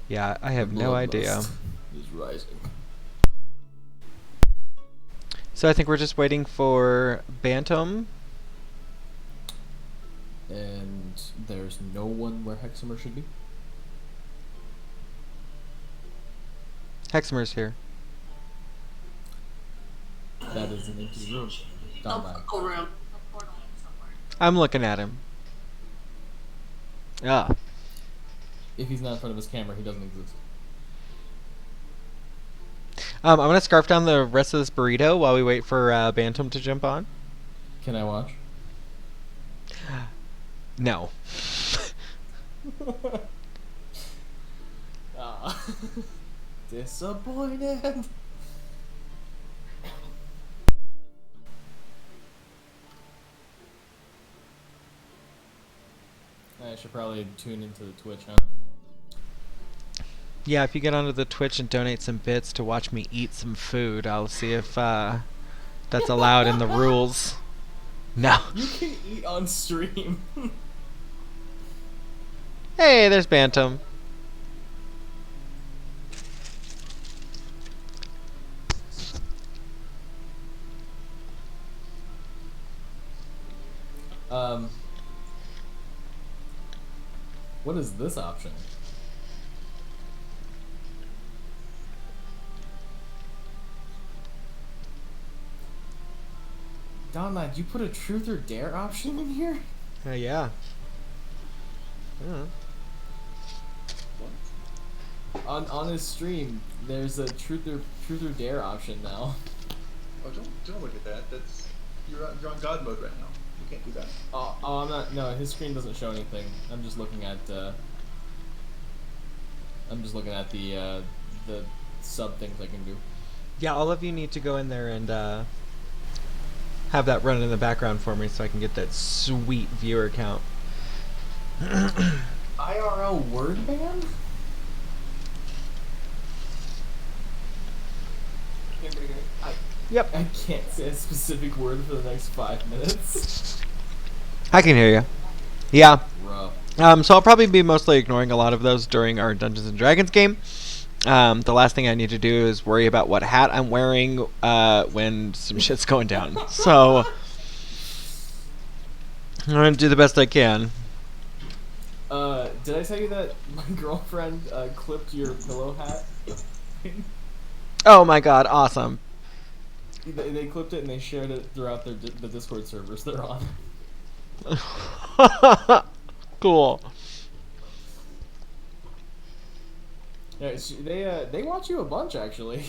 Yeah, I have no idea. Is rising. So I think we're just waiting for Bantam. And there's no one where Heximer should be? Heximer's here. That is an empty room. Room. I'm looking at him. Ah. If he's not in front of his camera, he doesn't exist. I'm gonna scarf down the rest of this burrito while we wait for Bantam to jump on. Can I watch? No. Disappointed. I should probably tune into the Twitch, huh? Yeah, if you get onto the Twitch and donate some bits to watch me eat some food, I'll see if that's allowed in the rules. No. You can eat on stream. Hey, there's Bantam. What is this option? Donna, did you put a truth or dare option in here? Yeah. On his stream, there's a truth or dare option now. Oh, don't look at that. That's you're on God mode right now. You can't do that. Oh, I'm not. No, his screen doesn't show anything. I'm just looking at. I'm just looking at the sub things I can do. Yeah, all of you need to go in there and have that run in the background for me so I can get that sweet viewer count. IRL word ban? Yep. I can't say a specific word for the next 5 minutes. I can hear you. Yeah. Rough. So I'll probably be mostly ignoring a lot of those during our Dungeons and Dragons game. The last thing I need to do is worry about what hat I'm wearing when some shit's going down. So I'm gonna do the best I can. Did I tell you that my girlfriend clipped your pillow hat? Oh my god, awesome. They clipped it and they shared it throughout the Discord servers they're on. Cool. Yeah, they watch you a bunch actually.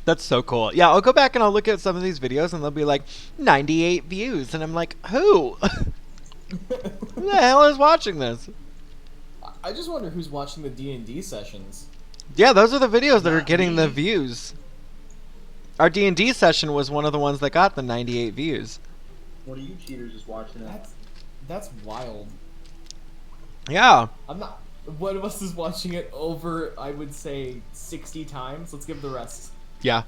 That's so cool. Yeah, I'll go back and I'll look at some of these videos and they'll be like 98 views and I'm like, who? Who the hell is watching this? I just wonder who's watching the D&D sessions. Yeah, those are the videos that are getting the views. Our D&D session was one of the ones that got the 98 views. One of you cheaters is watching it. That's wild. Yeah. I'm not. One of us is watching it over, I would say, 60 times. Let's give the rest. Yeah.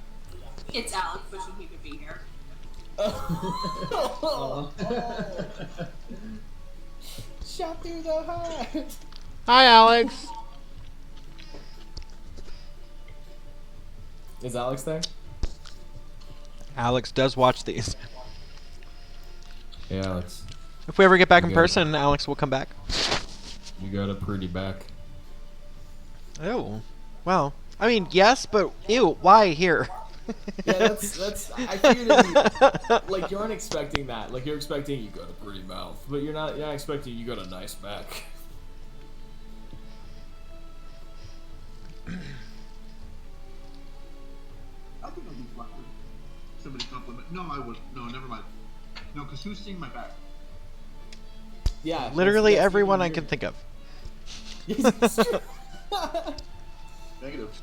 It's Alex wishing he could be here. Shot through the heart. Hi, Alex. Is Alex there? Alex does watch these. Hey, Alex. If we ever get back in You person, Alex will come back. You got a pretty back. Oh. Well, I mean, yes, but ew, why here? Yeah, that's. I figured it'd be, like, you aren't expecting that. Like, you're expecting you got a pretty mouth, but you're not expecting you got a nice back. I think I'll be flattered. Somebody compliment. No, I wouldn't. No, never mind. No, because who's seeing my back? Yeah. Literally that's everyone I even can think of. weird. Negative.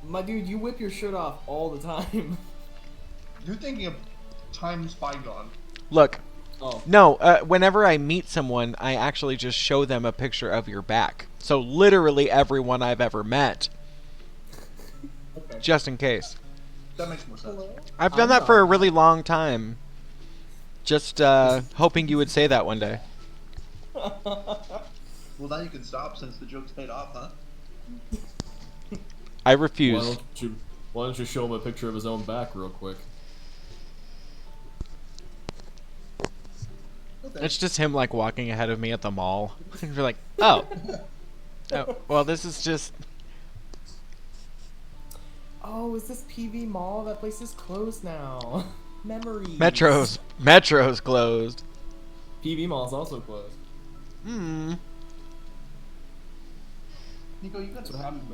My dude, you whip your shirt off all the time. You're thinking of times bygone. Look, Oh. no, whenever I meet someone, I actually just show them a picture of your back. So literally everyone I've ever met, Okay. just in case. That makes more sense. I've done that for a really long time. Just hoping you would say that one day. Well, now you can stop since the joke's paid off, huh? I refuse. Why don't you show him a picture of his own back real quick? Okay. It's just him like walking ahead of me at the mall. And you're like, oh. Oh, well, this is just. Oh, is this PV Mall? That place is closed now. Memories. Metro's closed. PV Mall is also closed. Hmm. Nico, you got That's to what happens.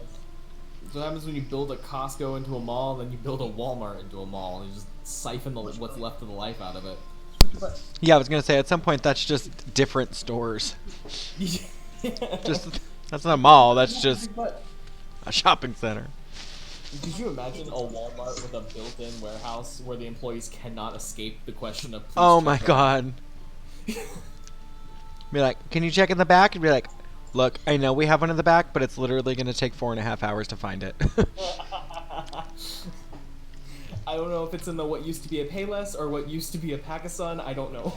That's what happens when you build a Costco into a mall, then you build a Walmart into a mall, and you just siphon what's left of the life out of it. Yeah, I was gonna say at some point that's just different stores. Just that's not a mall. That's just a shopping center. Could you imagine a Walmart with a built-in warehouse where the employees cannot escape the question of? Oh my god. Be like, can you check in the back? And be like, look, I know we have one in the back, but it's literally gonna take 4.5 hours to find it. I don't know if it's in the what used to be a Payless or what used to be a Pakistan. I don't know.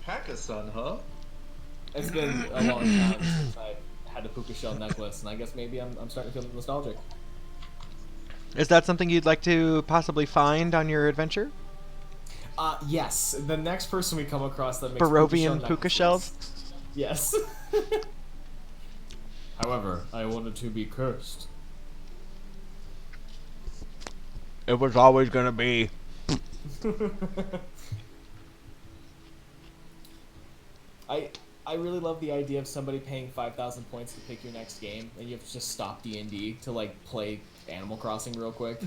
Pakistan, huh? It's been a long time since I had a puka shell necklace, and I guess maybe I'm starting to feel nostalgic. Is that something you'd like to possibly find on your adventure? Yes. The next person we come across that makes Barovian puka necklaces. shells? Yes. However, I wanted to be cursed. It was always gonna be. I really love the idea of somebody paying 5,000 points to pick your next game, and you have to just stop DnD to like play Animal Crossing real quick.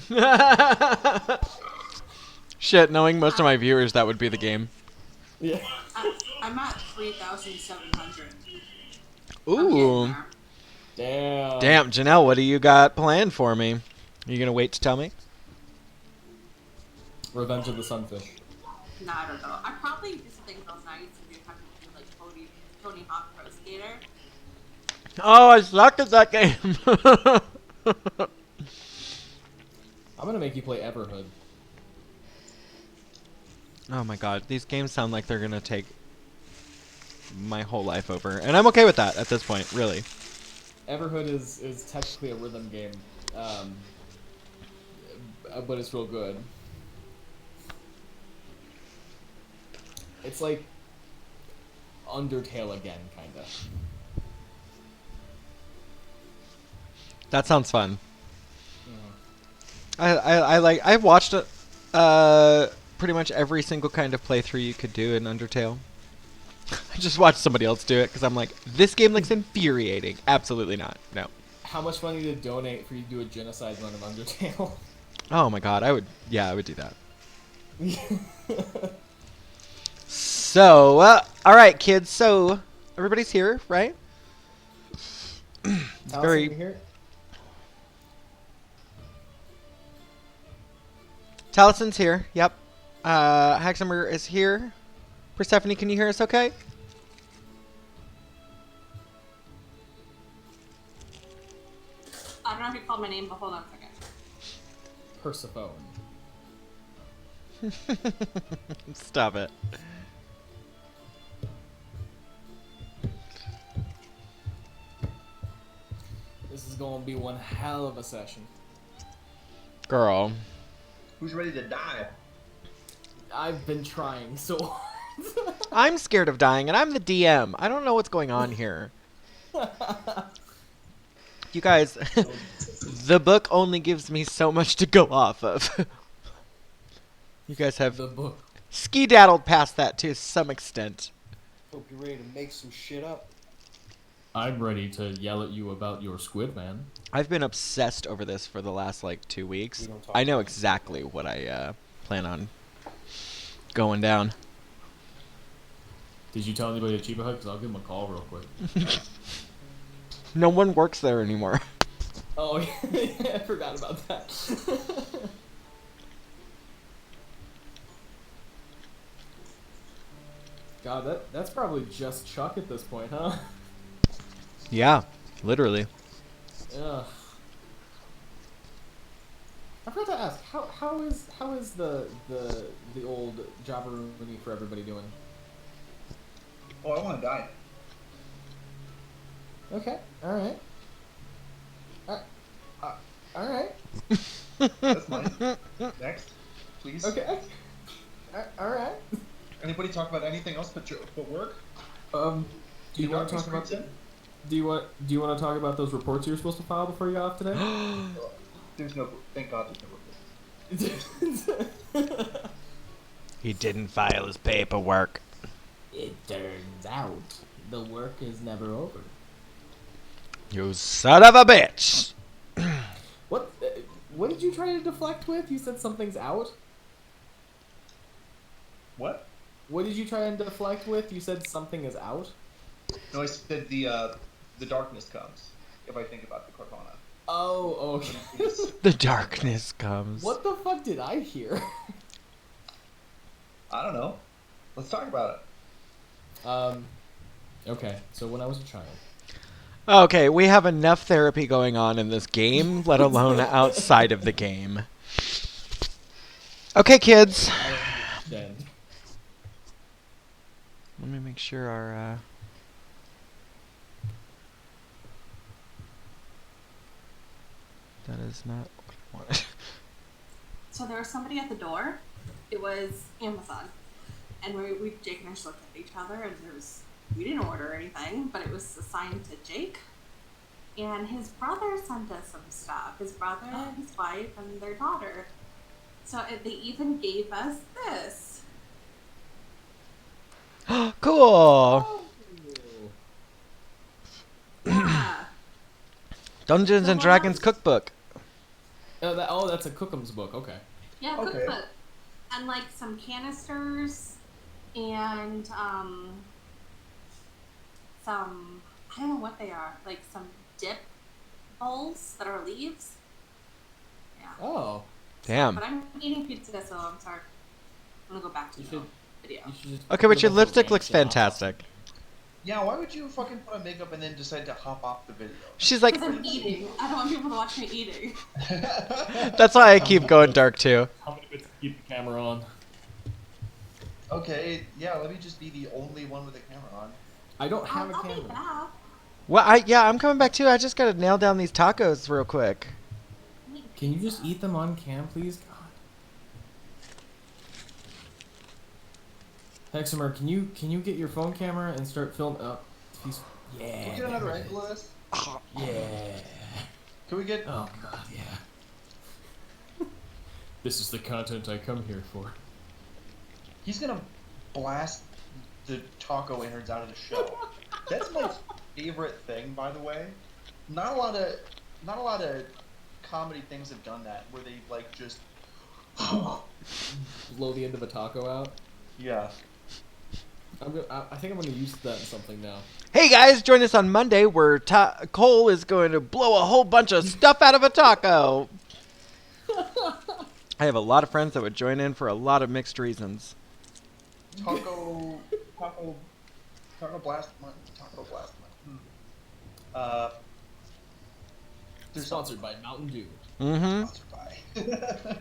Shit, knowing most of my viewers, that would be the game. Yeah. I'm at 3,700. Ooh. Damn. Damn, Janelle, what do you got planned for me? Are you gonna wait to tell me? Revenge of the Sunfish. No, I don't know. I probably just think those nights if you have to do like Tony Hawk Pro Skater. Oh, I sucked at that game. I'm gonna make you play Everhood. Oh my god, these games sound like they're gonna take my whole life over, and I'm okay with that at this point, really. Everhood is technically a rhythm game, but it's real good. It's like Undertale again, kinda. That sounds fun. Mhm. I've watched pretty much every single kind of playthrough you could do in Undertale. I just watched somebody else do it because I'm like, this game looks infuriating. Absolutely not. No. How much money to donate for you to do a genocide run of Undertale? Oh my god, I would do that. So, alright kids, so everybody's here, right? Taliesin, you here? Talison's here, yep. Heximer is here. Persephone, can you hear us okay? I don't know if you called my name, but hold on a second. Persephone. Stop it. This is gonna be one hell of a session. Girl. Who's ready to die? I've been trying so hard. I'm scared of dying, and I'm the DM. I don't know what's going on here. You guys, the book only gives me so much to go off of. You guys have The book. ski-daddled past that to some extent. Hope you're ready to make some shit up. I'm ready to yell at you about your squid, man. I've been obsessed over this for the last, 2 weeks. We don't talk I know about it. exactly what I plan on going down. Did you tell anybody at Chiba Hut? Because I'll give them a call real quick. No one works there anymore. Oh, yeah, I forgot about that. God, that's probably just Chuck at this point, huh? Yeah, literally. Ugh. I forgot to ask, how is the old Jabberoonie for everybody doing? Oh, I want to die. Okay. All right. All right. That's mine. Next, please. Okay. All right. Anybody talk about anything else but work? Do you want to Darkness talk about? creeps in? Do you want to talk about those reports you were supposed to file before you got off today? There's no. Thank God there's no report. He didn't file his paperwork. It turns out the work is never over. You son of a bitch! What did you try to deflect with? You said something's out. What? What did you try and deflect with? You said something is out. No, I said the darkness comes if I think about the Cortana. Oh, okay. The darkness comes. What the fuck did I hear? I don't know. Let's talk about it. Okay. So when I was a child. Okay, we have enough therapy going on in this game, let alone outside of the game. Okay, kids. Then. Let me make sure our... That is not what I wanted. So there was somebody at the door. It was Amazon. And Jake and I just looked at each other, and we didn't order anything, but it was assigned to Jake. And his brother sent us some stuff. His brother, his wife, and their daughter. So they even gave us this. Cool! Yeah. Dungeons and Dragons cookbook. That's a Cook'em's book. Okay. Yeah, Okay. cookbook. And like some canisters and some, I don't know what they are, like some dip bowls that are leaves. Yeah. Oh. Damn. But I'm eating pizza, so I'm sorry. I'm gonna go back to You the should. video. You should just Okay, but your put a bunch of lipstick looks ranch in it. fantastic. Yeah, why would you fucking put on makeup and then decide to hop off the video? She's like, Because I'm eating. I don't want people to watch me eating. that's why I keep going dark too. How many bits to keep the camera on? Okay, yeah, let me just be the only one with a camera on. I don't have a I'll be camera. back. Well, I'm coming back too. I just gotta nail down these tacos real quick. Can you just eat them on cam, please? God. Heximer, can you get your phone camera and start filming? Yeah. Can we get another angle of this? Yeah. Can we get... Oh god, yeah. This is the content I come here for. He's gonna blast the taco innards out of the show. That's my favorite thing, by the way. Not a lot of comedy things have done that, where they like just... Blow the end of a taco out. Yeah. I think I'm gonna use that in something now. Hey guys, join us on Monday where Cole is going to blow a whole bunch of stuff out of a taco. I have a lot of friends that would join in for a lot of mixed reasons. Taco blast month. They're sponsored by Mountain Dew. Mm-hmm. Sponsored by.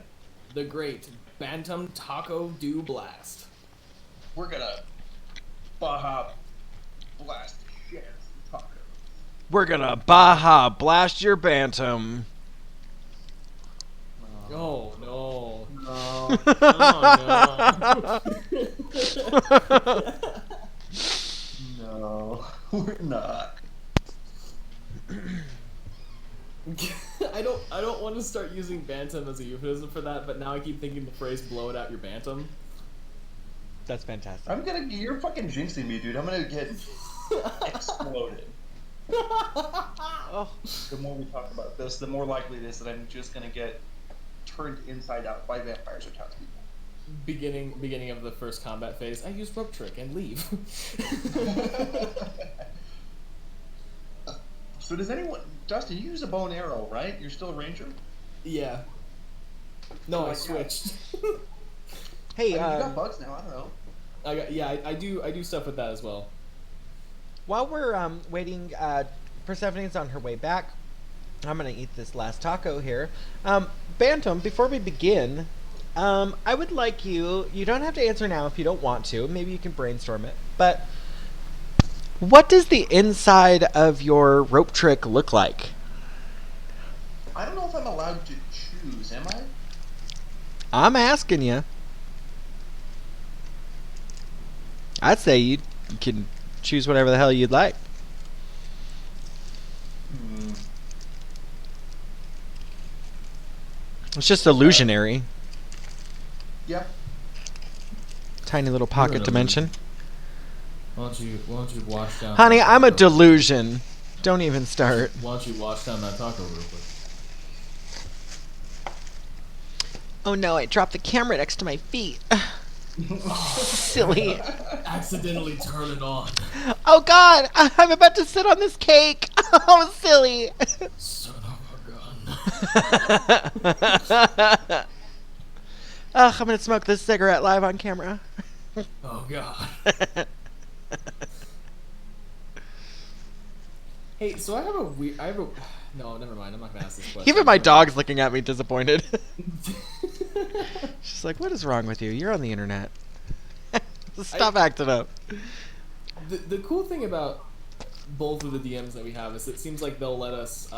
The great Bantam Taco Dew Blast. We're gonna Baja blast the shit out of tacos. We're gonna Baja blast your Bantam. Oh no. No. Oh, No, we're not. I don't want to start using Bantam as a euphemism for that, but now I keep thinking the phrase "blow it out your Bantam." That's fantastic. You're fucking jinxing me, dude. I'm gonna get exploded. Oh. The more we talk about this, the more likely it is that I'm just gonna get turned inside out by vampires or townspeople. Beginning of the first combat phase, I use rope trick and leave. So does anyone... Dustin, you use a bow and arrow, right? You're still a ranger? Yeah. No, Oh I my switched. Hey, You got bugs now, I don't know. I do stuff with that as well. while we're waiting, Persephone's on her way back. I'm gonna eat this last taco here. Bantam, before we begin, I would like you don't have to answer now if you don't want to, maybe you can brainstorm it, but What does the inside of your rope trick look like? I don't know if I'm allowed to choose, am I? I'm asking you. I'd say you can choose whatever the hell you'd like. It's just illusionary. Yep. Tiny little pocket dimension. Why don't you wash down? Honey, I'm a delusion. Don't even start. Why don't you wash down that taco real quick? Oh no, I dropped the camera next to my feet. Silly. Accidentally turn it on. Oh god, I'm about to sit on this cake. Oh, silly. Son of a gun. Ugh, I'm gonna smoke this cigarette live on camera. Oh god. Hey, so I have a no, never mind. I'm not gonna ask this question. Even my dog's looking at me disappointed. She's like, what is wrong with you? You're on the internet. Stop acting up. The cool thing about both of the DMs that we have is it seems like they'll let us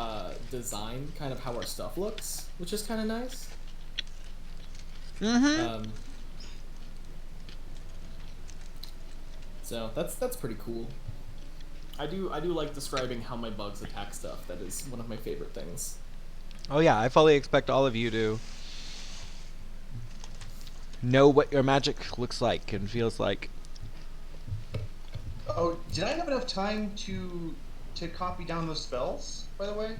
design kind of how our stuff looks, which is kind of nice. Mm-hmm. So that's pretty cool. I do like describing how my bugs attack stuff. That is one of my favorite things. Oh yeah, I fully expect all of you to know what your magic looks like and feels like. Oh, did I have enough time to copy down those spells, by the way?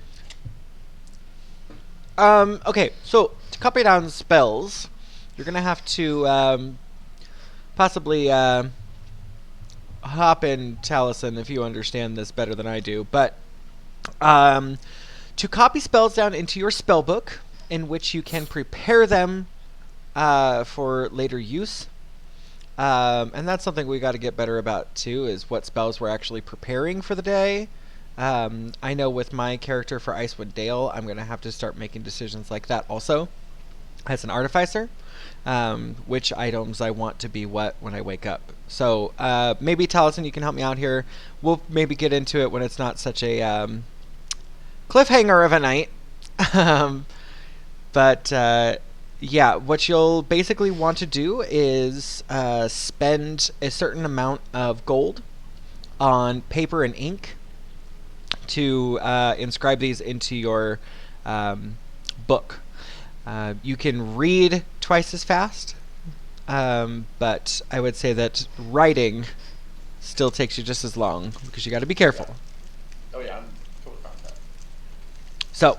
Okay, so to copy down spells, you're gonna have to possibly hop in Taliesin if you understand this better than I do. But to copy spells down into your spell book, in which you can prepare them for later use. And that's something we got to get better about too, is what spells we're actually preparing for the day. I know with my character for Icewind Dale, I'm going to have to start making decisions like that also as an artificer. Which items I want to be what when I wake up. So maybe Taliesin, you can help me out here. We'll maybe get into it when it's not such a cliffhanger of a night. But yeah, what you'll basically want to do is spend a certain amount of gold on paper and ink to inscribe these into your book. You can read twice as fast, but I would say that writing still takes you just as long because you got to be careful. Oh yeah, I'm totally fine with that. So,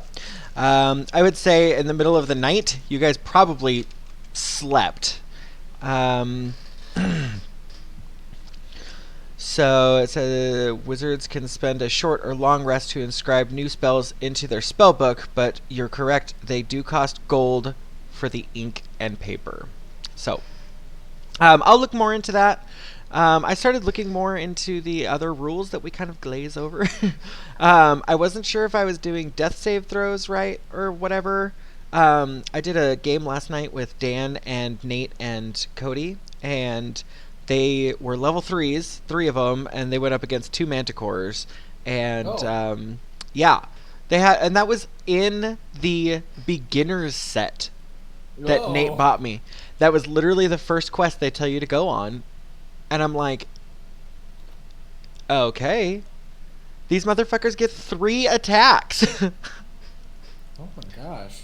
I would say in the middle of the night, you guys probably slept. So it says wizards can spend a short or long rest to inscribe new spells into their spell book, but you're correct, they do cost gold for the ink and paper. So I'll look more into that. I started looking more into the other rules that we kind of glaze over. I wasn't sure if I was doing death save throws right or whatever. I did a game last night with Dan and Nate and Cody, and they were level 3s, 3 of them, and they went up against 2 manticores. And yeah, they had, and that was in the beginner's set that Nate bought me. That was literally the first quest they tell you to go on. And I'm like, okay, these motherfuckers get 3 attacks. Oh my gosh.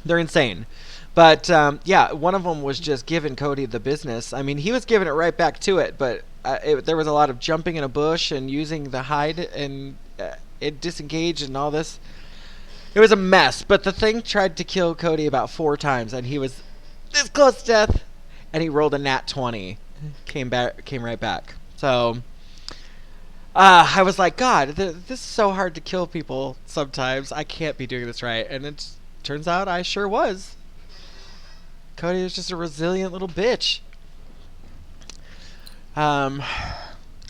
They're insane. But yeah, one of them was just giving Cody the business. I mean, he was giving it right back to it, but there was a lot of jumping in a bush and using the hide, and it disengaged and all this. It was a mess, but the thing tried to kill Cody about 4 times, and he was this close to death, and he rolled a nat 20. Came right back. So I was like, God, this is so hard to kill people sometimes. I can't be doing this right. And it turns out I sure was. Cody was just a resilient little bitch. And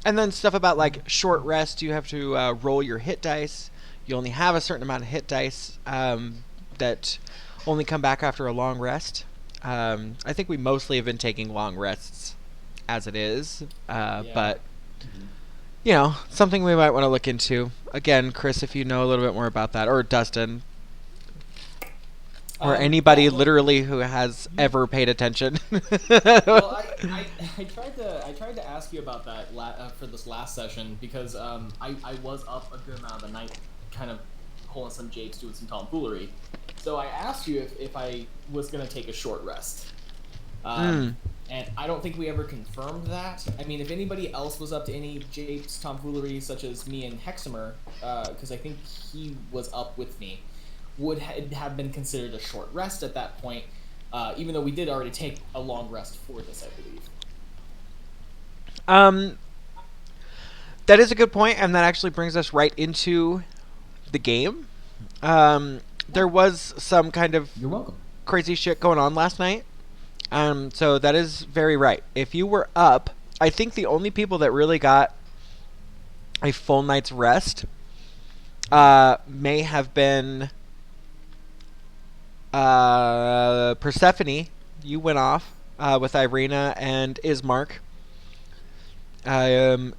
then stuff about like short rest. You have to roll your hit dice. You only have a certain amount of hit dice that only come back after a long rest. I think we mostly have been taking long rests as it is, but something we might want to look into. Again, Chris, if you know a little bit more about that, or Dustin, or anybody yeah, well, literally who has ever paid attention. well, I tried to ask you about that for this last session because I was up a good amount of the night, kind of pulling some japes, doing some tomfoolery. So I asked you if I was gonna take a short rest, and I don't think we ever confirmed that. I mean, if anybody else was up to any japes, tomfoolery, such as me and Heximer, because I think he was up with me, would have been considered a short rest at that point, even though we did already take a long rest for this, I believe. That is a good point, and that actually brings us right into the game. There was some kind of You're welcome. crazy shit going on last night. So that is very right. If you were up, I think the only people that really got a full night's rest may have been Persephone. You went off with Irina and Ismark. Yoogan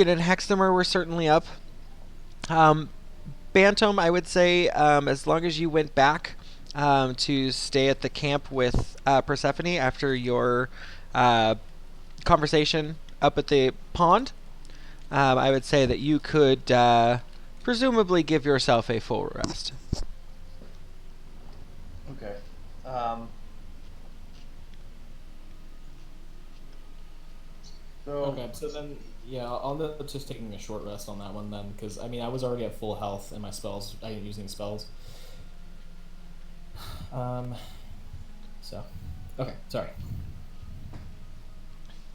and Heximer were certainly up. Bantam, I would say, as long as you went back to stay at the camp with Persephone after your conversation up at the pond, I would say that you could presumably give yourself a full rest. Okay. Okay, so then, yeah, I'll end up just taking a short rest on that one then, because, I mean, I was already at full health and my spells, I didn't use any spells. Okay, sorry.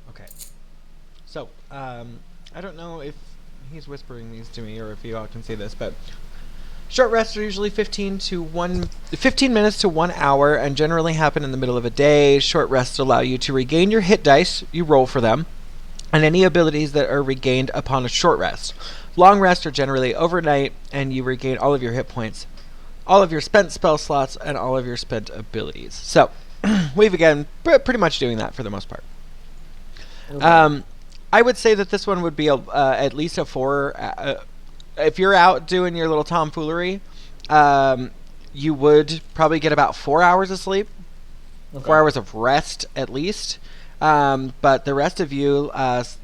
Okay. So, I don't know if he's whispering these to me or if you all can see this, but short rests are usually 15 minutes to 1 hour and generally happen in the middle of a day. Short rests allow you to regain your hit dice, you roll for them, and any abilities that are regained upon a short rest. Long rests are generally overnight, and you regain all of your hit points, all of your spent spell slots, and all of your spent abilities. So, we've again pretty much doing that for the most part. Okay. I would say that this one would be at least a 4. If you're out doing your little tomfoolery, you would probably get about 4 hours of sleep, Okay. 4 hours of rest at least. But the rest of you,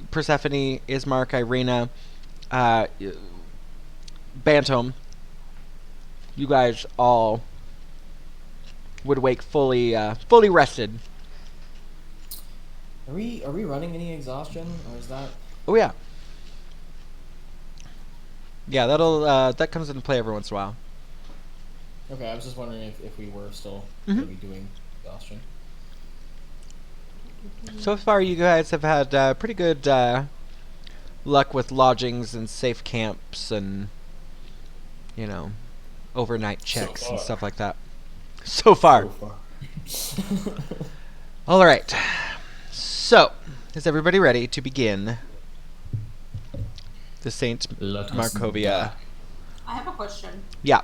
Persephone, Ismark, Irina, Bantam, you guys all would wake fully rested. Are we running any exhaustion, or is that... Oh yeah, yeah. That comes into play every once in a while. Okay, I was just wondering if we were still Mhm. going to be doing exhaustion. So far, you guys have had pretty good luck with lodgings and safe camps and overnight checks and far. stuff like that. So far. All right. So, is everybody ready to begin the Saint Markovia? I have a question. Yeah.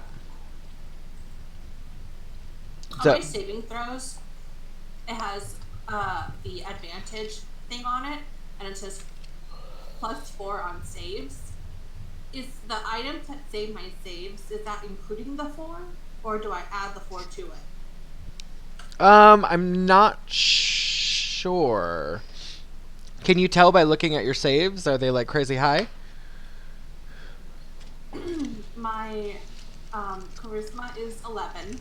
On So- my saving throws, it has the advantage thing on it, and it says +4 on saves. Is the items that save my saves, is that including the 4, or do I add the 4 to it? I'm not sure. Can you tell by looking at your saves? Are they like crazy high? My charisma is 11,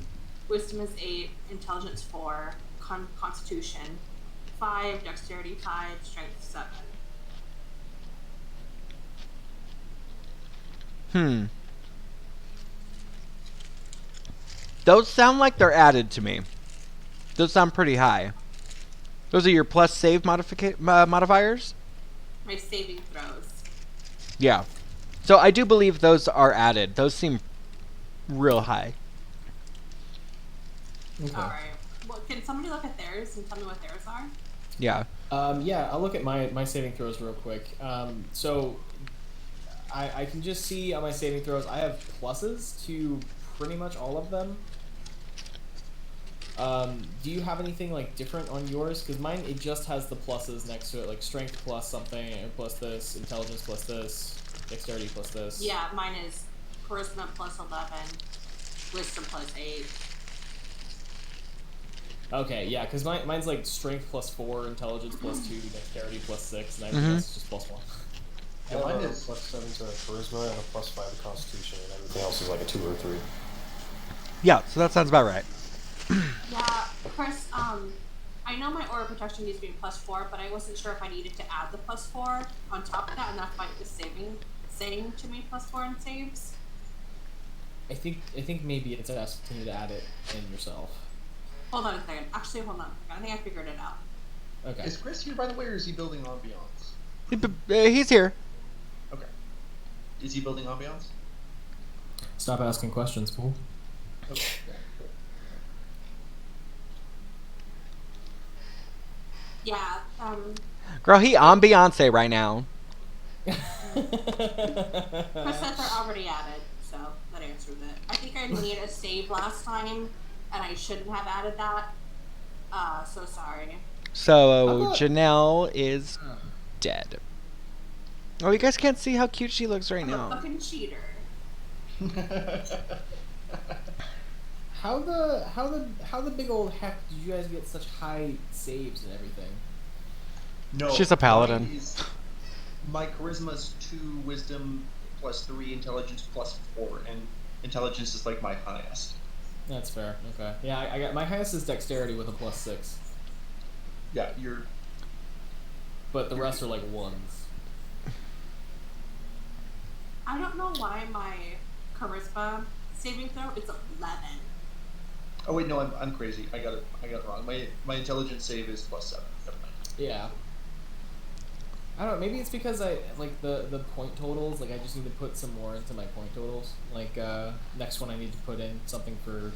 wisdom is 8, intelligence 4, constitution 5, dexterity 5, strength 7. Those sound like they're added to me. Those sound pretty high. Those are your plus save modifiers? My saving throws. Yeah. So I do believe those are added. Those seem real high. Okay. Alright. Well, can somebody look at theirs and tell me what theirs are? Yeah. Yeah, I'll look at my saving throws real quick. So I can just see on my saving throws I have pluses to pretty much all of them. Do you have anything like different on yours? Because mine, it just has the pluses next to it, like strength plus something, plus this, intelligence plus this, dexterity plus this. Yeah, mine is charisma plus 11, wisdom plus 8. Okay, yeah, because mine's like strength plus 4, intelligence plus 2, dexterity plus 6, and everything Mhm. else is just plus 1. Yeah, mine I have a is. +7 to charisma and a +5 to constitution, and everything else is like a 2 or 3. Yeah, so that sounds about right. Yeah, Chris, I know my aura protection needs to be +4, but I wasn't sure if I needed to add the +4 on top of that, and that's why it was saying to me +4 in saves. I think maybe it's asking you to add it in yourself. Hold on a second. Actually, hold on. I think I figured it out. Okay. Is Chris here, by the way, or is he building ambiance? He's here. Okay. Is he building ambiance? Stop asking questions, fool. Okay. Yeah, Girl, he on Beyonce right now. Chris said they're already added, so that answers it. I think I needed a save last time, and I shouldn't have added that. So sorry. So How about- Janelle is dead. Oh, you guys can't see how cute she looks right I'm a now. fucking cheater. How the big old heck did you guys get such high saves and everything? No. She's a paladin. My charisma is 2, wisdom plus 3, intelligence plus 4, and intelligence is like my highest. That's fair. Okay. Yeah, I got my highest is dexterity with a +6, Yeah, you're. but the rest are like 1s. I don't know why my charisma saving throw is 11. Oh wait, no, I'm crazy. I got it wrong. My intelligence save is +7. Never mind. Yeah. I don't know, maybe it's because I like the point totals, like I just need to put some more into my point totals. Like next one I need to put in something for,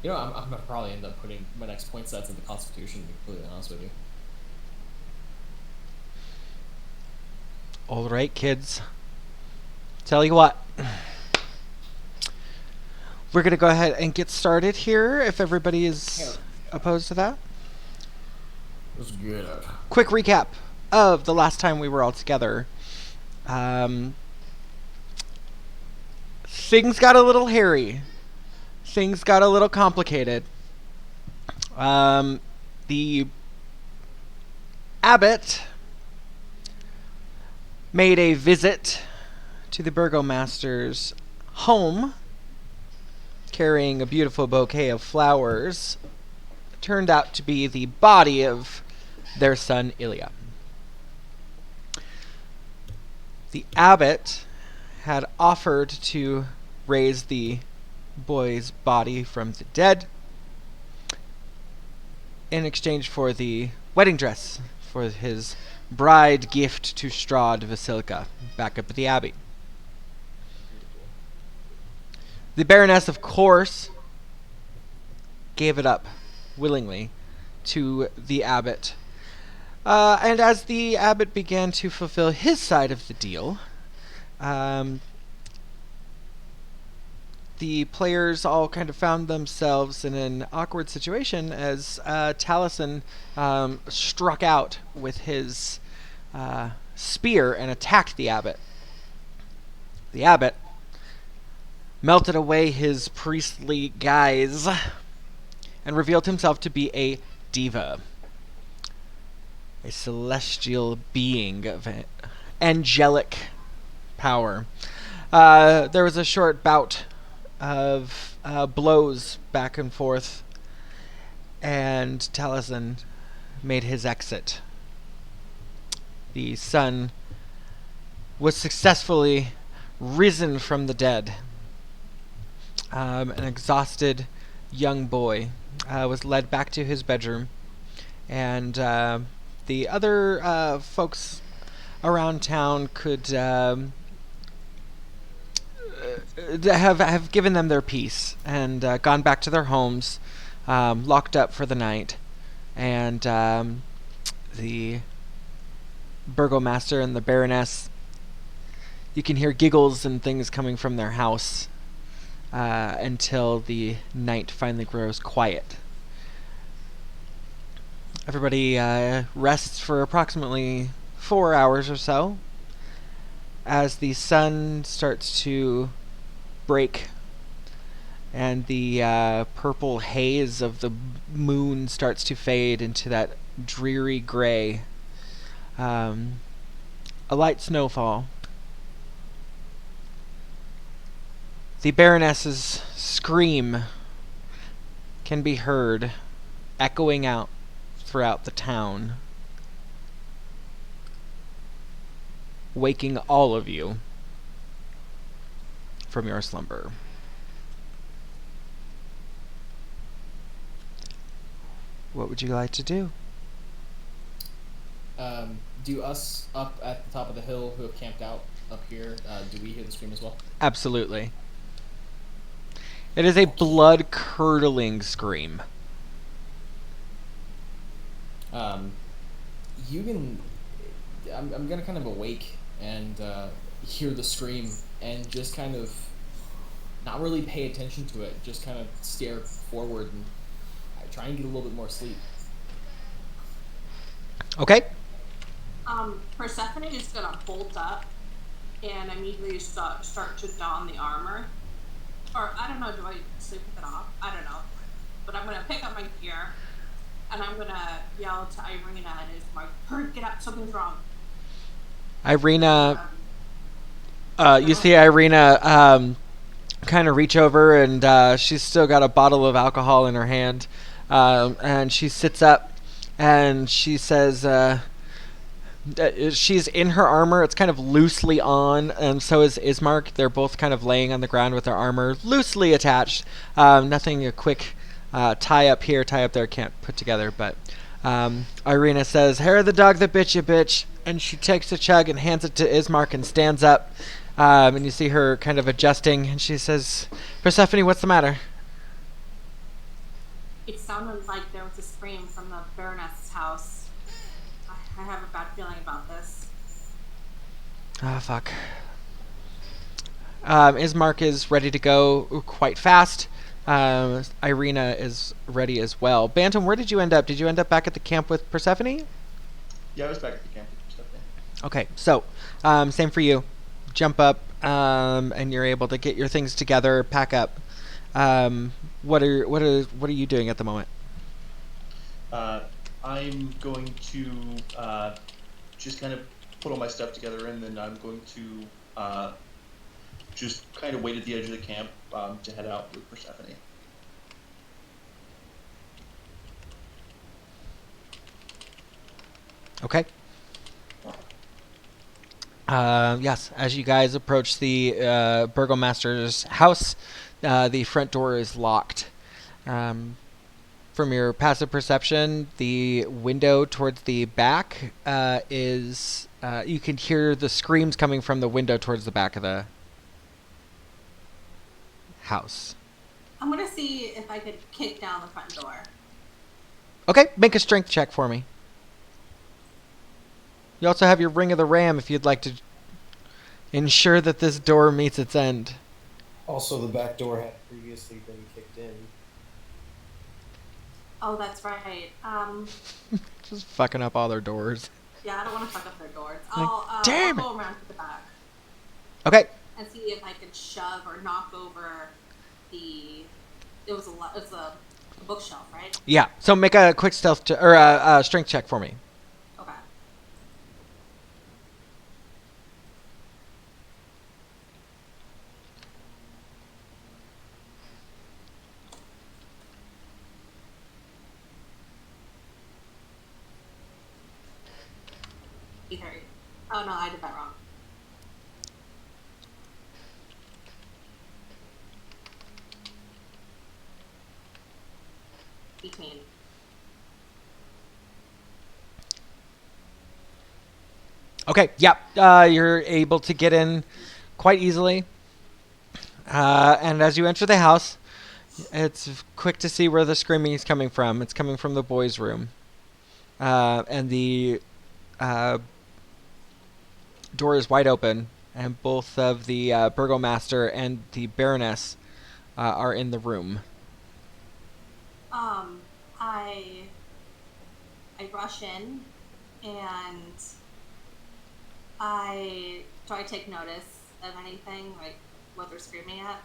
I'm gonna probably end up putting my next point sets into Constitution, to be completely honest with you. All right, kids. Tell you what. We're going to go ahead and get started here if everybody is opposed to that. Let's get it. Quick recap of the last time we were all together. Things got a little hairy. Things got a little complicated. The abbot made a visit to the burgomaster's home, carrying a beautiful bouquet of flowers. Turned out to be the body of their son Ilya. The abbot had offered to raise the boy's body from the dead in exchange for the wedding dress for his bride gift to Strahd Vasilka back up at the Abbey. The Baroness, of course, gave it up willingly to the abbot. And as the abbot began to fulfill his side of the deal, the players all kind of found themselves in an awkward situation as Taliesin struck out with his spear and attacked the abbot. The abbot melted away his priestly guise and revealed himself to be a diva, a celestial being of angelic power. There was a short bout of blows back and forth, and Taliesin made his exit. The sun was successfully risen from the dead. An exhausted young boy was led back to his bedroom, and the other folks around town could have given them their peace and gone back to their homes, locked up for the night, and the burgomaster and the baroness, you can hear giggles and things coming from their house until the night finally grows quiet. Everybody rests for approximately 4 hours or so as the sun starts to break and the purple haze of the moon starts to fade into that dreary gray. A light snowfall. The Baroness's scream can be heard echoing out throughout the town, waking all of you from your slumber. What would you like to do? Do us up at the top of the hill who have camped out up here, do we hear the scream as well? Absolutely. It is a blood-curdling scream. Yoogan, I'm gonna kind of awake and hear the scream and just kind of not really pay attention to it, just kind of stare forward and try and get a little bit more sleep. Okay. Persephone is gonna bolt up and immediately start to don the armor. Or, I don't know, do I sleep with it off? I don't know. But I'm gonna pick up my gear and I'm gonna yell to Irina and is like, hurry, get up, something's wrong. Irina, you see Irina kind of reach over and she's still got a bottle of alcohol in her hand. And she sits up and she says, she's in her armor. It's kind of loosely on, and so is Ismark. They're both kind of laying on the ground with their armor loosely attached. Nothing a quick tie up here, tie up there, can't put together. But Irina says, "Hair of the dog that bit you, bitch." And she takes a chug and hands it to Ismark and stands up. And you see her kind of adjusting, and she says, "Persephone, what's the matter?" It sounded like there was a scream from the Baroness's house. I have a bad feeling about this. Ah, fuck. Ismark is ready to go quite fast. Irina is ready as well. Bantam, where did you end up? Did you end up back at the camp with Persephone? Yeah, I was back at the camp with Persephone. Okay, so same for you. Jump up, and you're able to get your things together, pack up. What are you doing at the moment? I'm going to just kind of put all my stuff together, and then I'm going to just kind of wait at the edge of the camp to head out with Persephone. Okay. Yes, as you guys approach the burgomaster's house, the front door is locked. From your passive perception, the window towards the back is... you can hear the screams coming from the window towards the back of the house. I'm gonna see if I could kick down the front door. Okay, make a strength check for me. You also have your Ring of the Ram if you'd like to ensure that this door meets its end. Also, the back door had previously been kicked in. Oh, that's right. Just fucking up all their doors. Yeah, I don't want to fuck up their doors. Like, I'll damn go around to the back Okay. and see if I could shove or knock over the... It's a bookshelf, right? Yeah, so make a quick stealth or a strength check for me. Okay. Oh no, I did that wrong. Between. Okay, yep. You're able to get in quite easily. And as you enter the house, it's quick to see where the screaming is coming from. It's coming from the boys' room. And the door is wide open, and both of the burgomaster and the baroness are in the room. I rush in, and do I take notice of anything, like what they're screaming at?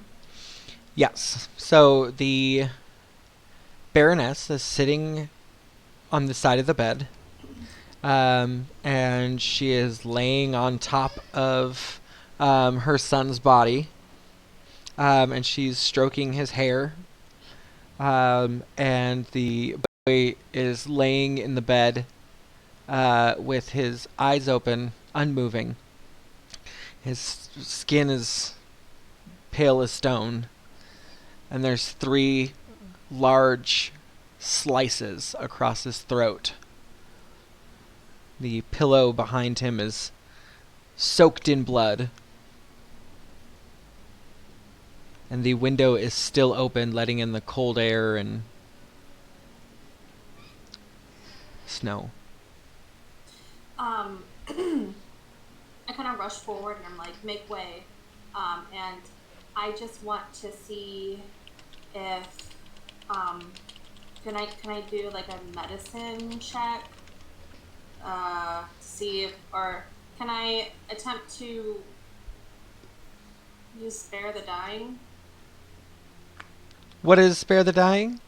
Yes. So the Baroness is sitting on the side of the bed, and she is laying on top of her son's body, and she's stroking his hair, and the boy is laying in the bed with his eyes open, unmoving. His skin is pale as stone, and there's 3 large slices across his throat. The pillow behind him is soaked in blood, and the window is still open, letting in the cold air and snow. I kind of rush forward and I'm like, make way, and I just want to see if can I do like a medicine check to see if, or can I attempt to use spare the dying? What is Spare the Dying?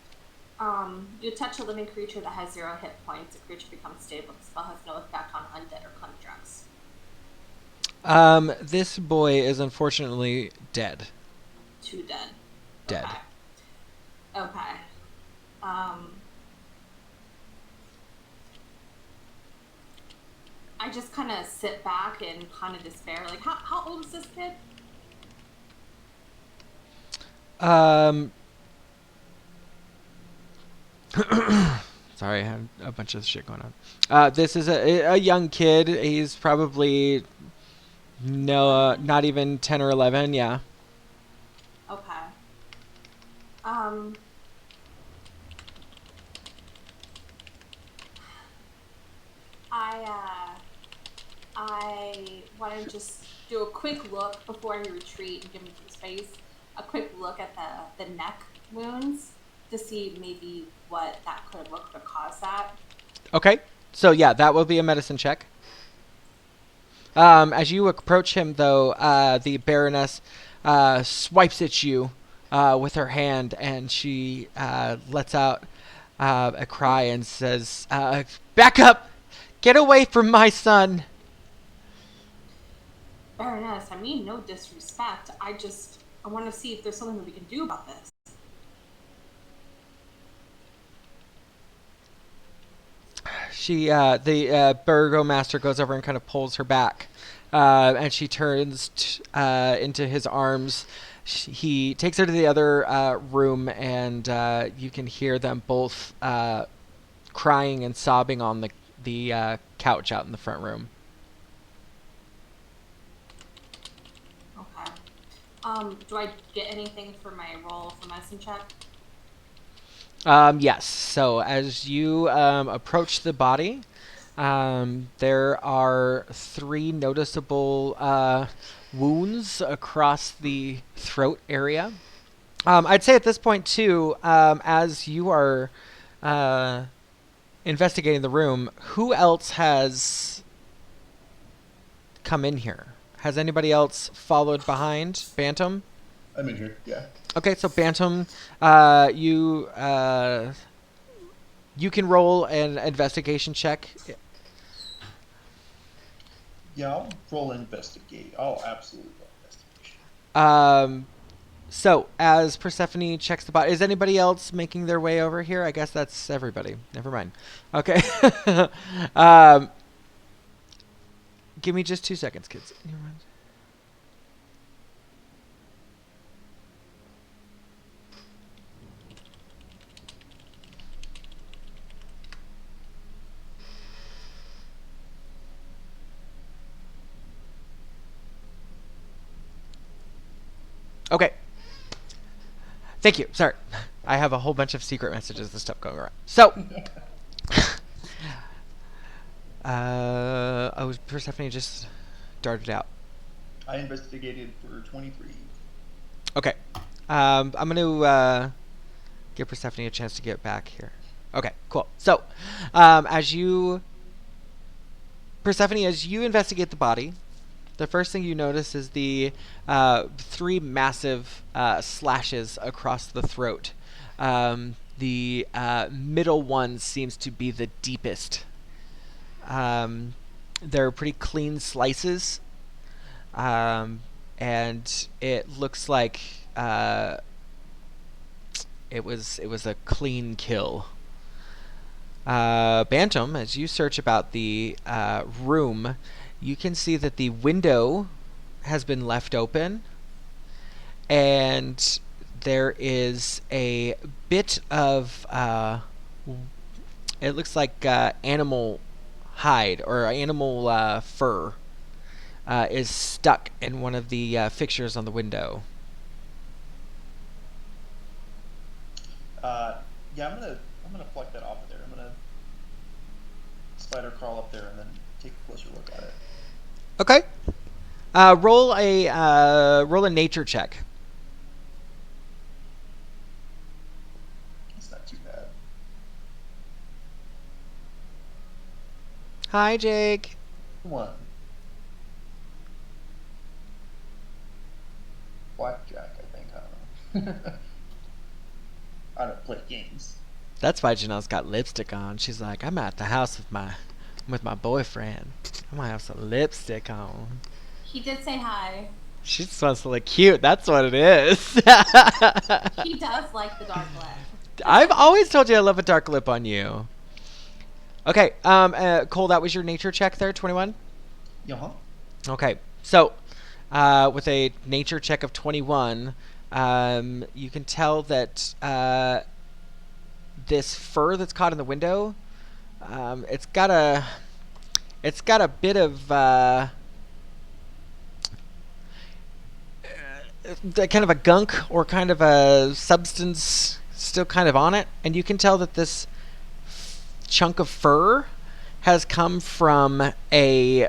You touch a living creature that has 0 hit points. The creature becomes stable. The spell has no effect on undead or constructs. This boy is unfortunately dead. 2 dead. Dead. Okay. I just kind of sit back and kind of despair. Like, how old is this kid? Sorry, I have a bunch of shit going on. This is a young kid. He's probably not even 10 or 11. Yeah. Okay. I want to just do a quick look before I retreat and give me some space. A quick look at the neck wounds to see maybe what that could have looked to cause that. Okay. So yeah, that will be a medicine check. As you approach him, though, the Baroness swipes at you with her hand, and she lets out a cry and says, "Back up! Get away from my son!" Baroness, I mean no disrespect. I want to see if there's something that we can do about this. The burgomaster goes over and kind of pulls her back, and she turns into his arms. He takes her to the other room, and you can hear them both crying and sobbing on the couch out in the front room. Okay. Do I get anything for my roll for medicine check? Yes. So as you approach the body, there are 3 noticeable wounds across the throat area. I'd say at this point, too, as you are investigating the room, who else has come in here? Has anybody else followed behind? Bantam? I'm in here, yeah. Okay, so Bantam, you can roll an investigation check. Yeah, I'll roll investigate. I'll absolutely roll investigation. So as Persephone checks the body, is anybody else making their way over here? I guess that's everybody. Never mind. Okay. Give me just 2 seconds, kids. Okay. Thank you. Sorry. I have a whole bunch of secret messages and stuff going around. So, Persephone just darted out. I investigated for 23. Okay. I'm going to give Persephone a chance to get back here. Okay, cool. So, Persephone, as you investigate the body, the first thing you notice is the 3 massive slashes across the throat. The middle one seems to be the deepest. They're pretty clean slices, and it looks like it was a clean kill. Bantam, as you search about the room, you can see that the window has been left open, and there is a bit of it looks like animal hide or animal fur is stuck in one of the fixtures on the window. Yeah, I'm gonna pluck that off of there. I'm gonna spider crawl up there and then take a closer look at it. Okay. Roll a nature check. It's not too bad. Hi, Jake. 1. Blackjack, I think. I don't know. I don't play games. That's why Janelle's got lipstick on. She's like, I'm at the house with my boyfriend. I might have some lipstick on. He did say hi. She just wants to look cute. That's what it is. He does like the dark lip. I've always told you I love a dark lip on you. Okay, Cole, that was your nature check there, 21? Uh-huh. Okay, so with a nature check of 21, you can tell that this fur that's caught in the window, it's got a bit of kind of a gunk or kind of a substance still kind of on it, and you can tell that this chunk of fur has come from a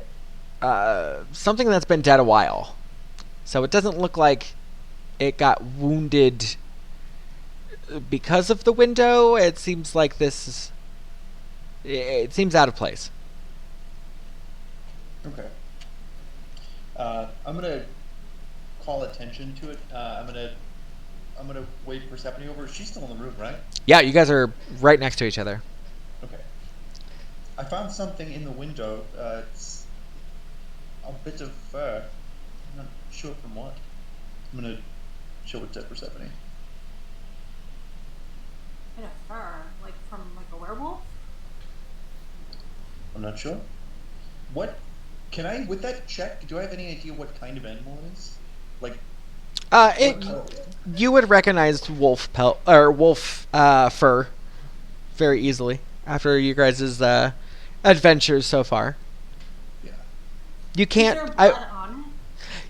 something that's been dead a while. So it doesn't look like it got wounded because of the window. It seems like it seems out of place. Okay. I'm gonna call attention to it. I'm gonna wave Persephone over. She's still in the room, right? Yeah, you guys are right next to each other. Okay. I found something in the window. It's a bit of fur. I'm not sure from what. I'm gonna show it to Persephone. Bit of fur, like from a werewolf. I'm not sure. What? Can I, with that check, do I have any idea what kind of animal it is? Like, you would recognize wolf pelt or wolf fur very easily after you guys' adventures so far. Yeah. You can't. Is there blood on it?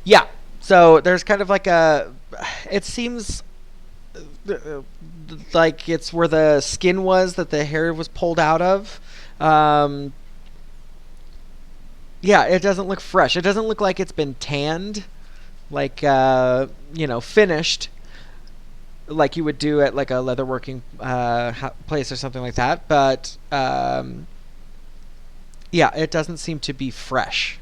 Yeah. So there's kind of like it seems like it's where the skin was that the hair was pulled out of. Yeah, it doesn't look fresh. It doesn't look like it's been tanned, like finished, like you would do at like a leatherworking place or something like that. But yeah, it doesn't seem to be fresh.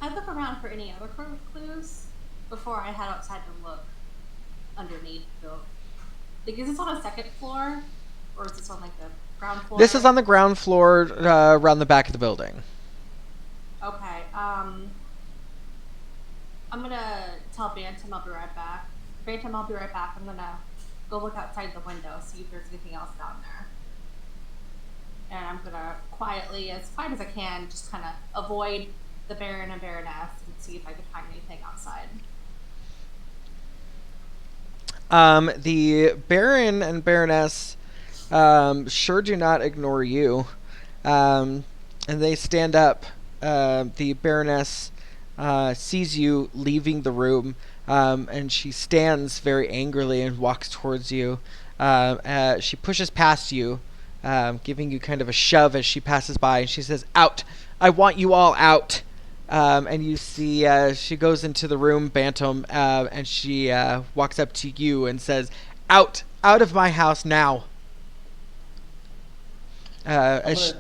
I look around for any other clues before I head outside to look underneath the. Like, is this on a second floor, or is this on like the ground floor? This is on the ground floor, around the back of the building. Okay. I'm gonna tell Bantam I'll be right back. Bantam, I'll be right back. I'm gonna go look outside the window, see if there's anything else down there. And I'm gonna quietly, as quiet as I can, just kind of avoid the Baron and Baroness and see if I can find anything outside. The Baron and Baroness sure do not ignore you, and they stand up. The Baroness sees you leaving the room, and she stands very angrily and walks towards you. She pushes past you, giving you kind of a shove as she passes by, and she says, "Out! I want you all out!" And you see she goes into the room, Bantam, and she walks up to you and says, out of my house now. As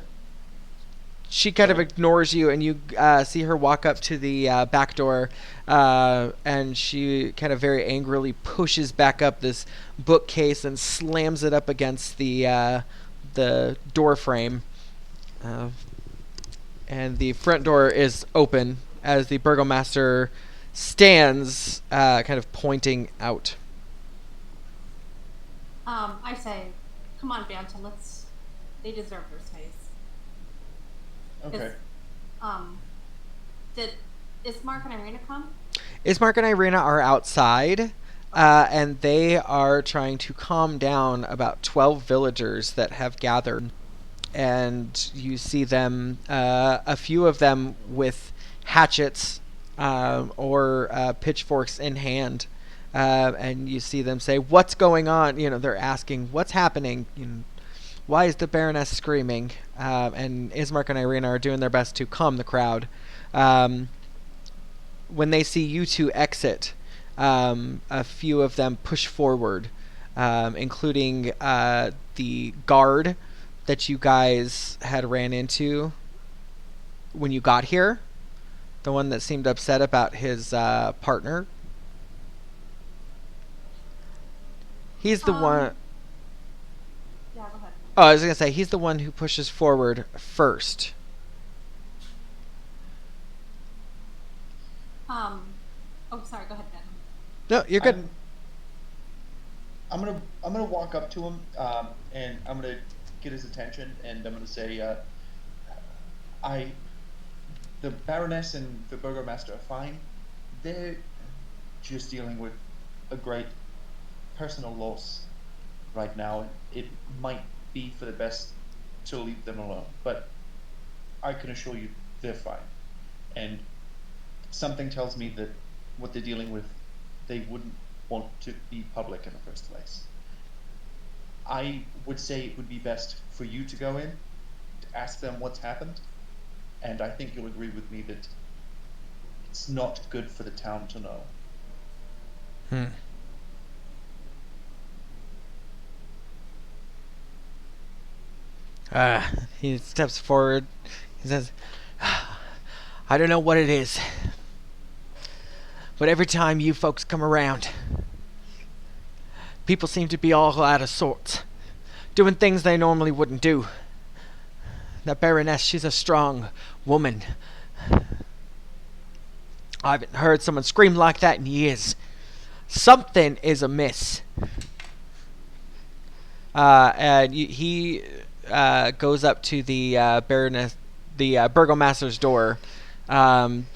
she kind of ignores you, and you see her walk up to the back door, and she kind of very angrily pushes back up this bookcase and slams it up against the door frame. And the front door is open as the burgomaster stands, kind of pointing out. I say, come on, Bantam, they deserve their space. Okay. Is Mark and Irina come? Ismark and Irina are outside, and they are trying to calm down about 12 villagers that have gathered. And you see them, a few of them with hatchets or pitchforks in hand. And you see them say, "What's going on?" They're asking, "What's happening? Why is the Baroness screaming?" And Ismark and Irina are doing their best to calm the crowd. When they see you two exit, a few of them push forward, including the guard that you guys had ran into when you got here. The one that seemed upset about his partner. He's the one... Yeah, go ahead. Oh, I was going to say, he's the one who pushes forward first. Oh, sorry, go ahead, Ben. No, you're good. I'm gonna walk up to him, and I'm gonna get his attention, and I'm gonna say, the Baroness and the Burgomaster are fine. They're just dealing with a great personal loss right now. It might be for the best to leave them alone, but I can assure you they're fine. And something tells me that what they're dealing with, they wouldn't want to be public in the first place. I would say it would be best for you to go in, to ask them what's happened, and I think you'll agree with me that it's not good for the town to know. He steps forward. He says, "I don't know what it is, but every time you folks come around, people seem to be all out of sorts, doing things they normally wouldn't do. That Baroness, she's a strong woman. I haven't heard someone scream like that in years. Something is amiss." And he goes up to the Baroness, the Burgomaster's door, and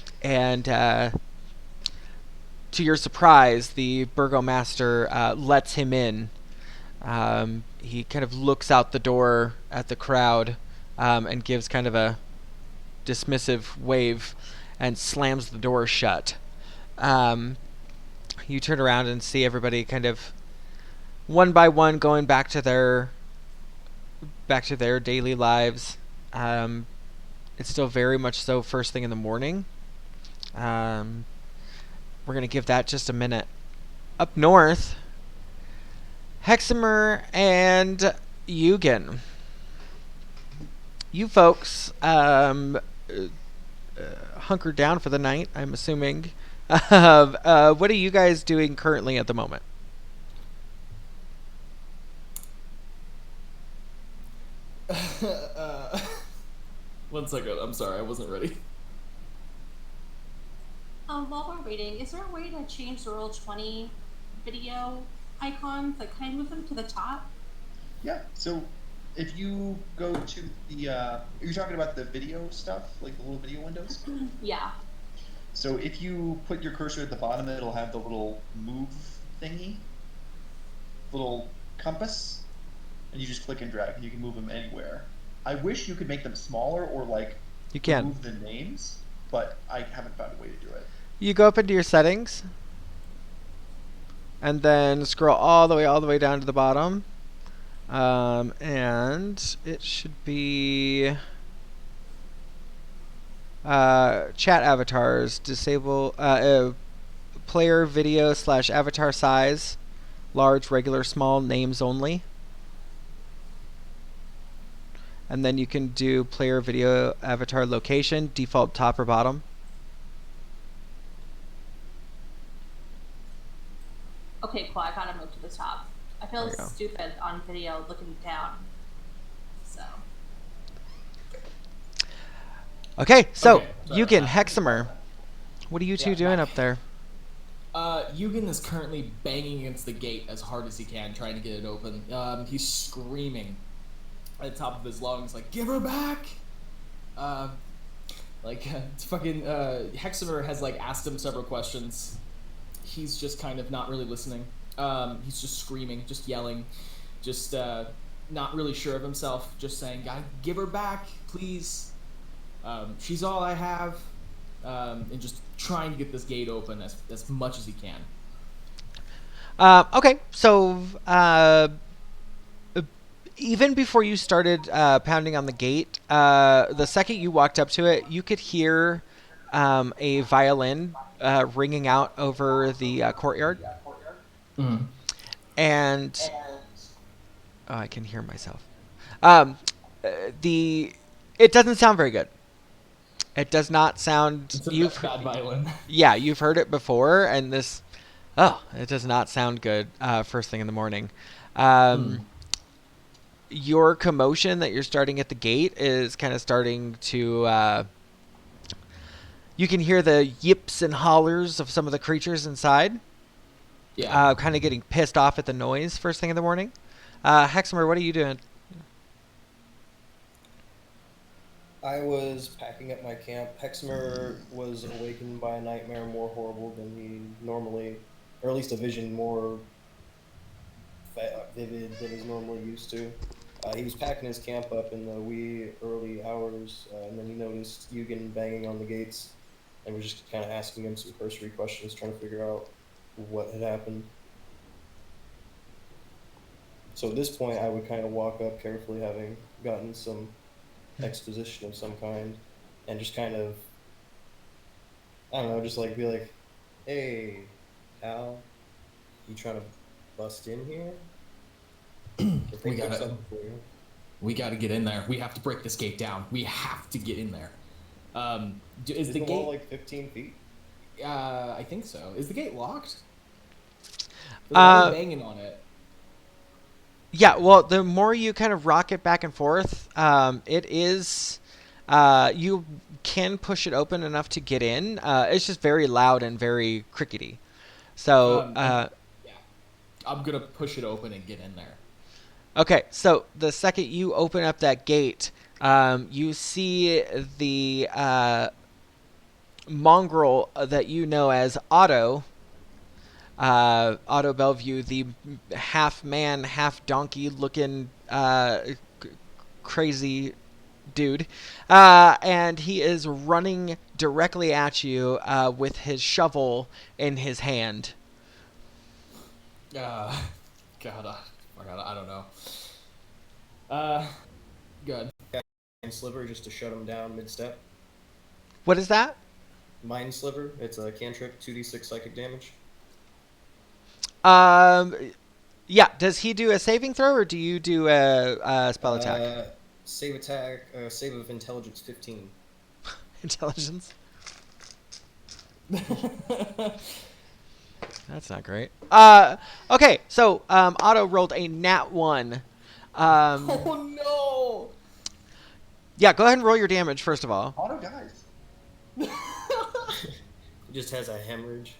to your surprise, the Burgomaster lets him in. He kind of looks out the door at the crowd and gives kind of a dismissive wave and slams the door shut. You turn around and see everybody kind of one by one going back to their daily lives. It's still very much so first thing in the morning. We're going to give that just a minute. Up north, Heximer and Yoogan. You folks hunkered down for the night, I'm assuming. What are you guys doing currently at the moment? One second, I'm sorry, I wasn't ready. While we're waiting, is there a way to change the Roll20 video icons? Like, can I move them to the top? Yeah, so if you go to the, are you talking about the video stuff? Like the little video windows? Yeah. So if you put your cursor at the bottom, it'll have the little move thingy, little compass, and you just click and drag, and you can move them anywhere. I wish you could make them smaller or like You can. move the names, but I haven't found a way to do it. You go up into your settings, and then scroll all the way down to the bottom, and it should be Chat avatars. Disable player video / avatar size. Large, regular, small, names only. And then you can do player video avatar location, default top or bottom. Okay, cool. I gotta move to the top. I feel There you go. stupid on video looking down. So. Okay, so Okay, so, Yoogan, Heximer, what are you two doing up there? Yoogan is currently banging against the gate as hard as he can, trying to get it open. He's screaming at the top of his lungs, like, "Give her back!" Heximer has, like, asked him several questions. He's just kind of not really listening. He's just screaming, just yelling, just not really sure of himself, just saying, "God, give her back, please. She's all I have." And just trying to get this gate open as much as he can. Okay, so even before you started pounding on the gate, the second you walked up to it, you could hear a violin ringing out over the courtyard. Mm-hmm. And oh, I can hear myself. It doesn't sound very good. It does not sound. It's a bad violin. Yeah, you've heard it before, and this. Oh, it does not sound good. First thing in the morning. Your commotion that you're starting at the gate is kind of starting to. You can hear the yips and hollers of some of the creatures inside. Yeah. Kind of getting pissed off at the noise first thing in the morning. Heximer, what are you doing? I was packing up my camp. Heximer was awakened by a nightmare more horrible than he normally, or at least a vision more vivid than he's normally used to. He was packing his camp up in the wee early hours, and then he noticed Yoogan banging on the gates, and was just kind of asking him some cursory questions, trying to figure out what had happened. So at this point, I would kind of walk up carefully, having gotten some exposition of some kind, and just kind of, I don't know, just like be like, "Hey, Hal, you trying to bust in here? We gotta get in there. We have to break this gate down. We have to get in there. Is the the gate wall like 15 feet? I think so. Is the gate locked? They're banging on it. Yeah, well, the more you kind of rock it back and forth, it is. You can push it open enough to get in. It's just very loud and very crickety. So, Yeah, I'm gonna push it open and get in there. okay, so the second you open up that gate, you see the mongrel that you know as Otto. Otto Bellevue, the half man, half donkey looking crazy dude. And he is running directly at you with his shovel in his hand. God, I don't know. Good. Mind Sliver just to shut him down mid-step. What is that? Mind Sliver, it's a cantrip, 2d6 psychic damage. Yeah. Does he do a saving throw, or do you do a spell attack? Save of intelligence 15. Intelligence. That's not great. Okay, so Otto rolled a nat 1. Oh no! Yeah, go ahead and roll your damage first of all. Auto dies. He just has a hemorrhage.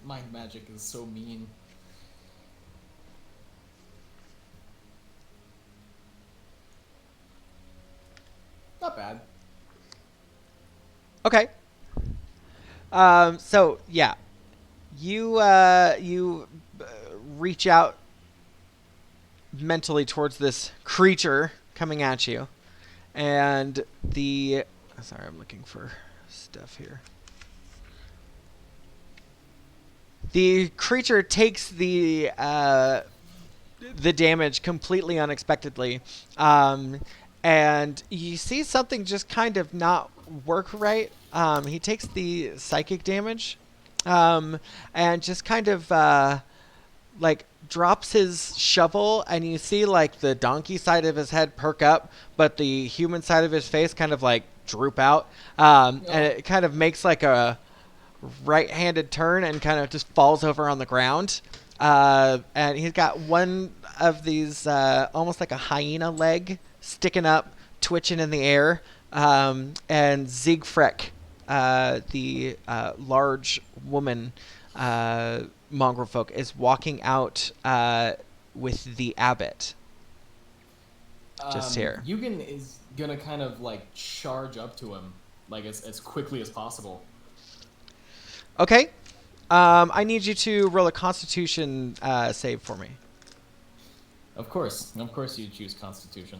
Mind magic is so mean. Not bad. Okay. So yeah, you reach out mentally towards this creature coming at you, and sorry, I'm looking for stuff here. The creature takes the the damage completely unexpectedly. And you see something just kind of not work right. He takes the psychic damage, and just kind of like drops his shovel, and you see like the donkey side of his head perk up, but the human side of his face kind of like droop out. And it kind of makes like a right-handed turn and kind of just falls over on the ground. And he's got one of these almost like a hyena leg sticking up, twitching in the air. And Siegfried, the large woman mongrel folk, is walking out with the abbot. Just here. Yoogan is gonna kind of like charge up to him, like as quickly as possible. Okay. I need you to roll a Constitution save for me. Of course you choose Constitution.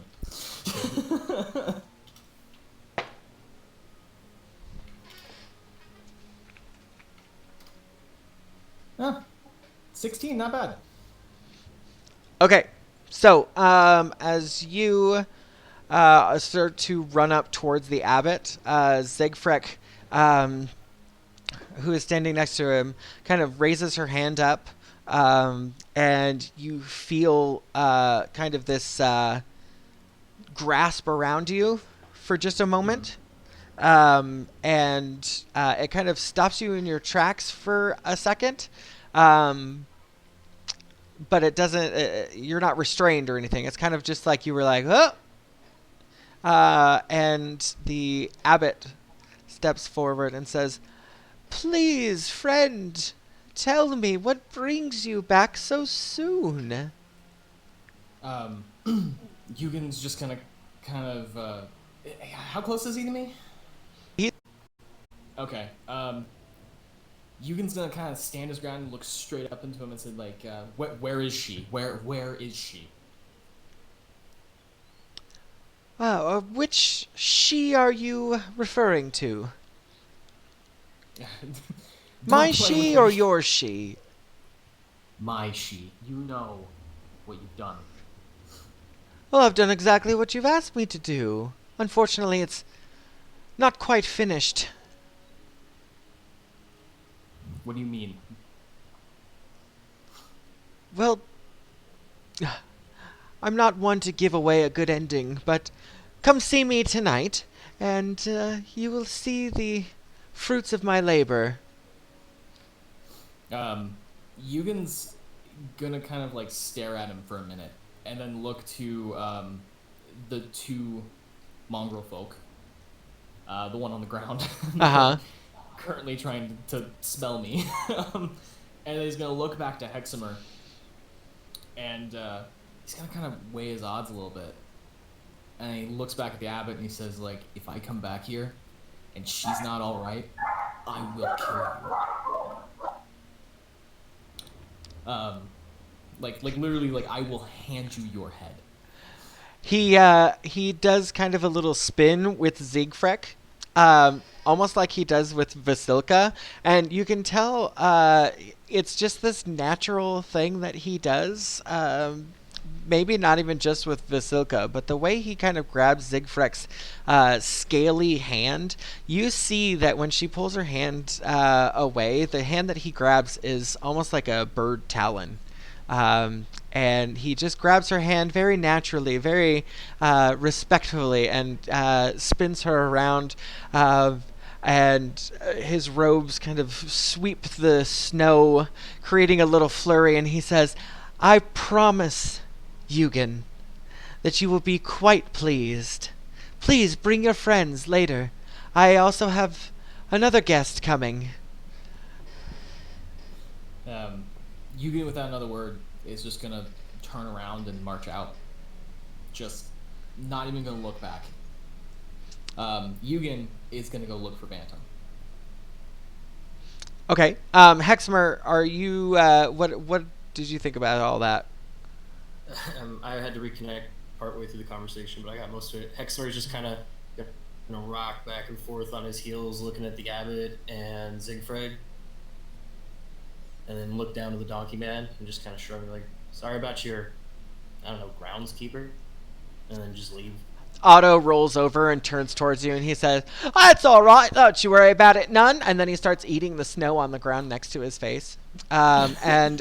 Ah, 16, not bad. Okay. So, as you start to run up towards the abbot, Siegfried, who is standing next to him, kind of raises her hand up, and you feel kind of this grasp around you for just a moment. And it kind of stops you in your tracks for a second. But it doesn't, you're not restrained or anything. It's kind of just like you were like, oh! And the abbot steps forward and says, "Please, friend, tell me what brings you back so soon." Yoogan's just gonna kind of, how close is he to me? Okay, Yoogan's gonna kind of stand his ground and look straight up into him and say, like, where is she? Where is she? Which she are you referring to? My she or your she? My she. You know what you've done. Well, I've done exactly what you've asked me to do. Unfortunately, it's not quite finished. What do you mean? Well, I'm not one to give away a good ending, but come see me tonight, and you will see the fruits of my labor. Yoogan's gonna kind of like stare at him for a minute, and then look to the two mongrel folk, the one on the ground, currently trying to smell me, and he's gonna look back to Heximer, and he's gonna kind of weigh his odds a little bit, and he looks back at the abbot and he says, like, if I come back here and she's not all right, I will kill you. Like literally, like, I will hand you your head. He does kind of a little spin with Siegfried, almost like he does with Vasilka, and you can tell it's just this natural thing that he does. Maybe not even just with Vasilka, but the way he kind of grabs Siegfried's scaly hand, you see that when she pulls her hand away, the hand that he grabs is almost like a bird talon. And he just grabs her hand very naturally, very respectfully, and spins her around. And his robes kind of sweep the snow, creating a little flurry, and he says, "I promise, Yoogan, that you will be quite pleased. Please bring your friends later. I also have another guest coming." Yoogan, without another word, is just gonna turn around and march out. Just not even gonna look back. Yoogan is gonna go look for Bantam. Okay. Heximer, are you what did you think about all that? I had to reconnect partway through the conversation, but I got most of it. Heximer is just kind of rock back and forth on his heels, looking at the abbot and Siegfried, and then look down to the donkey man and just kind of shrugging, like, "Sorry about your I don't know, groundskeeper, and then just leave. Otto rolls over and turns towards you, and he says, "That's all right. Don't you worry about it none." And then he starts eating the snow on the ground next to his face. And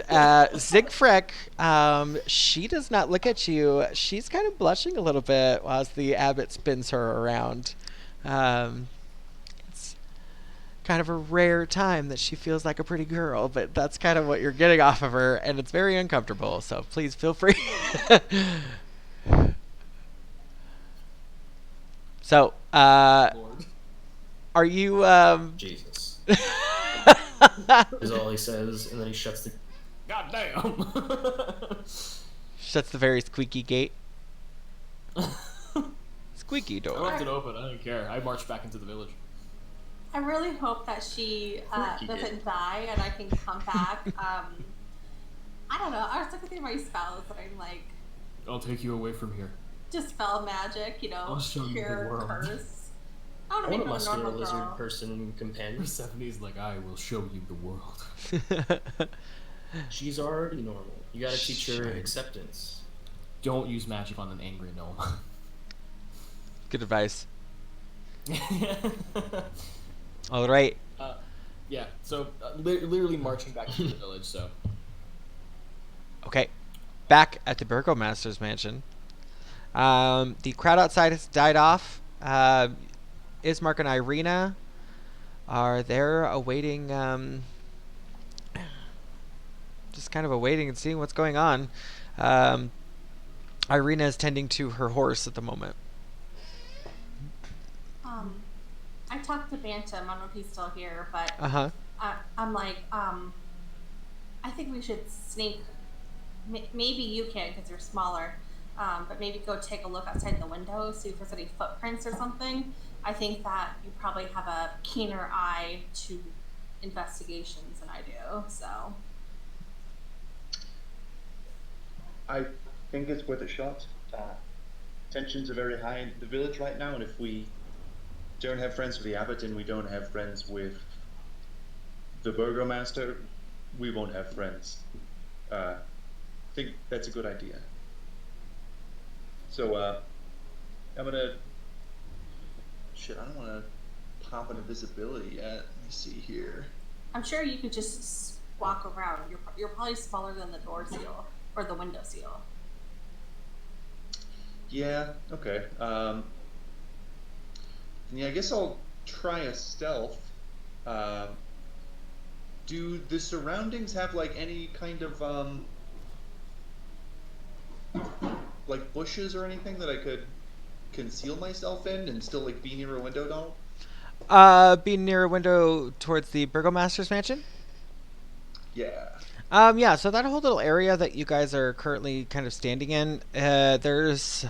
Zigfrick, she does not look at you. She's kind of blushing a little bit whilst the abbot spins her around. It's kind of a rare time that she feels like a pretty girl, but that's kind of what you're getting off of her, and it's very uncomfortable. So please feel free. So, Lord. are you, Jesus. Is all he says, and then he shuts the... God damn. shuts the very squeaky gate? Squeaky I door. left it open. I don't care. I marched back into the village. I really hope that she doesn't die and I can come back. I don't know. I was looking through my spells and I'm like, I'll take you away from here. dispel magic, I'll show you the cure world. curse. I I want to want make a her a muscular normal lizard girl. person companion. Persephone's like, I will show you the world. She's already normal. You gotta teach her Shit. acceptance. Don't use magic on an angry gnome. Good advice. All right. Yeah, so literally marching back to the village, so. Okay. Back at the Burgomaster's mansion. The crowd outside has died off. Ismark and Irina are there awaiting, just kind of awaiting and seeing what's going on. Irina is tending to her horse at the moment. I talked to Bantam. I don't know if he's still here, but Uh-huh. I'm like, I think we should sneak. Maybe you can because you're smaller, but maybe go take a look outside the window, see if there's any footprints or something. I think that you probably have a keener eye to investigations than I do. So I think it's worth a shot. Tensions are very high in the village right now, and if we don't have friends with the abbot and we don't have friends with the burgomaster, we won't have friends. I think that's a good idea. So, I'm gonna... Shit, I don't want to pop an invisibility yet. Let me see here. I'm sure you could just walk around. You're probably smaller than the door seal or the window seal. Yeah, okay. Yeah, I guess I'll try a stealth. Do the surroundings have like any kind of like bushes or anything that I could conceal myself in and still like be near a window, Donald? Being near a window towards the Burgomaster's mansion? Yeah. Yeah, so that whole little area that you guys are currently kind of standing in, there's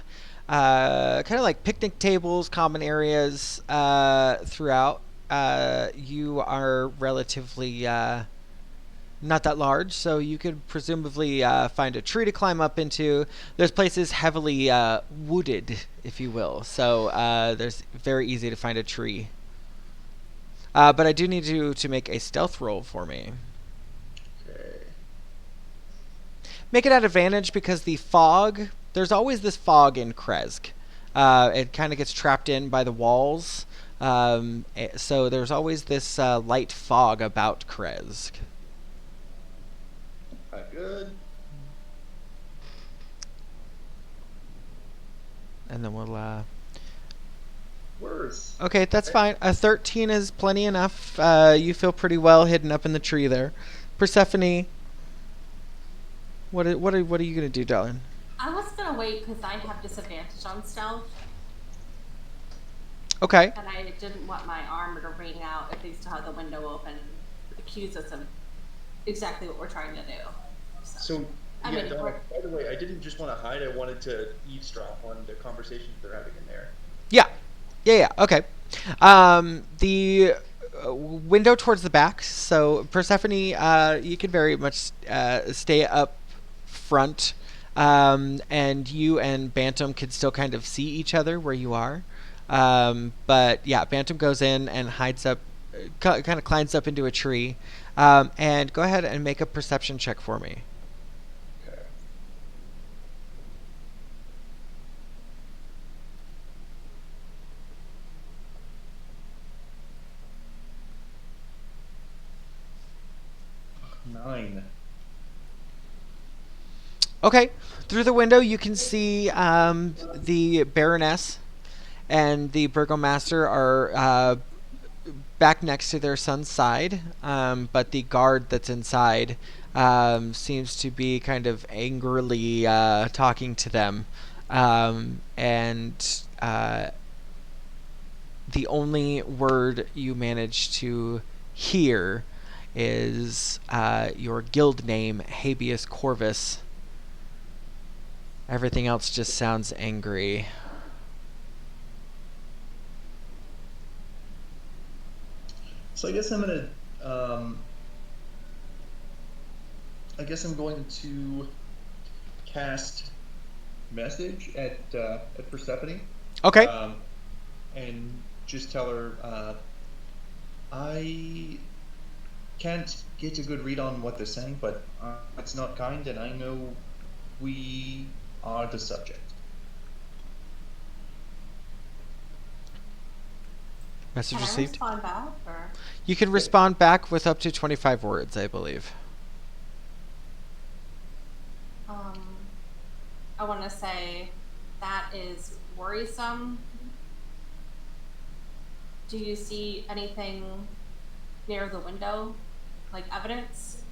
kind of like picnic tables, common areas throughout. You are relatively not that large, so you could presumably find a tree to climb up into. There's places heavily wooded, if you will, so there's very easy to find a tree. But I do need you to make a stealth roll for me. Okay. Make it at advantage because the fog, there's always this fog in Kresk. It kind of gets trapped in by the walls. So there's always this light fog about Kresk. Good. And then we'll... Worse. Okay, that's fine. A 13 is plenty enough. You feel pretty well hidden up in the tree there. Persephone, what are you going to do, darling? I was gonna wait because I have disadvantage on stealth, Okay. and I didn't want my armor to ring out if they still have the window open, accuse us of exactly what we're trying to do. So, I yeah, mean, Donald, we're- by the way, I didn't just want to hide, I wanted to eavesdrop on the conversations they're having in there. Yeah, okay. The window towards the back, so Persephone, you can very much stay up front, and you and Bantam can still kind of see each other where you are. But yeah, Bantam goes in and hides up, kind of climbs up into a tree, and go ahead and make a perception check for me. Okay. 9. Okay. Through the window, you can see the Baroness and the Burgomaster are back next to their son's side, but the guard that's inside seems to be kind of angrily talking to them. And the only word you manage to hear is your guild name, Habeaus Corvus. Everything else just sounds angry. So I guess I'm gonna. I guess I'm going to cast message at Persephone. Okay. And just tell her I can't get a good read on what they're saying, but it's not kind, and I know we are the subject. Message Can I received. respond back, or? You can respond back with up to 25 words, I believe. I want to say that is worrisome. Do you see anything near the window, like evidence?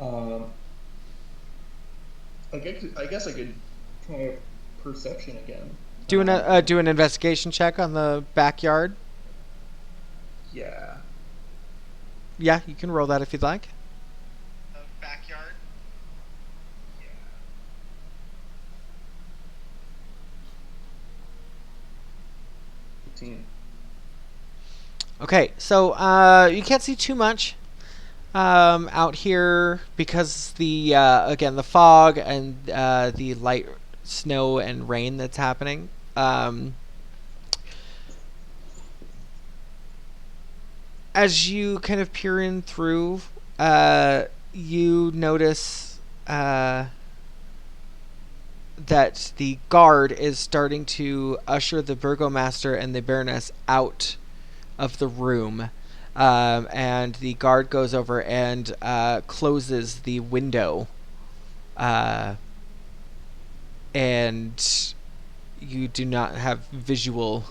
I guess I could try perception again. Do an investigation check on the backyard. Yeah. Yeah, you can roll that if you'd like. Backyard. Yeah. 15. Okay, so you can't see too much out here because the again the fog and the light snow and rain that's happening. As you kind of peer in through, you notice that the guard is starting to usher the Burgomaster and the Baroness out of the room. And the guard goes over and closes the window. And you do not have visual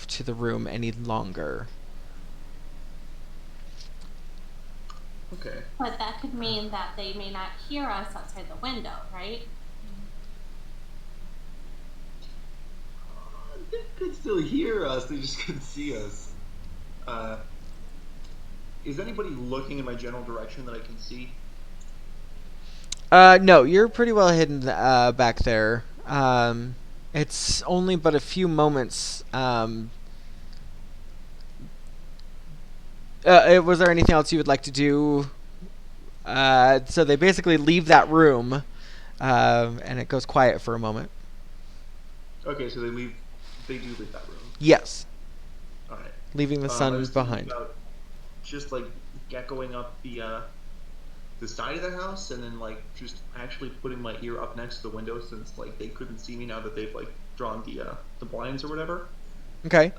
to the room any longer. Okay. But that could mean that they may not hear us outside the window, right? They could still hear us, they just couldn't see us. Is anybody looking in my general direction that I can see? No, you're pretty well hidden back there. It's only but a few moments. Was there anything else you would like to do? So they basically leave that room, and it goes quiet for a moment. Okay, so they do leave that room. Yes, All right. leaving the I sun was thinking behind. about just like going up the side of the house, and then like just actually putting my ear up next to the window, since like they couldn't see me now that they've like drawn the blinds or whatever. Okay.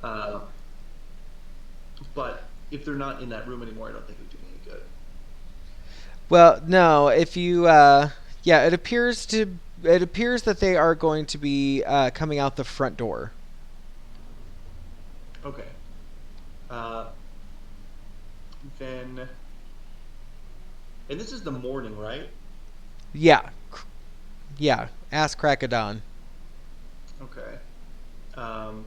But if they're not in that room anymore, I don't think it would do me any good. Well, no. If you, it appears that they are going to be coming out the front door. Okay. Then, and this is the morning, right? Yeah. Yeah. Ask crack of dawn. Okay. Well,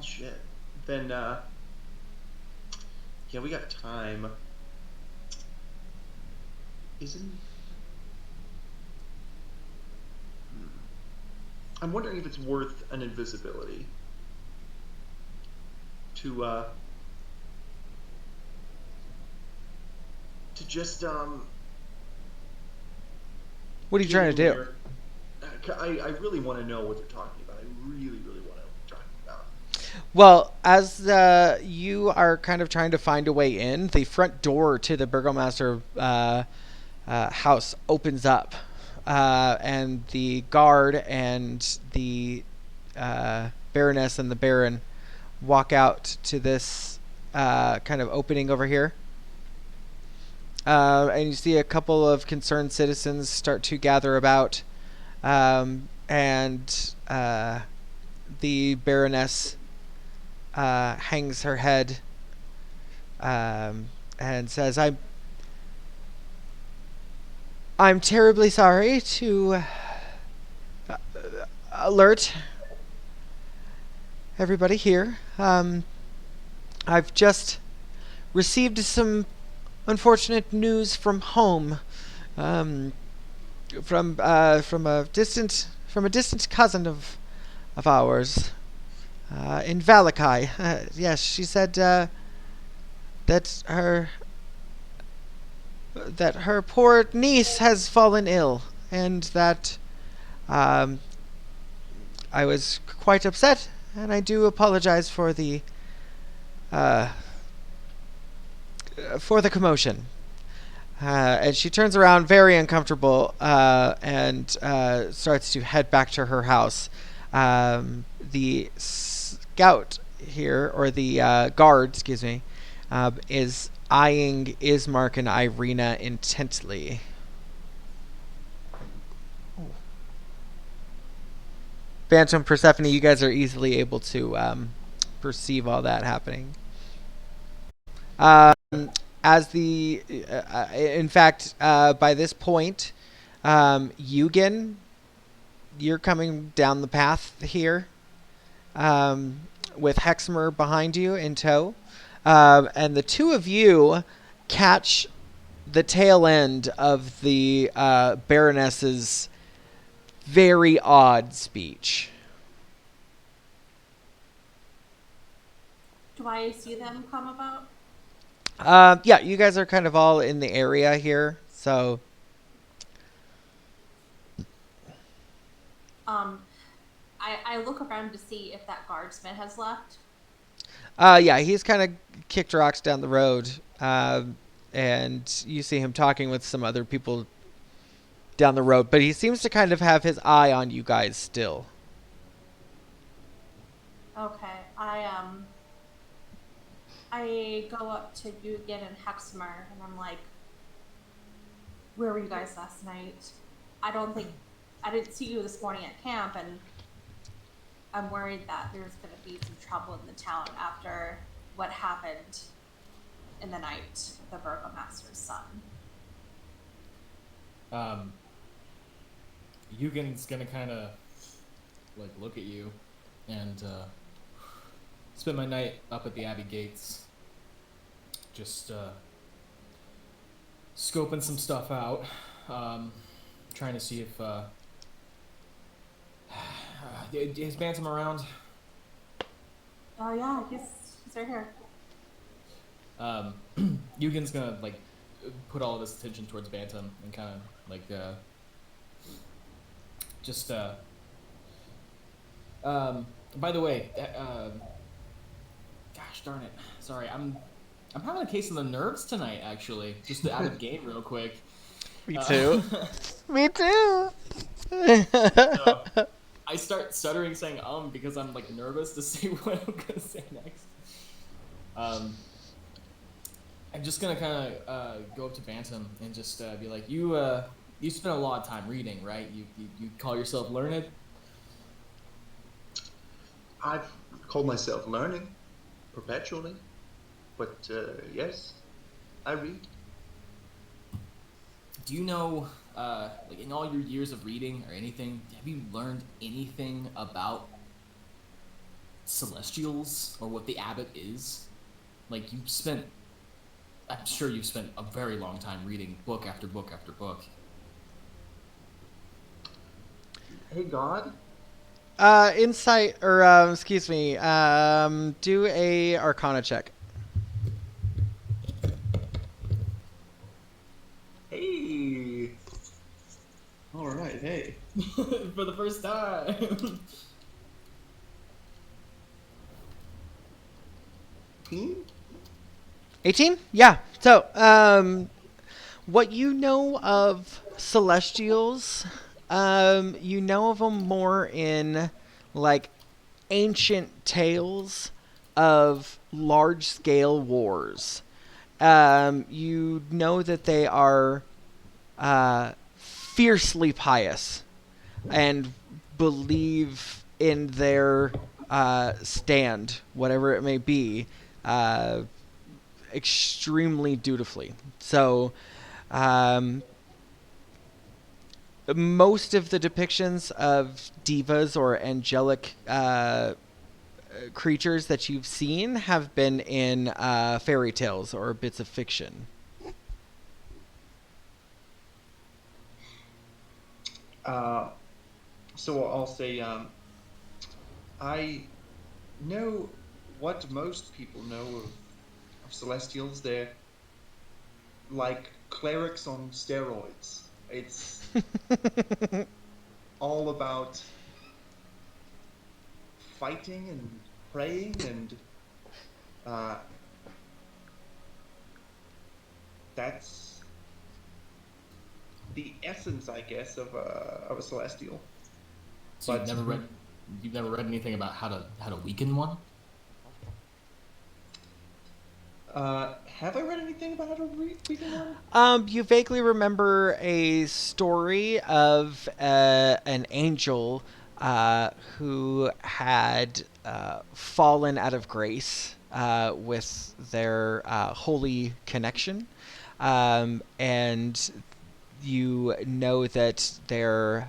shit. Then, yeah, we got time. I'm wondering if it's worth an invisibility to just What are you trying to do? I really want to know what they're talking about. I really, really want to know what they're talking about. Well, as you are kind of trying to find a way in, the front door to the Burgomaster house opens up, and the guard and the Baroness and the Baron walk out to this kind of opening over here. And you see a couple of concerned citizens start to gather about. And the Baroness hangs her head and says, I'm terribly sorry to alert everybody here. I've just received some unfortunate news from home, from a distant cousin of ours in Valakai. Yes, she said that her poor niece has fallen ill, and that I was quite upset, and I do apologize for the commotion. And she turns around very uncomfortable and starts to head back to her house. The scout here, or the guard, excuse me, is eyeing Ismark and Irina intently. Bantam, Persephone, you guys are easily able to perceive all that happening. As the, in fact, by this point, Yoogan, you're coming down the path here, with Heximer behind you in tow, and the two of you catch the tail end of the Baroness's very odd speech. Do I see them come about? Yeah, you guys are kind of all in the area here, so. I look around to see if that guardsman has left. Yeah, he's kind of kicked rocks down the road, and you see him talking with some other people down the road, but he seems to kind of have his eye on you guys still. Okay, I go up to Yoogan and Heximer, and I'm like, where were you guys last night? I didn't see you this morning at camp, and I'm worried that there's going to be some trouble in the town after what happened in the night with the Burgomaster's son. Yoogan's gonna kind of like look at you and spend my night up at the Abbey gates, just scoping some stuff out, trying to see if is Bantam around? Oh yeah, he's right here. Yoogan's gonna like put all of his attention towards Bantam and kind of like just by the way, gosh darn it, sorry, I'm having a case of the nerves tonight, actually, just out of the game real quick. Me too. Me too. So, I start stuttering saying because I'm like nervous to see what I'm gonna say next. I'm just gonna kind of go up to Bantam and just be like, you spend a lot of time reading, right? You call yourself learned? I've called myself learning perpetually, but yes, I read. Do you know, like in all your years of reading or anything, have you learned anything about Celestials or what the Abbot is? Like I'm sure you've spent a very long time reading book after book after book. Hey, God. Insight, or excuse me, do a Arcana check. Hey. All right, hey. For the first time. 18? Yeah. So, what you know of Celestials, you know of them more in, like, ancient tales of large-scale wars. You know that they are fiercely pious and believe in their stand, whatever it may be, extremely dutifully. So, most of the depictions of divas or angelic creatures that you've seen have been in fairy tales or bits of fiction. So I'll say, I know what most people know of Celestials. They're like clerics on steroids. It's all about fighting and praying and that's the essence, I guess, of a Celestial. So But- you've never read anything about how to weaken one? Have I read anything about how to weaken one? You vaguely remember a story of an angel who had fallen out of grace with their holy connection, and you know that their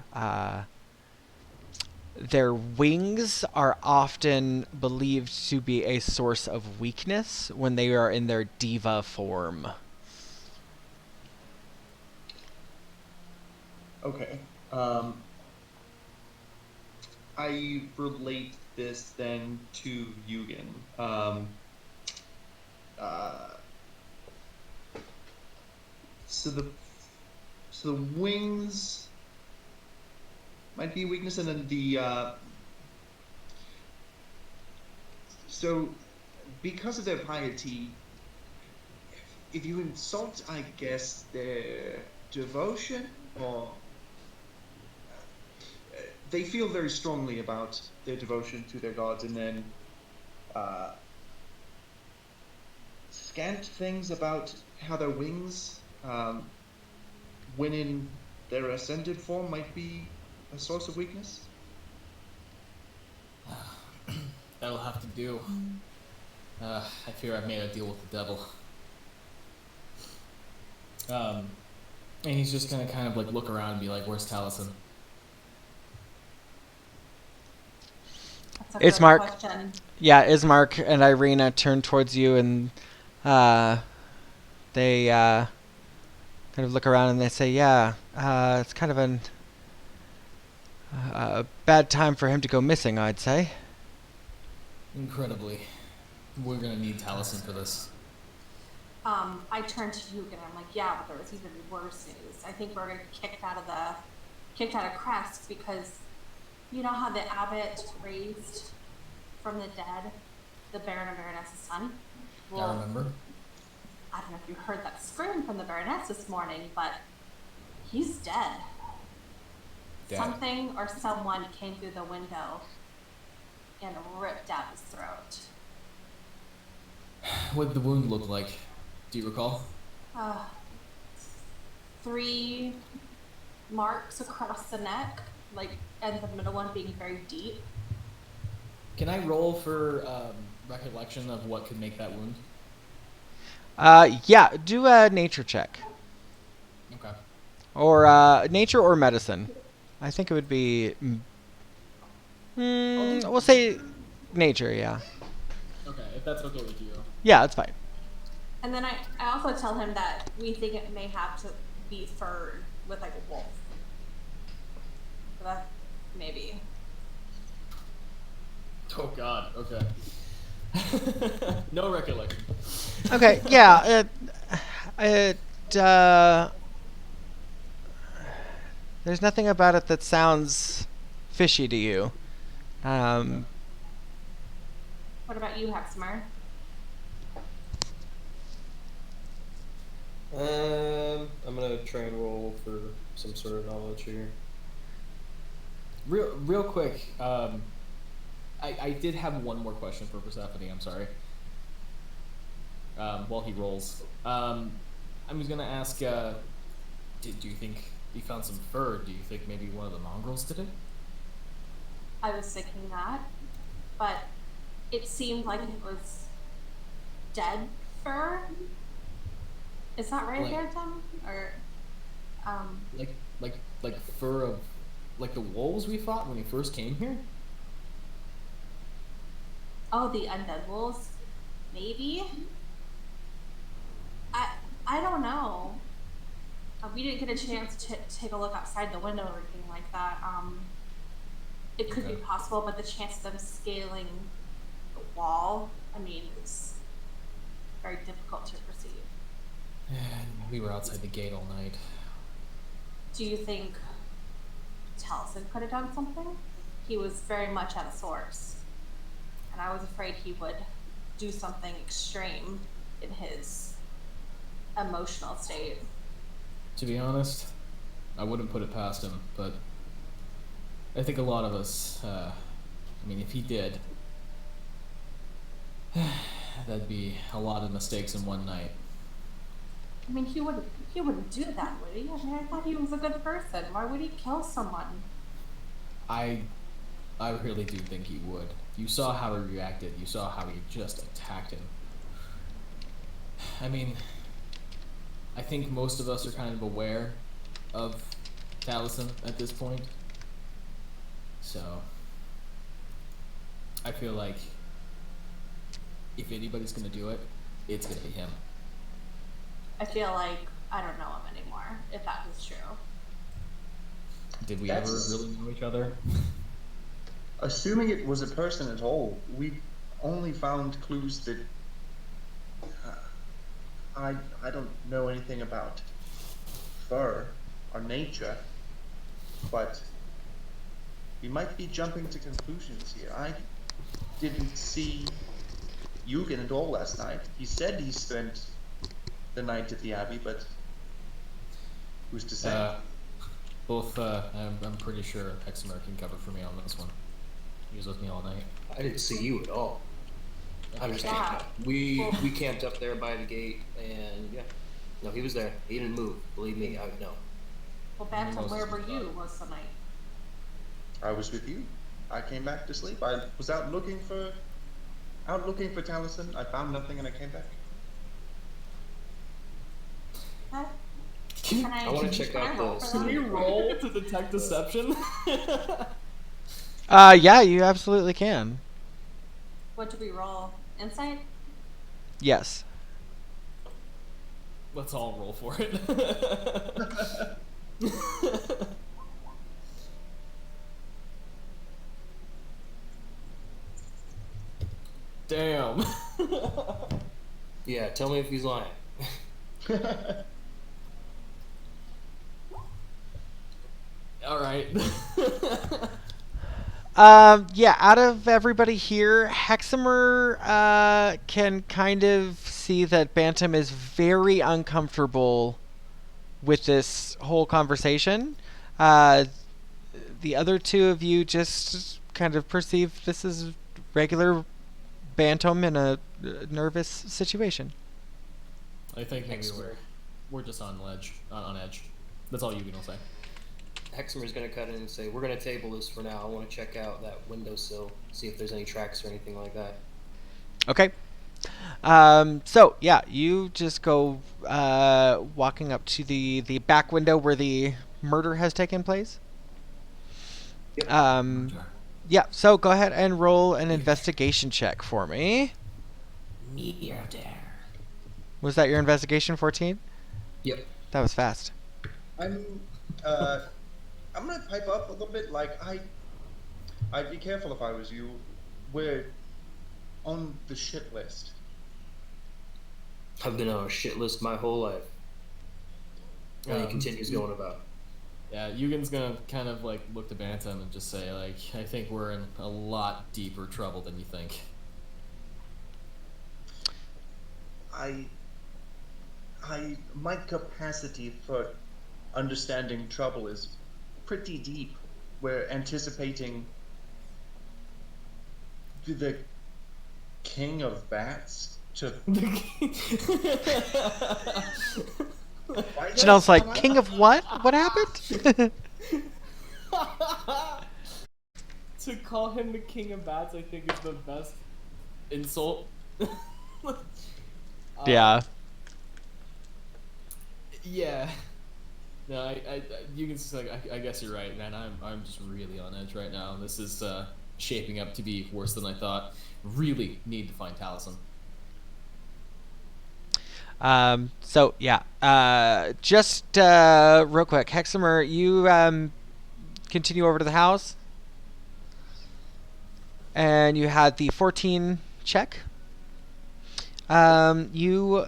wings are often believed to be a source of weakness when they are in their diva form. Okay. I relate this then to Yoogan. So the wings might be a weakness, and then so because of their piety, if you insult, I guess, their devotion, or they feel very strongly about their devotion to their gods, and then scant things about how their wings, when in their ascended form, might be a source of weakness. That'll have to do. I fear I've made a deal with the devil. And he's just gonna kind of like look around and be like, "Where's Taliesin?" That's a It's good Mark. question. Yeah, Ismark and Irina turn towards you, and they kind of look around and they say, "Yeah, it's kind of a bad time for him to go missing, I'd say." Incredibly. We're gonna need Taliesin for this. I turned to Yoogan and I'm like, yeah, but there was even worse news. I think we're gonna get kicked out of Kresk because you know how the abbot raised from the dead the Baron and Baroness's son? I remember. I don't know if you heard that scream from the Baroness this morning, but he's dead. Dead. Something or someone came through the window and ripped out his throat. What did the wound look like? Do you recall? 3 marks across the neck, like, and the middle one being very deep. Can I roll for recollection of what could make that wound? Yeah, do a nature check. Okay. Or nature or medicine. I think it would be... we'll say nature, yeah. Okay, if that's okay with you. Yeah, that's fine. And then I also tell him that we think it may have to be furred with like a wolf. So that maybe. Oh God. Okay. No recollection. Okay, yeah. There's nothing about it that sounds fishy to you. What about you, Heximer? I'm gonna try and roll for some sort of knowledge here. Real quick. I did have one more question for Persephone. I'm sorry. While he rolls, I was gonna ask. Do you think you found some fur? Do you think maybe one of the mongrels did it? I was thinking that, but it seemed like it was dead fur. Is that right, Bantam? Or, like fur of, like the wolves we fought when we first came here? Oh, the undead wolves? Maybe? I don't know. We didn't get a chance to take a look outside the window or anything like that. It could be possible, but the chances of scaling the wall, I mean, it's very difficult to perceive. We were outside the gate all night. Do you think Taliesin could have done something? He was very much at a source, and I was afraid he would do something extreme in his emotional state. To be honest, I wouldn't put it past him, but I think a lot of us, I mean, if he did, that'd be a lot of mistakes in one night. I mean, he wouldn't do that, would he? I mean, I thought he was a good person. Why would he kill someone? I really do think he would. You saw how he reacted. You saw how he just attacked him. I mean, I think most of us are kind of aware of Taliesin at this point. So, I feel like if anybody's gonna do it, it's gonna be him. I feel like I don't know him anymore, if that is true. Did we ever really know each other? Assuming it was a person at all, we only found clues that I don't know anything about fur or nature, but we might be jumping to conclusions here. I didn't see Yoogan at all last night. He said he spent the night at the Abbey, but who's to say? I'm pretty sure Heximer can cover for me on this one. He was with me all night. I didn't see you at all. I'm just Yeah. we camped up there by the gate, and yeah, no, he was there. He didn't move. Believe me, I know. Well, Bantam, where were you most of the night? I was with you. I came back to sleep. I was out looking for Taliesin. I found nothing, and I came back. Huh? I want to check out the. Can you roll to detect deception? Yeah, you absolutely can. What did we roll? Insight? Yes. Let's all roll for it. Damn. Yeah, tell me if he's lying. All right. Yeah, out of everybody here, Heximer can kind of see that Bantam is very uncomfortable with this whole conversation. The other two of you just kind of perceive this as regular Bantam in a nervous situation. I think maybe we're just on edge. That's all you can say. Heximer's gonna cut in and say, "We're gonna table this for now. I want to check out that windowsill, see if there's any tracks or anything like that." Okay. So yeah, you just go walking up to the back window where the murder has taken place. Yep. Yeah. So go ahead and roll an investigation check for me. Murder. Was that your investigation 14? Yep. That was fast. I'm gonna pipe up a little bit. Like I'd be careful if I was you. We're on the shit list. I've been on a shit list my whole life. And he Um, continues going about. Yeah, Yoogan's gonna kind of like look to Bantam and just say like, I think we're in a lot deeper trouble than you think. My capacity for understanding trouble is pretty deep. We're anticipating the king of bats to. Janelle's like, king of what? What happened? To call him the king of bats, I think is the best insult. Yeah. Yeah. No, you can just like, I guess you're right, man. I'm just really on edge right now. This is shaping up to be worse than I thought. Really need to find Taliesin. So yeah, just real quick, Heximer, you continue over to the house, and you had the 14 check. You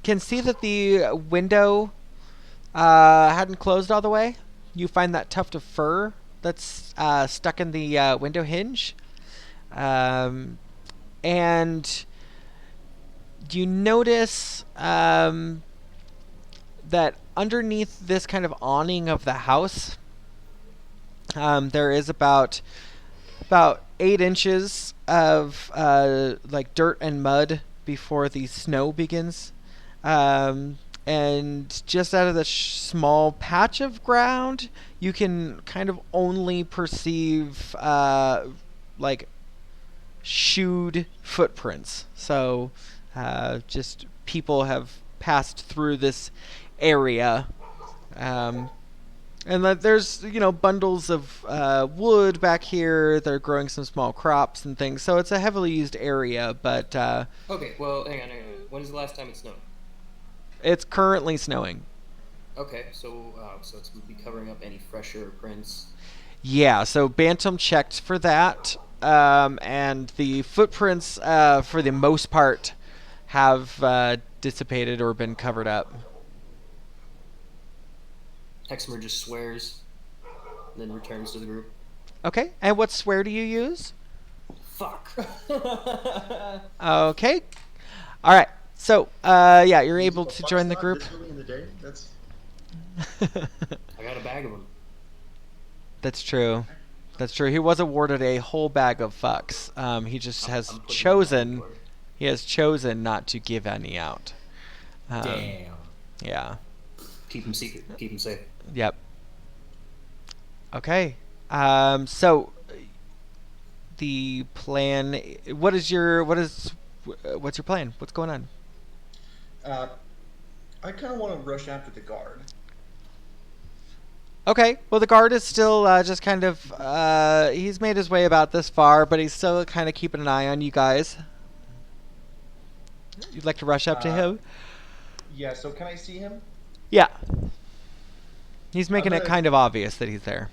can see that the window hadn't closed all the way. You find that tuft of fur that's stuck in the window hinge, and you notice that underneath this kind of awning of the house, there is about 8 inches of like dirt and mud before the snow begins. And just out of the small patch of ground, you can kind of only perceive like shoed footprints. So just people have passed through this area. And that there's, bundles of wood back here. They're growing some small crops and things. So it's a heavily used area, but... Okay, well, hang on. When is the last time it snowed? It's currently snowing. Okay, so it's going to be covering up any fresher prints. Yeah, so Bantam checked for that. And the footprints, for the most part, have dissipated or been covered up. Heximer just swears, and then returns to the group. Okay, and what swear do you use? Fuck. Okay. All right. So, yeah, you're able to join the group. This early in the day? That's... I got a bag of them. That's true. That's true. He was awarded a whole bag of fucks. He just has chosen. He has chosen not to give any out. Damn. Yeah. Keep them secret. Keep them safe. Yep. Okay. So the plan. What's your plan? What's going on? I kind of want to rush after the guard. Okay. Well, the guard is still just kind of. He's made his way about this far, but he's still kind of keeping an eye on you guys. You'd like to rush up to him? Yeah. So can I see him? Yeah. He's making it gonna- kind of obvious that he's there.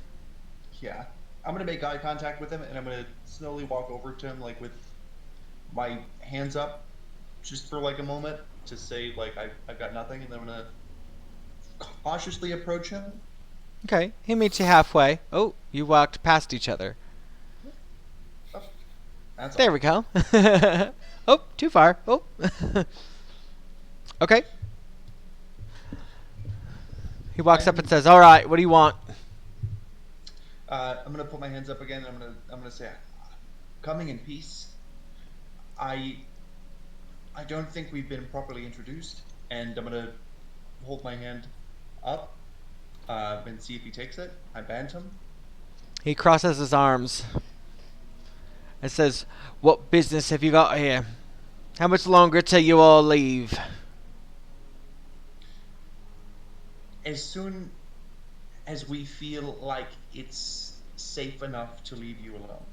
Yeah. I'm gonna make eye contact with him, and I'm gonna slowly walk over to him, like with my hands up, just for like a moment, to say like I've got nothing, and then I'm gonna cautiously approach him. Okay. He meets you halfway. Oh, you walked past each other. Oh, that's There all. we go. Oh, too far. Oh. Okay. He walks up and says, "All right, what do you want?" I'm gonna put my hands up again, and I'm gonna say, "Coming in peace. I don't think we've been properly introduced, and I'm gonna hold my hand up and see if he takes it. I Bantam. He crosses his arms and says, "What business have you got here? How much longer till you all leave?" As soon as we feel like it's safe enough to leave you alone."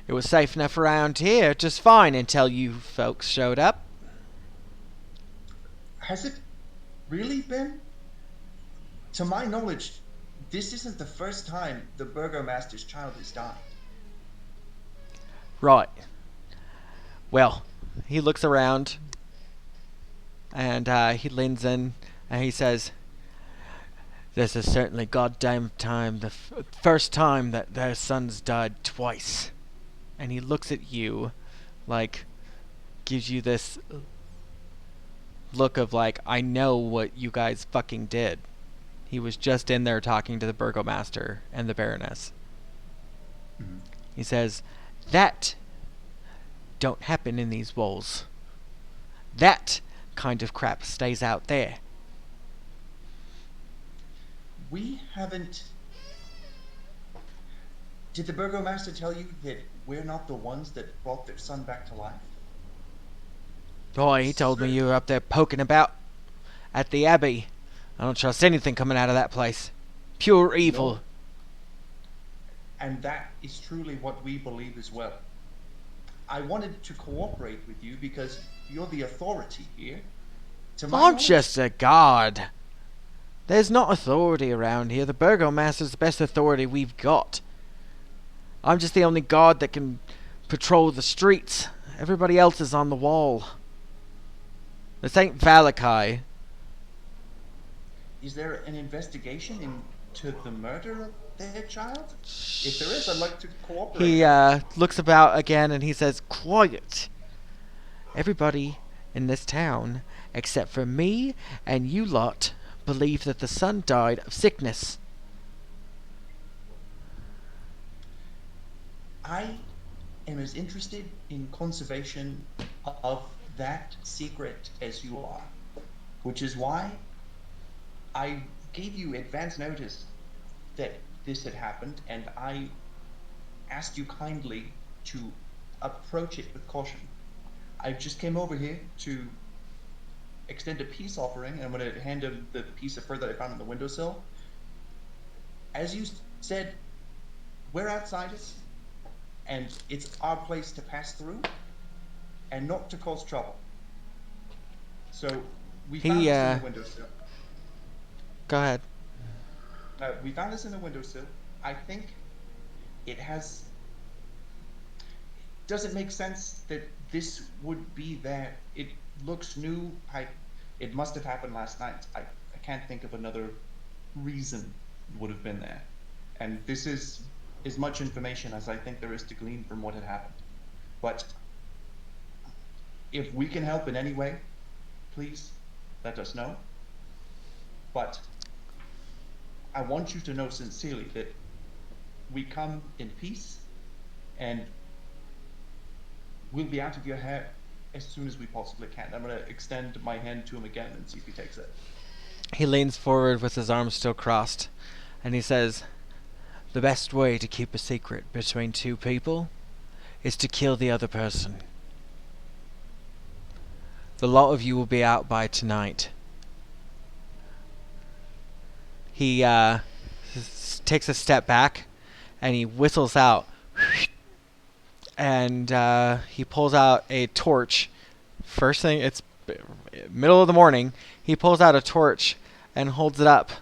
It was safe enough around here, just fine, until you folks showed up. Has it really been? To my knowledge, this isn't the first time the burgomaster's child has died. Right. Well, he looks around and he leans in and he says, "This is certainly goddamn time, the first time that their sons died twice." And he looks at you, like, gives you this look of like, I know what you guys fucking did. He was just in there talking to the burgomaster and the baroness. Mm-hmm. He says, That don't happen in these walls. That kind of crap stays out there. We haven't. Did the Burgomaster tell you that we're not the ones that brought their son back to life? Boy, he told me you were up there poking about at the Abbey. I don't trust anything coming out of that place. Pure evil. No. And that is truly what we believe as well. I wanted to cooperate with you because you're the authority here. To my I'm knowledge- just a guard. There's not authority around here. The Burgomaster's the best authority we've got. I'm just the only guard that can patrol the streets. Everybody else is on the wall. This ain't Valakai. Is there an investigation into the murder of their child? If there is, I'd like to cooperate. He looks about again and he says, "Quiet. Everybody in this town, except for me and you lot, believe that the son died of sickness." I am as interested in conservation of that secret as you are, which is why I gave you advance notice that this had happened, and I asked you kindly to approach it with caution. I just came over here to extend a peace offering, and I'm going to hand him the piece of fur that I found on the windowsill. As you said, we're outsiders, and it's our place to pass through and not to cause trouble. So we found this in the windowsill. Go ahead. We found this in the windowsill. I think it has. Does it make sense that this would be there? It looks new. It must have happened last night. I can't think of another reason it would have been there. And this is as much information as I think there is to glean from what had happened. But if we can help in any way, please let us know. But I want you to know sincerely that we come in peace, and we'll be out of your hair as soon as we possibly can. I'm going to extend my hand to him again and see if he takes it. He leans forward with his arms still crossed, and he says, "The best way to keep a secret between two people is to kill the other person. The lot of you will be out by tonight." He takes a step back, and he whistles out, and he pulls out a torch. First thing, it's middle of the morning. He pulls out a torch and holds it up,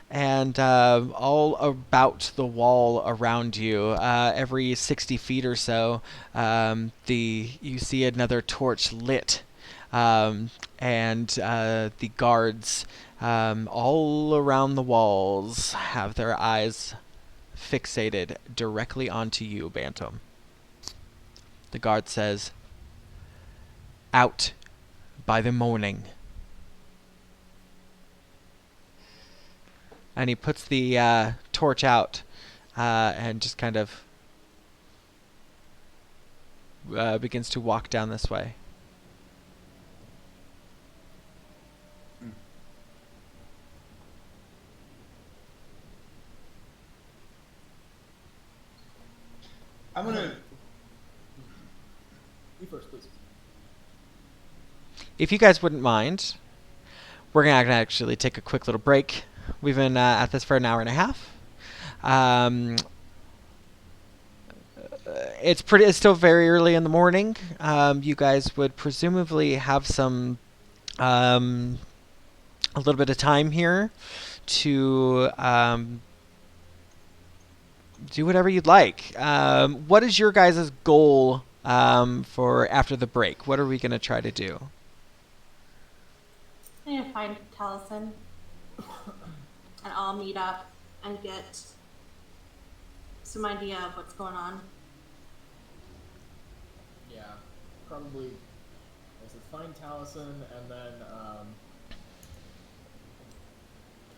and all about the wall around you, every 60 feet or so, you see another torch lit, and the guards all around the walls have their eyes fixated directly onto you, Bantam. The guard says, "Out by the morning." And he puts the torch out and just kind of begins to walk down this way. I'm gonna. You first, please. If you guys wouldn't mind, we're gonna actually take a quick little break. We've been at this for an hour and a half. It's still very early in the morning. You guys would presumably have some a little bit of time here to do whatever you'd like. What is your guys' goal for after the break? What are we going to try to do? I need to find Taliesin, and I'll meet up and get some idea of what's going on. Yeah, probably. I said find Taliesin, and then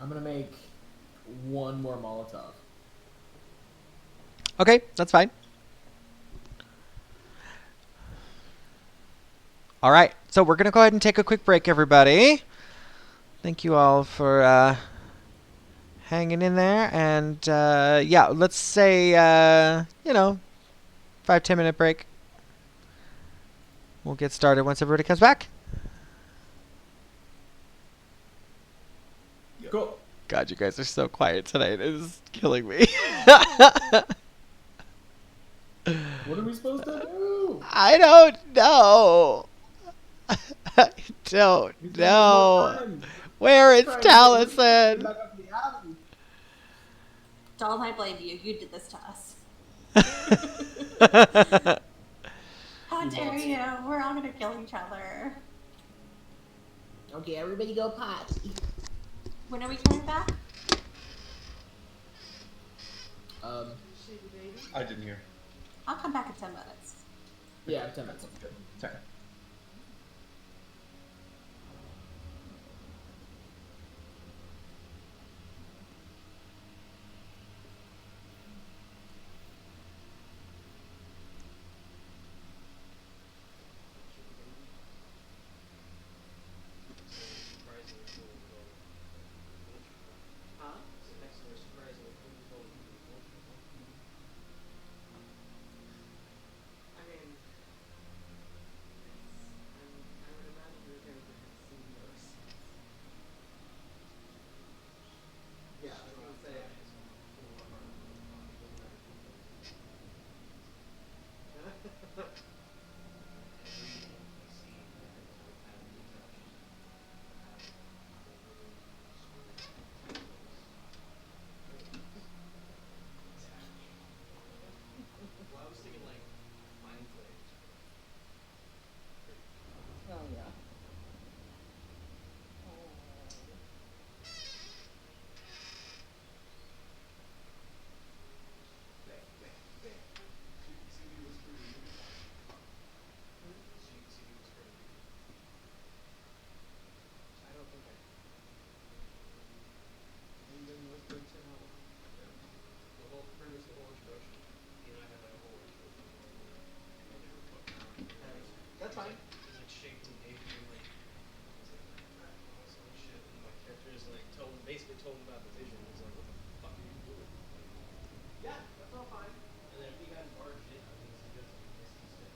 I'm gonna make one more Molotov. Okay, that's fine. All right, so we're going to go ahead and take a quick break, everybody. Thank you all for hanging in there. And, yeah, let's say, 5-10 minute break. We'll get started once everybody comes back. Cool. God, you guys are so quiet tonight. It is killing me. What are we supposed to do? I don't know. I don't We still have more know. time. Where is Trying to get Taliesin? back up to the Abbey. Don't I blame you? You did this to us. How dare you? We're all gonna kill each other. Okay, everybody go potty. When are we coming back? I didn't hear. I'll come back in 10 minutes. Yeah, 10 minutes. Good. 10. That's fine. He's like shaking David and like, he's like, oh, so much shit. And my character is like, basically told him about the vision. He's like, what the fuck are you doing? Like, yeah, that's all fine. And then if he hadn't barged in, I mean, it's just misty stuff.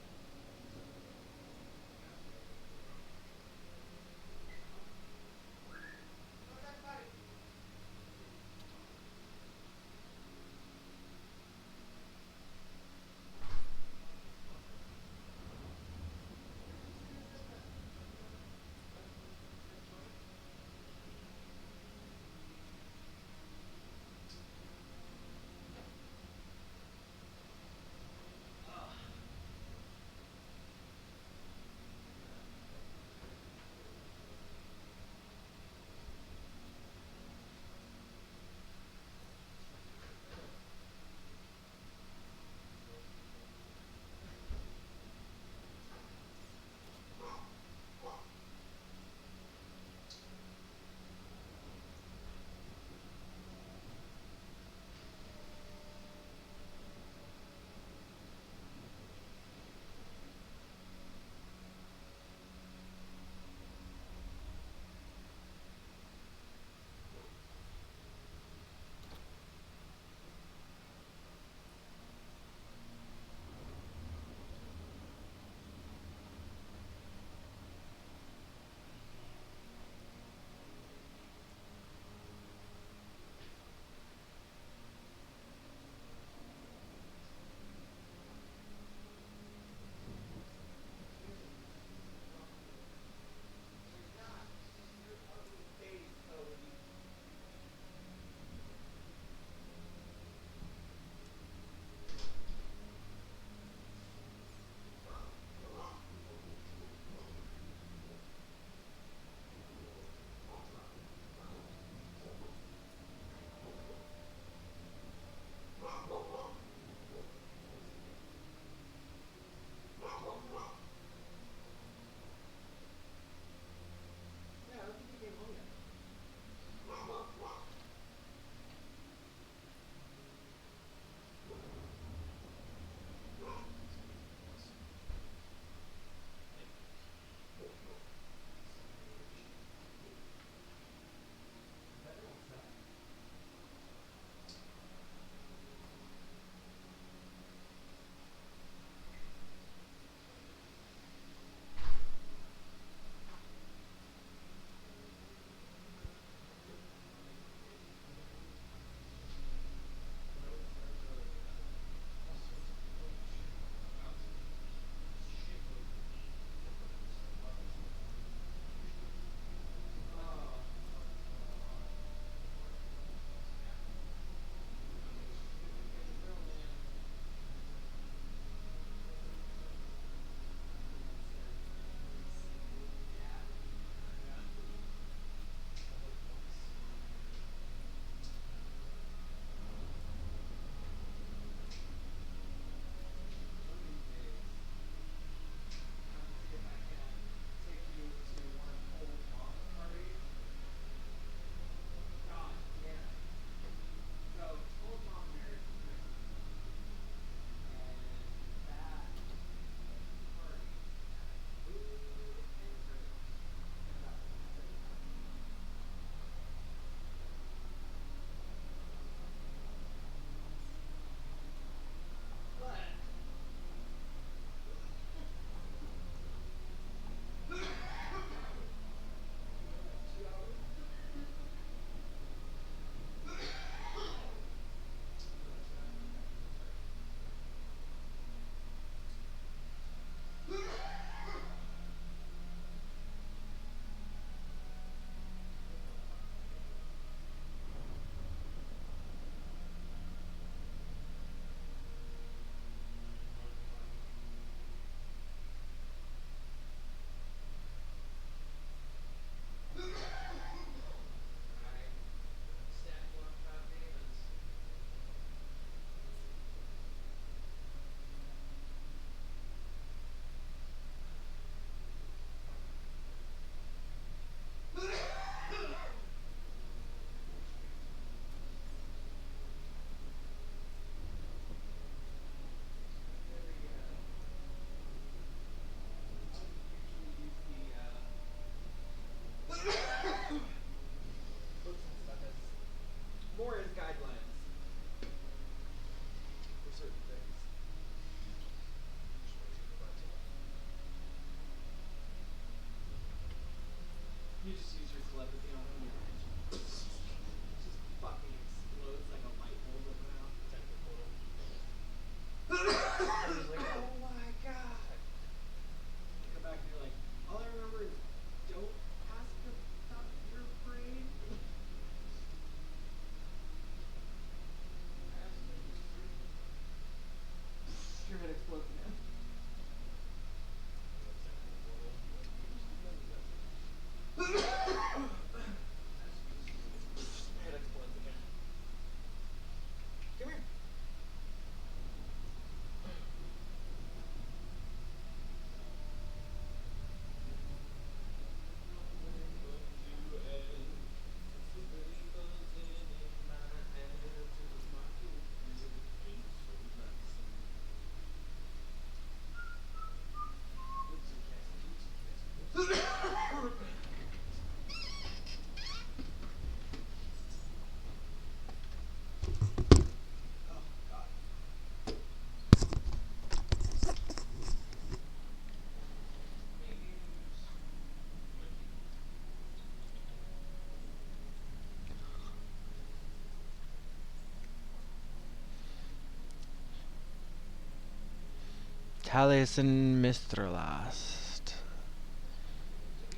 Taliesin Mystralath.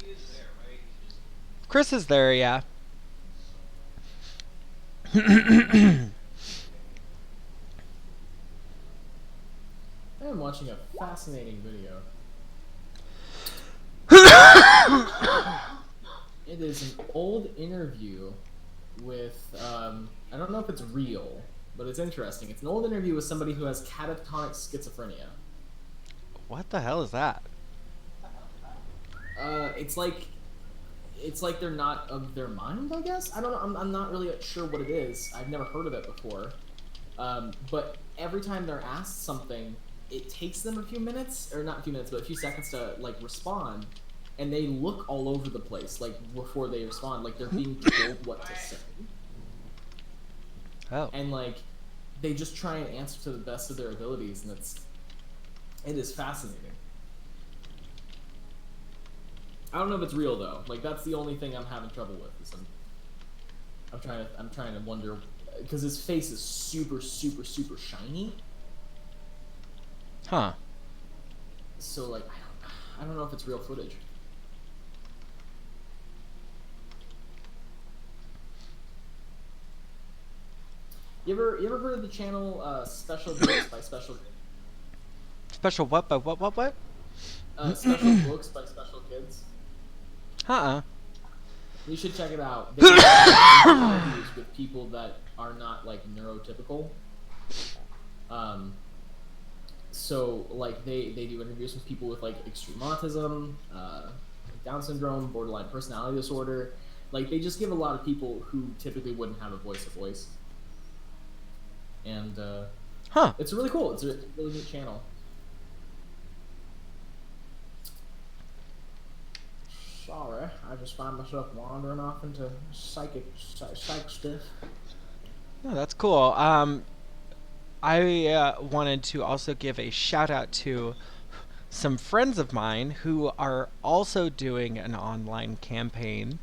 He is there, right? He's just Chris is there, yeah. I am watching a fascinating video. It is an old interview with, I don't know if it's real, but it's interesting. It's an old interview with somebody who has catatonic schizophrenia. What the hell is that? It's like they're not of their mind, I guess? I don't know, I'm not really sure what it is. I've never heard of it before. But every time they're asked something, it takes them a few minutes, or not a few minutes, but a few seconds to, like, respond. And they look all over the place, like, before they respond, like they're being told what to say. Oh. And, like, they just try and answer to the best of their abilities, and it is fascinating. I don't know if it's real, though. Like, that's the only thing I'm having trouble with, is I'm trying to wonder, because his face is super, super, super shiny. Huh. So, like, I don't know if it's real footage. You ever heard of the channel Special Books by Special Special what by what? Special Books by Special Kids? Uh-uh. You should check it out. They do interviews with people that are not, like, neurotypical. So, like, they do interviews with people with, like, extreme autism, Down syndrome, borderline personality disorder. Like, they just give a lot of people who typically wouldn't have a voice. And, Huh. it's really cool. It's a really neat channel. Sorry, I just find myself wandering off into psych stuff. No, that's cool. I wanted to also give a shout out to some friends of mine who are also doing an online campaign.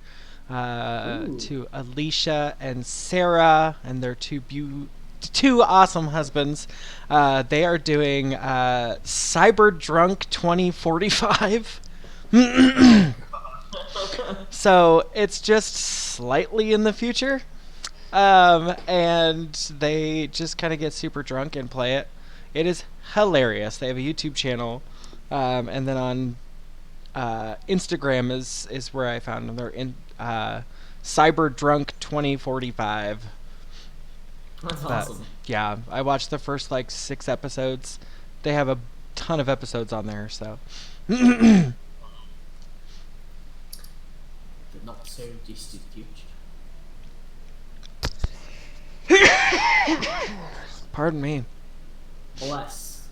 To Alicia and Sarah and their two awesome husbands. They are doing Cyber Drunk 2045. So it's just slightly in the future. And they just kind of get super drunk and play it. It is hilarious. They have a YouTube channel. And then on Instagram is where I found them. They're in Cyber Drunk 2045. That's But, awesome. yeah, I watched the first, like, 6 episodes. They have a ton of episodes on there, so. The not so distant future. Pardon me. Bless.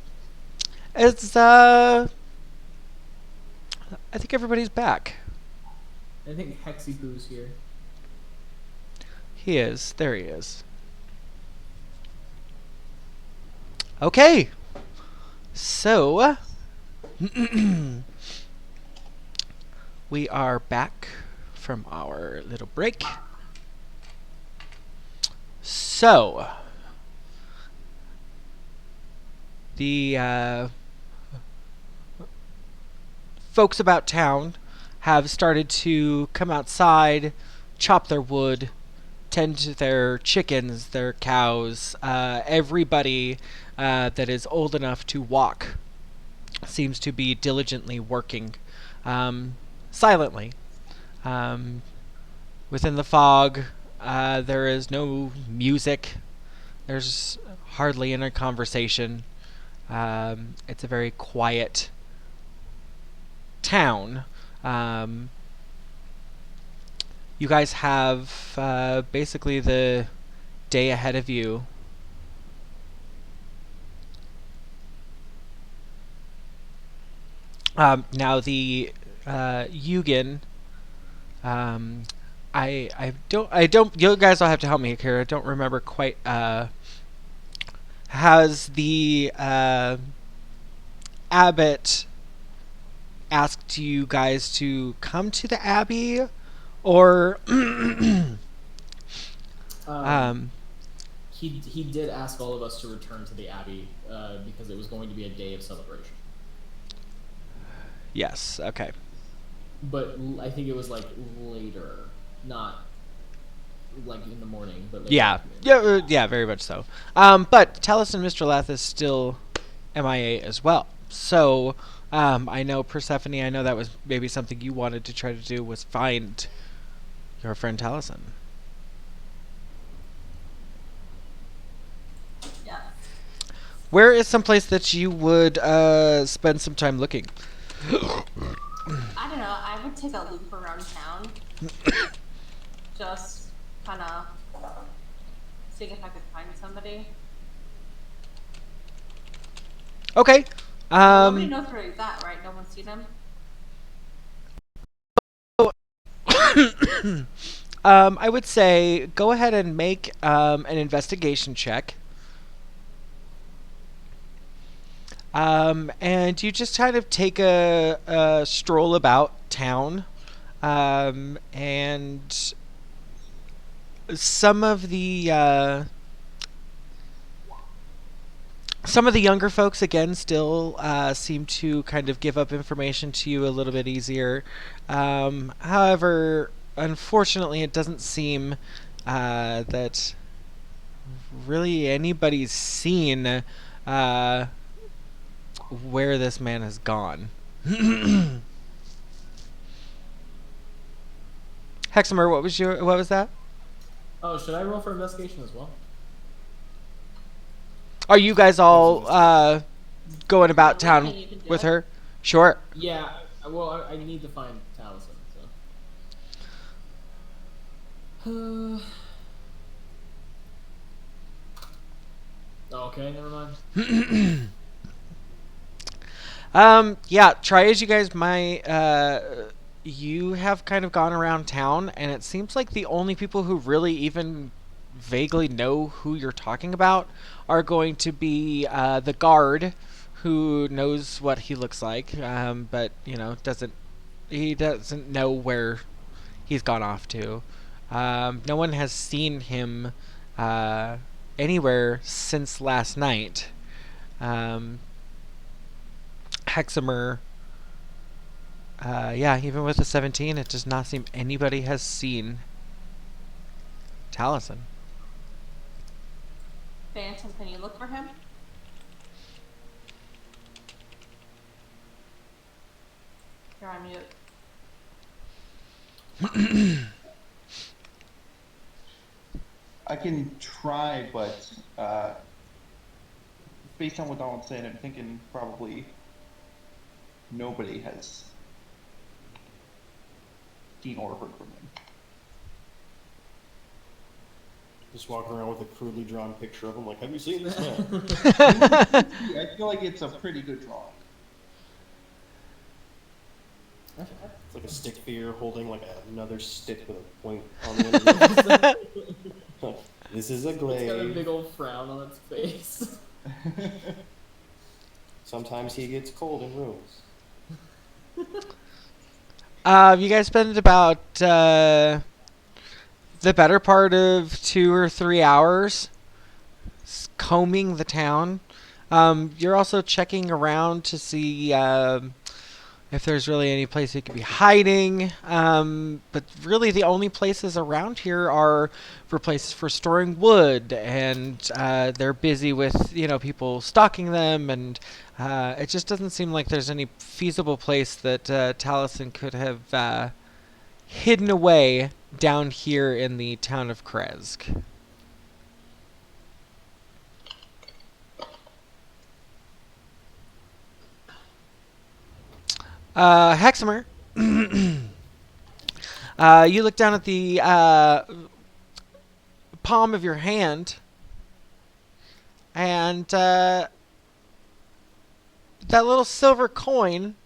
It's, I think everybody's back. I think Hexipoo's here. He is. There he is. Okay. So, we are back from our little break. So, the folks about town have started to come outside, chop their wood, tend to their chickens, their cows. Everybody that is old enough to walk seems to be diligently working, silently. Within the fog, there is no music. There's hardly any conversation. It's a very quiet town. You guys have basically the day ahead of you. Now the Yoogan, I don't. You guys will have to help me here. I don't remember quite. Has the abbot asked you guys to come to the Abbey, or He did ask all of us to return to the Abbey because it was going to be a day of celebration. Yes. Okay. But I think it was like later, not like in the morning, but later. Yeah. Yeah. Very much so. But Taliesin Mystralath is still MIA as well. So, I know Persephone. I know that was maybe something you wanted to try to do was find your friend Taliesin. Yeah. Where is some place that you would spend some time looking? I don't know. I would take a loop around town. Just kind of seeing if I could find somebody. Okay. Nobody knows where he's at, right? No one's seen him? I would say go ahead and make an investigation check. And you just kind of take a stroll about town. And some of the younger folks, again, still seem to kind of give up information to you a little bit easier. However, unfortunately, it doesn't seem that really anybody's seen where this man has gone. Heximer, what was that? Oh, should I roll for investigation as well? Are you guys all going about town Can you even do with it? her? Sure. Yeah. Well, I need to find Taliesin. So. Okay, never mind. Yeah, try as you guys might, you have kind of gone around town, and it seems like the only people who really even vaguely know who you're talking about are going to be the guard, who knows what he looks like, but, doesn't know where he's gone off to. No one has seen him anywhere since last night. Heximer, yeah, even with the 17, it does not seem anybody has seen Taliesin. Bantam, can you look for him? You're on mute. I can try, but based on what Donald's saying, I'm thinking probably nobody has seen or heard from him. Just walking around with a crudely drawn picture of him, like, have you seen this man? I feel like it's a pretty good drawing. It's like a stick figure holding like another stick with a point on the end. This is a It's got a big glaive. old frown on its face. Sometimes he gets cold in rooms. You guys spend about the better part of 2 or 3 hours combing the town. You're also checking around to see if there's really any place you could be hiding. But really the only places around here are for places for storing wood, and they're busy with, people stocking them, and it just doesn't seem like there's any feasible place that Taliesin could have hidden away down here in the town of Kresk. Heximer, you look down at the palm of your hand, and that little silver coin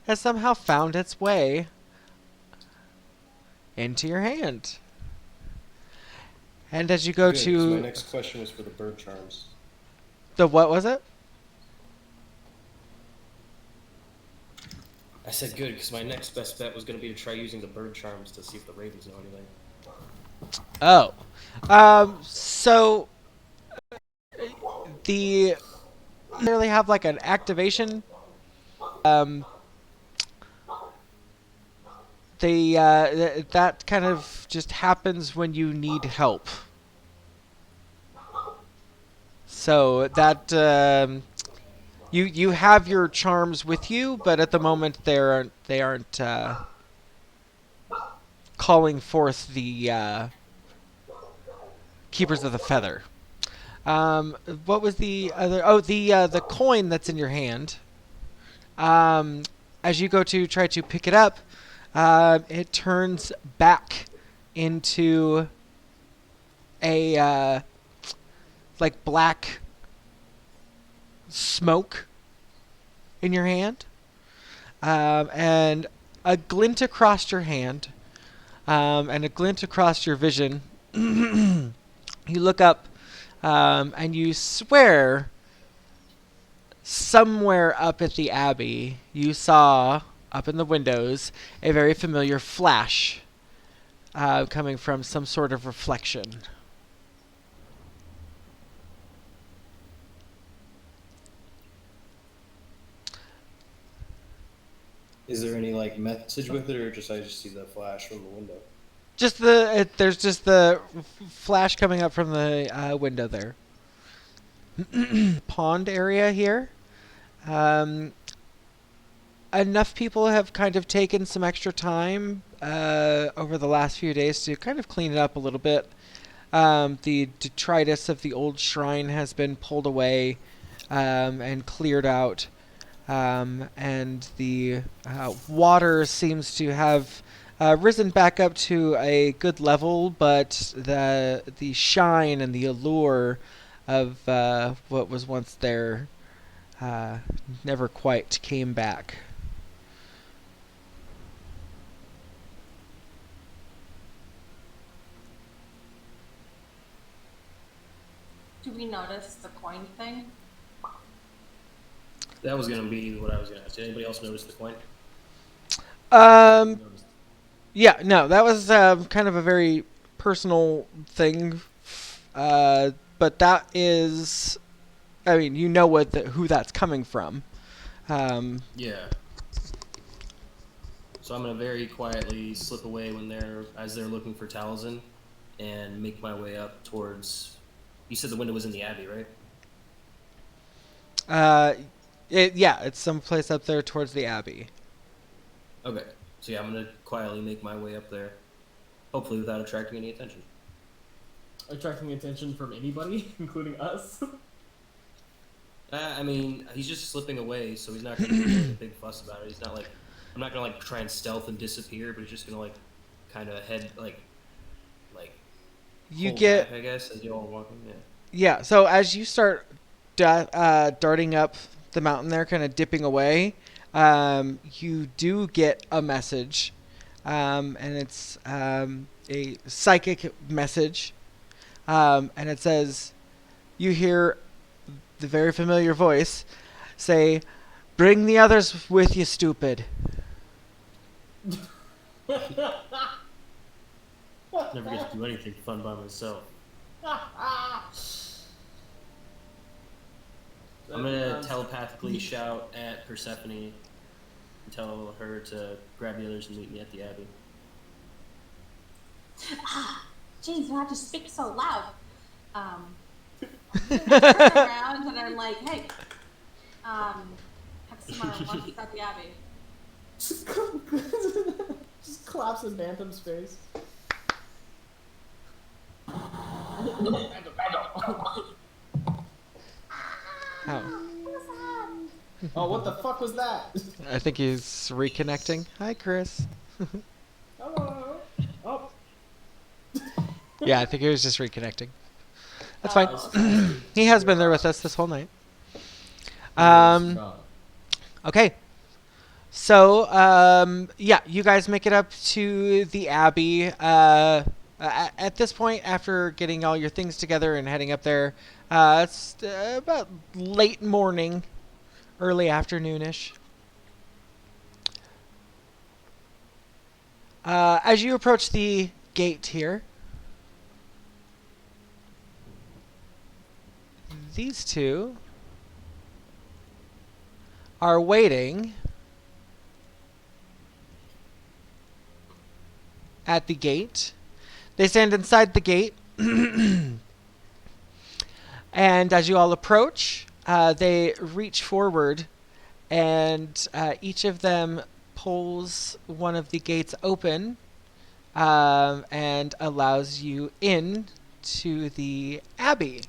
has somehow found its way into your hand. And as you go Good, 'cause to... my next question was for the bird charms. The what was it? I said good, because my next best bet was going to be to try using the bird charms to see if the ravens know anything. Oh. So the... They really have like an activation that kind of just happens when you need help. So that you have your charms with you, but at the moment they aren't calling forth the Keepers of the Feather. What was the other? Oh, the coin that's in your hand. As you go to try to pick it up, it turns back into a like black smoke in your hand, and a glint across your hand, and a glint across your vision. You look up, and you swear somewhere up at the Abbey you saw, up in the windows, a very familiar flash coming from some sort of reflection. Is there any like message with it, or I just see the flash from the window? Just there's just the flash coming up from the window there. Pond area here. Enough people have kind of taken some extra time over the last few days to kind of clean it up a little bit. The detritus of the old shrine has been pulled away and cleared out, and the water seems to have risen back up to a good level, but the shine and the allure of what was once there never quite came back. Do we notice the coin thing? That was gonna be what I was gonna ask. Did anybody else notice the coin? Yeah, no, that was kind of a very personal thing, but that is, I mean, you know who that's coming from. Yeah. So I'm gonna very quietly slip away as they're looking for Taliesin, and make my way up towards. You said the window was in the Abbey, right? It's someplace up there towards the Abbey. Okay. So yeah, I'm gonna quietly make my way up there, hopefully without attracting any attention. Attracting attention from anybody, including us. I mean, he's just slipping away, so he's not gonna make a big fuss about it. He's not like, I'm not gonna like try and stealth and disappear, but he's just gonna like, kind of head like. You hold get, back, I guess, as you all walking. Yeah. yeah. So as you start darting up the mountain there, kind of dipping away, you do get a message, and it's a psychic message, and it says, you hear the very familiar voice say, "Bring the others with you, stupid." Never get to do anything fun by myself. I'm gonna telepathically shout at Persephone and tell her to grab the others and meet me at the Abbey. Jeez, you have to speak so loud. I turn around and I'm like, hey, Heximer wants at the Abbey. Just claps in Bantam's face. Oh. Oh, what the fuck was that? I think he's reconnecting. Hi, Chris. Hello. Oh. Yeah, I think he was just reconnecting. That's fine. He has been there with us this whole night. Okay. So, yeah, you guys make it up to the Abbey. At this point, after getting all your things together and heading up there, it's about late morning, early afternoonish. As you approach the gate here, these two are waiting at the gate. They stand inside the gate. And as you all approach, they reach forward, and each of them pulls one of the gates open and allows you in to the Abbey.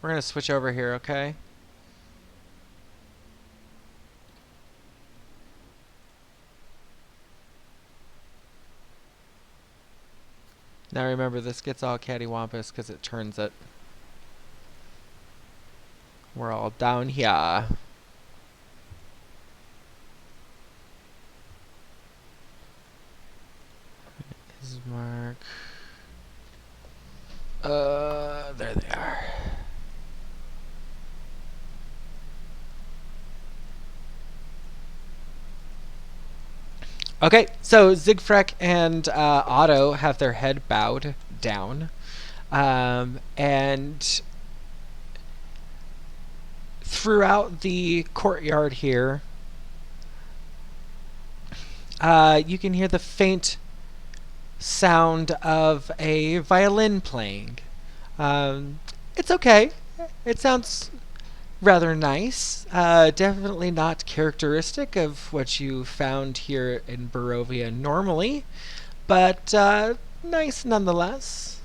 We're going to switch over here, okay? Now remember, this gets all cattywampus because it turns it. We're all down here. Ismark. There they are. Okay, so Zigfrek and Otto have their head bowed down. And throughout the courtyard here, you can hear the faint sound of a violin playing. It's okay. It sounds rather nice. Definitely not characteristic of what you found here in Barovia normally, but nice nonetheless.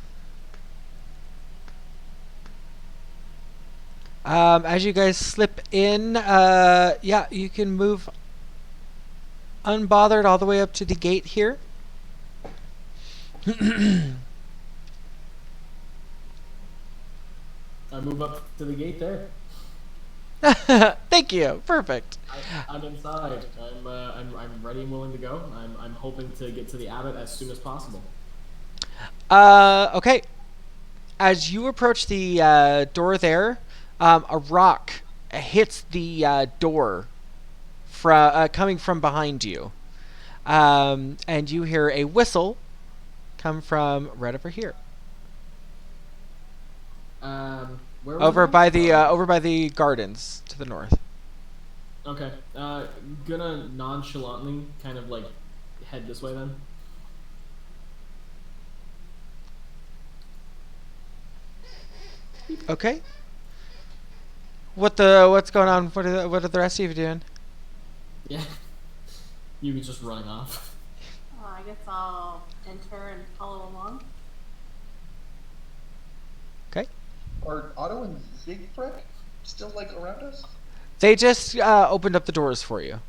As you guys slip in, yeah, you can move unbothered all the way up to the gate here. I move up to the gate there. Thank you. Perfect. I'm inside. I'm ready and willing to go. I'm hoping to get to the abbot as soon as possible. Okay. As you approach the door there, a rock hits the door coming from behind you. And you hear a whistle come from right over here. Where was Over that? by the gardens to the north. Okay. Gonna nonchalantly kind of like head this way then. Okay. What's going on? What are the rest of you doing? Yeah. You was just running off. I guess I'll enter and follow along. Okay. Are Otto and Zigfrek still like around us? They just opened up the doors for you.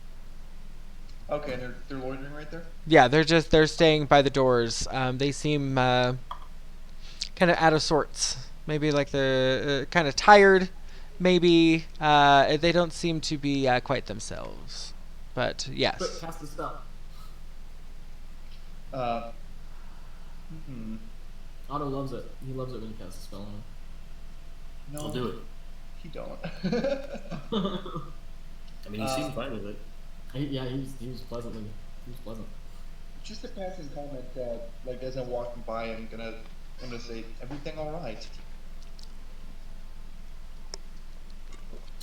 Okay, they're loitering right there. Yeah, they're staying by the doors. They seem kind of out of sorts. Maybe like they're kind of tired. Maybe they don't seem to be quite themselves. But yes. Quick, cast a spell. Otto loves it. He loves it when you cast a spell on him. No, I'll do it. He don't. I mean, he seemed fine with it. He was pleasant. Just a passing comment that, like, as I'm walking by, I'm gonna say, everything all right?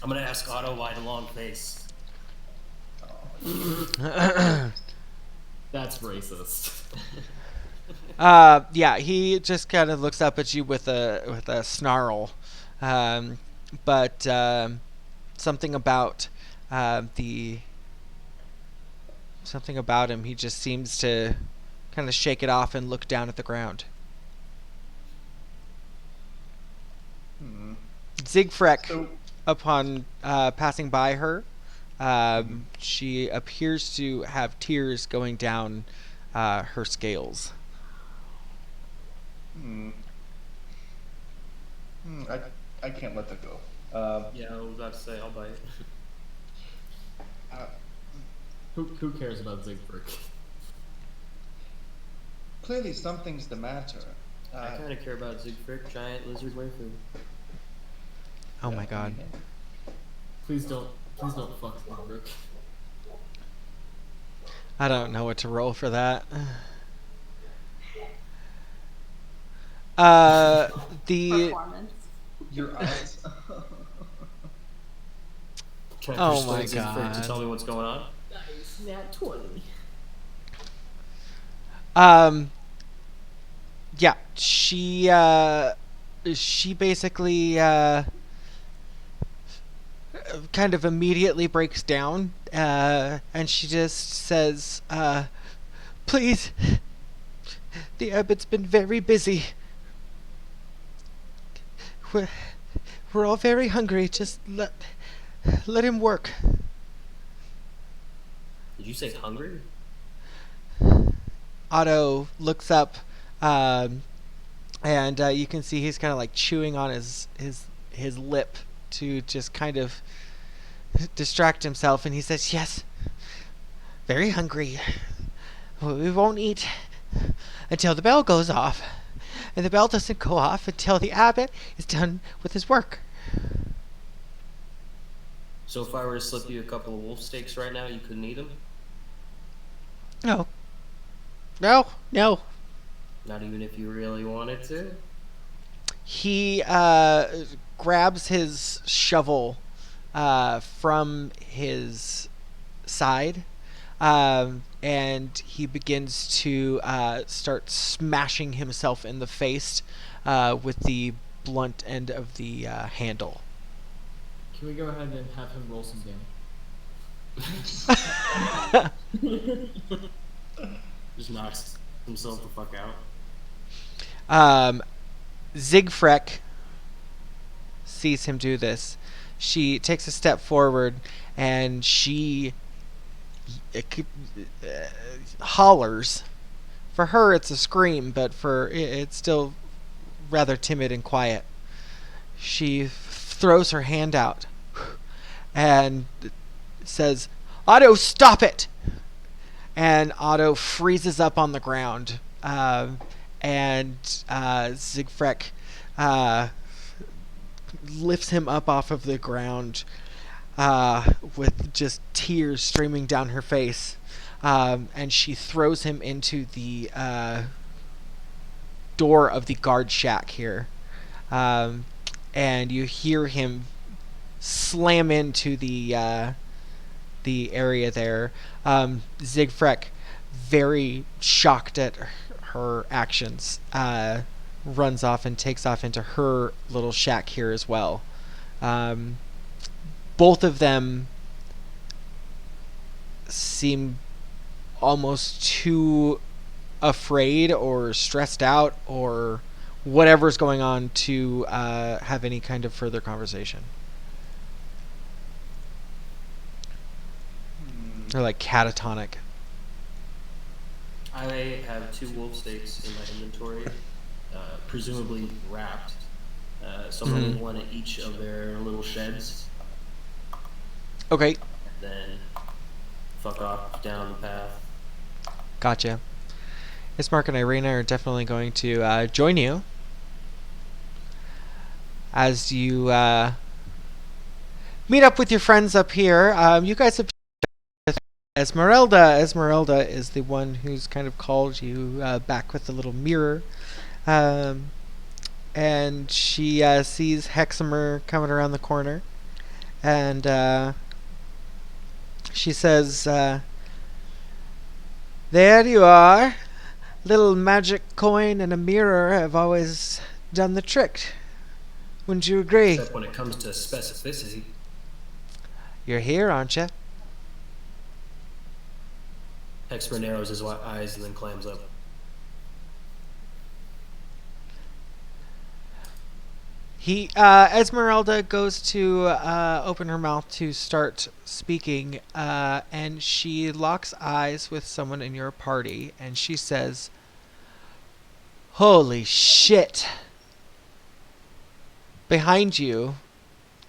I'm gonna ask Otto why the long face. That's racist. Yeah, he just kind of looks up at you with a snarl, but something about something about him. He just seems to kind of shake it off and look down at the ground. Zigfrek, So, upon passing by her, she appears to have tears going down her scales. I can't let that go. Yeah, I was about to say, I'll buy it. Who cares about Zigfrek? Clearly, something's the matter. I kind of care about Zigfrek, giant lizard waifu. Oh my god. Please don't fuck Zigfrek. I don't know what to roll for that. The Performance. Your eyes. Can I Oh persuade my Zigfrek to God. tell me what's going on? Nice, nat 20. Yeah, she basically kind of immediately breaks down, and she just says, "Please, the abbot's been very busy. We're, we're all very hungry. Just let him work." Did you say hungry? Otto looks up, and you can see he's kind of like chewing on his lip to just kind of distract himself, and he says, "Yes, very hungry. We won't eat until the bell goes off, and the bell doesn't go off until the abbot is done with his work." So if I were to slip you a couple of wolf steaks right now, you couldn't eat them? No. Not even if you really wanted to? He grabs his shovel from his side, and he begins to start smashing himself in the face with the blunt end of the handle. Can we go ahead and have him roll some damage? Just knocks himself the fuck out. Zigfrek sees him do this. She takes a step forward and she hollers. For her, it's a scream, but for it's still rather timid and quiet. She throws her hand out and says, "Otto, stop it!" And Otto freezes up on the ground. And Zigfrek lifts him up off of the ground with just tears streaming down her face. And she throws him into the door of the guard shack here. And you hear him slam into the area there. Zigfrek, very shocked at her actions, runs off and takes off into her little shack here as well. Both of them seem almost too afraid or stressed out or whatever's going on to have any kind of further conversation. They're like catatonic. I have 2 wolf steaks in my inventory, presumably wrapped. So I'm going to one at each of their little sheds. Okay. And then fuck off down the path. Gotcha. Ismark and Irina are definitely going to join you as you meet up with your friends up here. You guys have Esmeralda. Esmeralda is the one who's kind of called you back with the little mirror. And she sees Heximer coming around the corner. And she says, "There you are. Little magic coin and a mirror have always done the trick. Wouldn't you agree?" Except when it comes to specificity. You're here, aren't you? Heximer narrows his eyes and then clams up. Esmeralda goes to open her mouth to start speaking, and she locks eyes with someone in your party, and she says, "Holy shit." Behind you,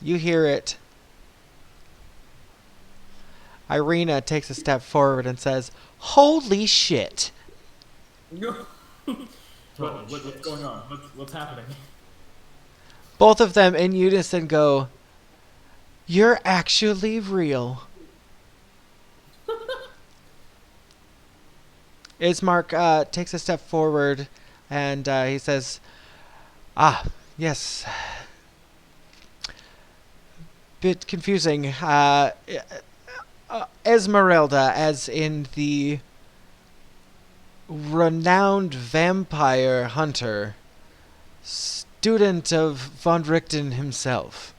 you hear it. Irina takes a step forward and says, "Holy shit." What's going on? What's happening? Both of them in unison go, "You're actually real." Ismark takes a step forward and he says, "Ah, yes. Bit confusing. Esmeralda, as in the renowned vampire hunter, student of von Richten himself.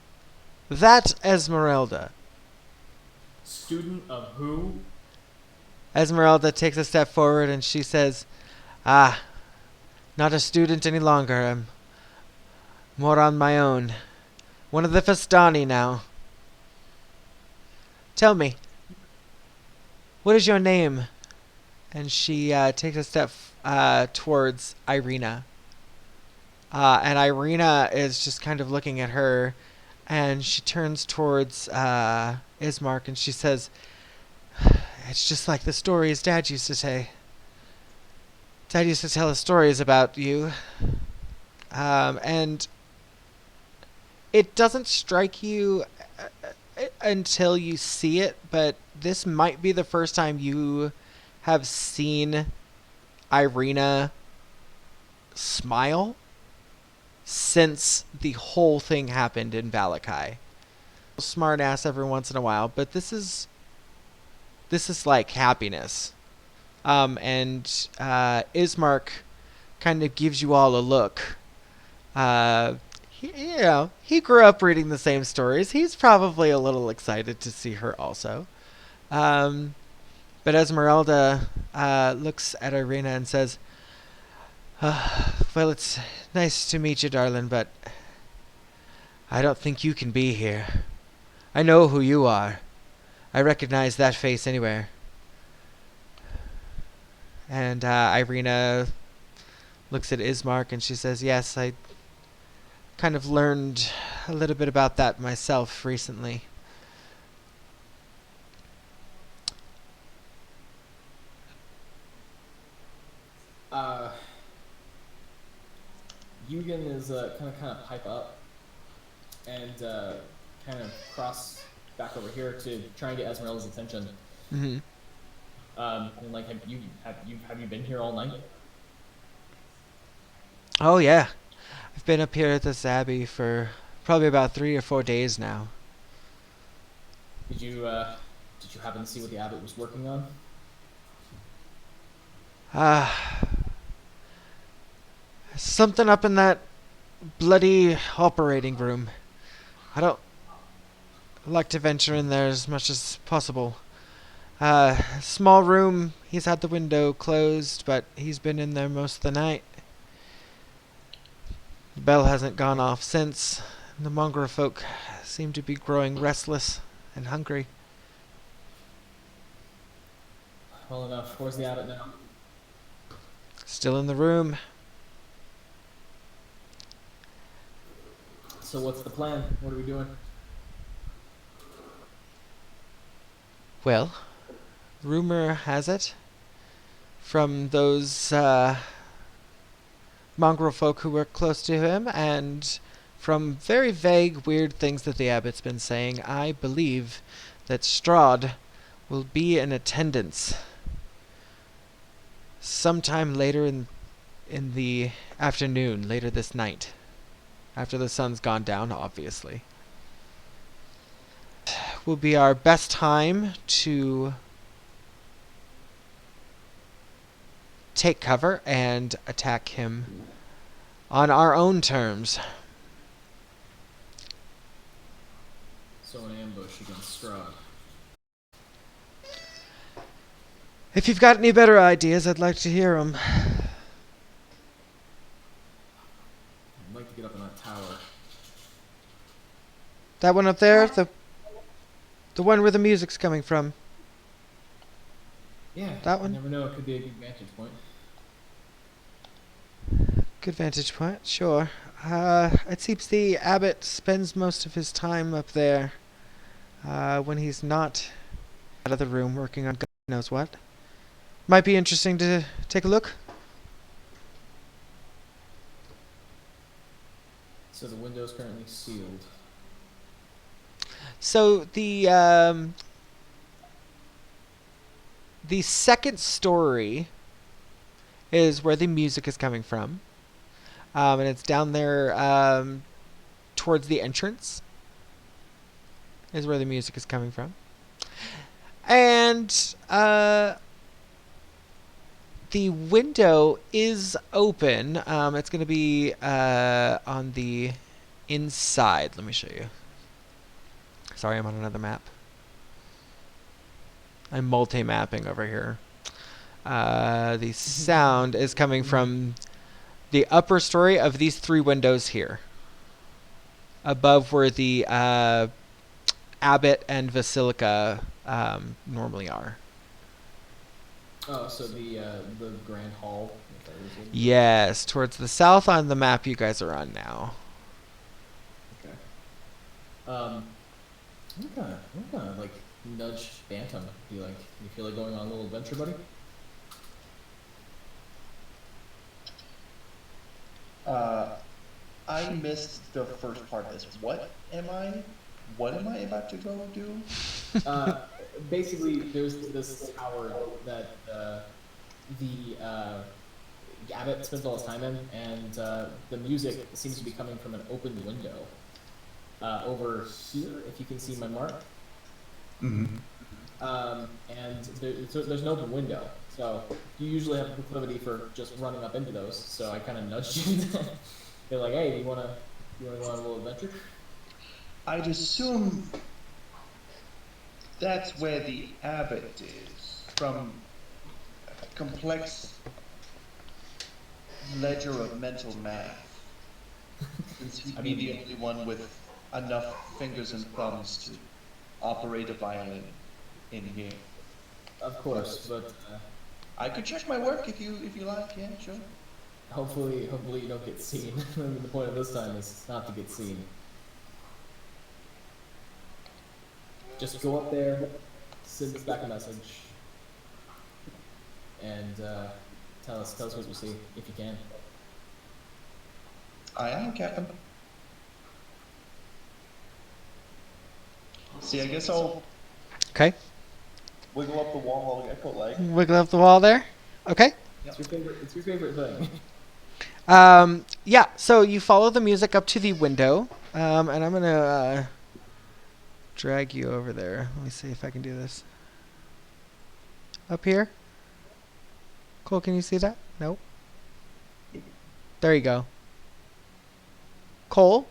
That Esmeralda. Student of who? Esmeralda takes a step forward and she says, "Ah, not a student any longer. I'm more on my own. One of the Festani now. Tell me, what is your name?" And she takes a step towards Irina. And Irina is just kind of looking at her, and she turns towards Ismark and she says, "It's just like the stories Dad used to say. Dad used to tell us stories about you." And it doesn't strike you until you see it, but this might be the first time you have seen Irina smile since the whole thing happened in Valakai. Smart ass every once in a while, but this is like happiness. And Ismark kind of gives you all a look. He grew up reading the same stories. He's probably a little excited to see her also. But Esmeralda looks at Irina and says, "Well, it's nice to meet you, darling, but I don't think you can be here. I know who you are. I recognize that face anywhere." And Irina looks at Ismark and she says, "Yes, I kind of learned a little bit about that myself recently." Yoogan is kind of pipe up and kind of cross back over here to try and get Esmeralda's attention. Mm-hmm. And like, have you been here all night? Oh yeah, I've been up here at this abbey for probably about 3 or 4 days now. Did you happen to see what the abbot was working on? Something up in that bloody operating room. I don't like to venture in there as much as possible. Small room. He's had the window closed, but he's been in there most of the night. The bell hasn't gone off since. The mongrel folk seem to be growing restless and hungry. Well enough. Where's the abbot now? Still in the room. So what's the plan? What are we doing? Well, rumor has it, from those mongrel folk who work close to him, and from very vague, weird things that the abbot's been saying, I believe that Strahd will be in attendance sometime later in the afternoon, later this night, after the sun's gone down, obviously. Will be our best time to take cover and attack him on our own terms. So an ambush against Strahd. If you've got any better ideas, I'd like to hear them. I'd like to get up in that tower. That one up there, the one where the music's coming from. Yeah, That one? You never know, it could be a good vantage point. Good vantage point, sure. It seems the abbot spends most of his time up there when he's not out of the room working on God knows what. Might be interesting to take a look. So the window's currently sealed. So the second story is where the music is coming from, and it's down there towards the entrance. Is where the music is coming from, and the window is open. It's going to be on the inside. Let me show you. Sorry, I'm on another map. I'm multi-mapping over here. The sound is coming from the upper story of these 3 windows here. Above where the Abbot and Basilica normally are. Oh, so the Grand Hall. Yes, towards the south on the map you guys are on now. Okay. I'm gonna like nudge Bantam. Be like, you feel like going on a little adventure, buddy? I missed the first part of this. What am I about to go do? Basically, there's this tower that the Abbot spends all his time in, and the music seems to be coming from an open window. Over here, if you can see my mark. Mm-hmm. And there's an open window, so you usually have a proclivity for just running up into those. So I kind of nudged you. They're like, "Hey, do you wanna go on a little adventure?" I'd assume that's where the Abbot is, from a complex ledger of mental math. Since he'd be the only one with enough fingers and thumbs to operate a violin in here. Of course, but I could check my work if you like. Yeah, sure. hopefully you don't get seen. I mean, the point of this time is not to get seen. Just go up there, send us back a message, and tell us what you see if you can. I am, Captain. See, I guess I'll Okay. wiggle up the wall. I put like. Wiggle up the wall there. Okay. It's your favorite thing. Yeah, so you follow the music up to the window, and I'm going to drag you over there. Let me see if I can do this. Up here. Cole, can you see that? Nope. There you go. Cole?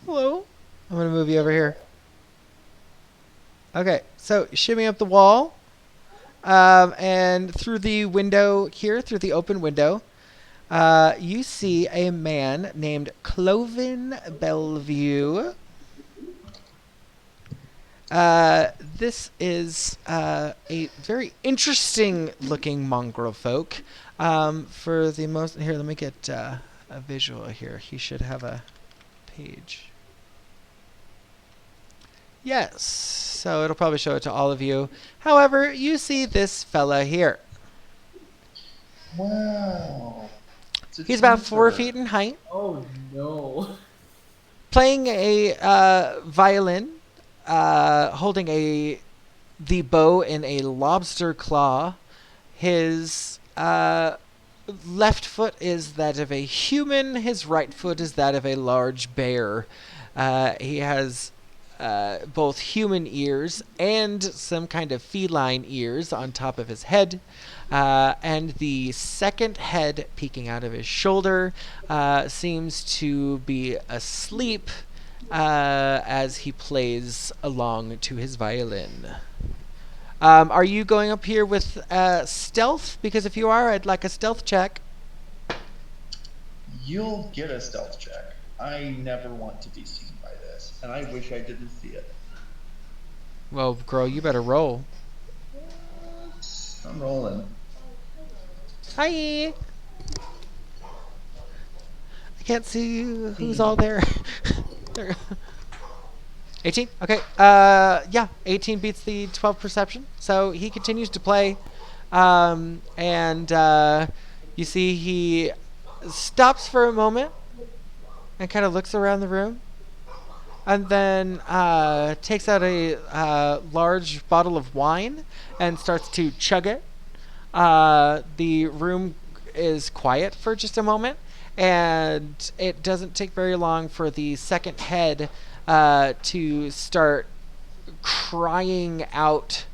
Hello? I'm going to move you over here. Okay, so shimmy up the wall. And through the window here, through the open window, you see a man named Cloven Bellevue. This is a very interesting looking mongrel folk. For the most, here, let me get a visual here. He should have a page. Yes, so it'll probably show it to all of you. However, you see this fella here. Wow. He's about 4 feet in height, Oh no. playing a violin, holding the bow in a lobster claw. His left foot is that of a human. His right foot is that of a large bear. He has both human ears and some kind of feline ears on top of his head. And the second head peeking out of his shoulder seems to be asleep as he plays along to his violin. Are you going up here with stealth? Because if you are, I'd like a stealth check. You'll get a stealth check. I never want to be seen by this, and I wish I didn't see it. Well, girl, you better roll. I'm rolling. Hi. I can't see who's all there. There. 18? Okay. Yeah, 18 beats the 12 perception. So he continues to play. And you see he stops for a moment and kind of looks around the room. And then takes out a large bottle of wine and starts to chug it. The room is quiet for just a moment. And it doesn't take very long for the second head to start crying out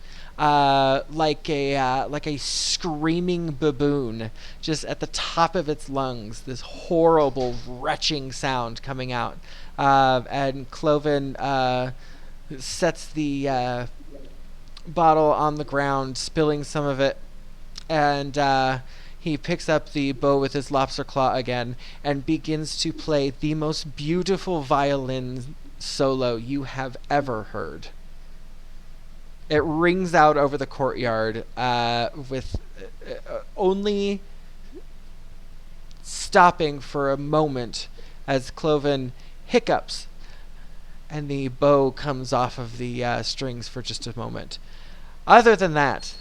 like a screaming baboon, just at the top of its lungs. This horrible retching sound coming out, and Cloven sets the bottle on the ground, spilling some of it, and he picks up the bow with his lobster claw again and begins to play the most beautiful violin solo you have ever heard. It rings out over the courtyard, with only stopping for a moment as Cloven hiccups and the bow comes off of the strings for just a moment. Other than that,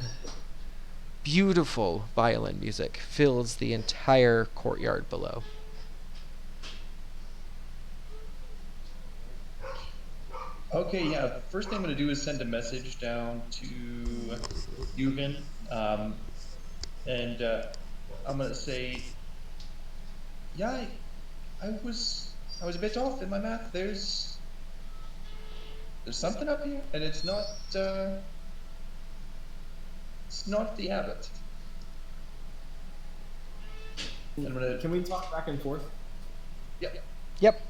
beautiful violin music fills the entire courtyard below. Okay, yeah. The first thing I'm going to do is send a message down to Yoogan, and I'm going to say, yeah, I was a bit off in my math. There's something up here, and it's not the abbot. I'm gonna. Can we talk back and forth? Yep. Yep.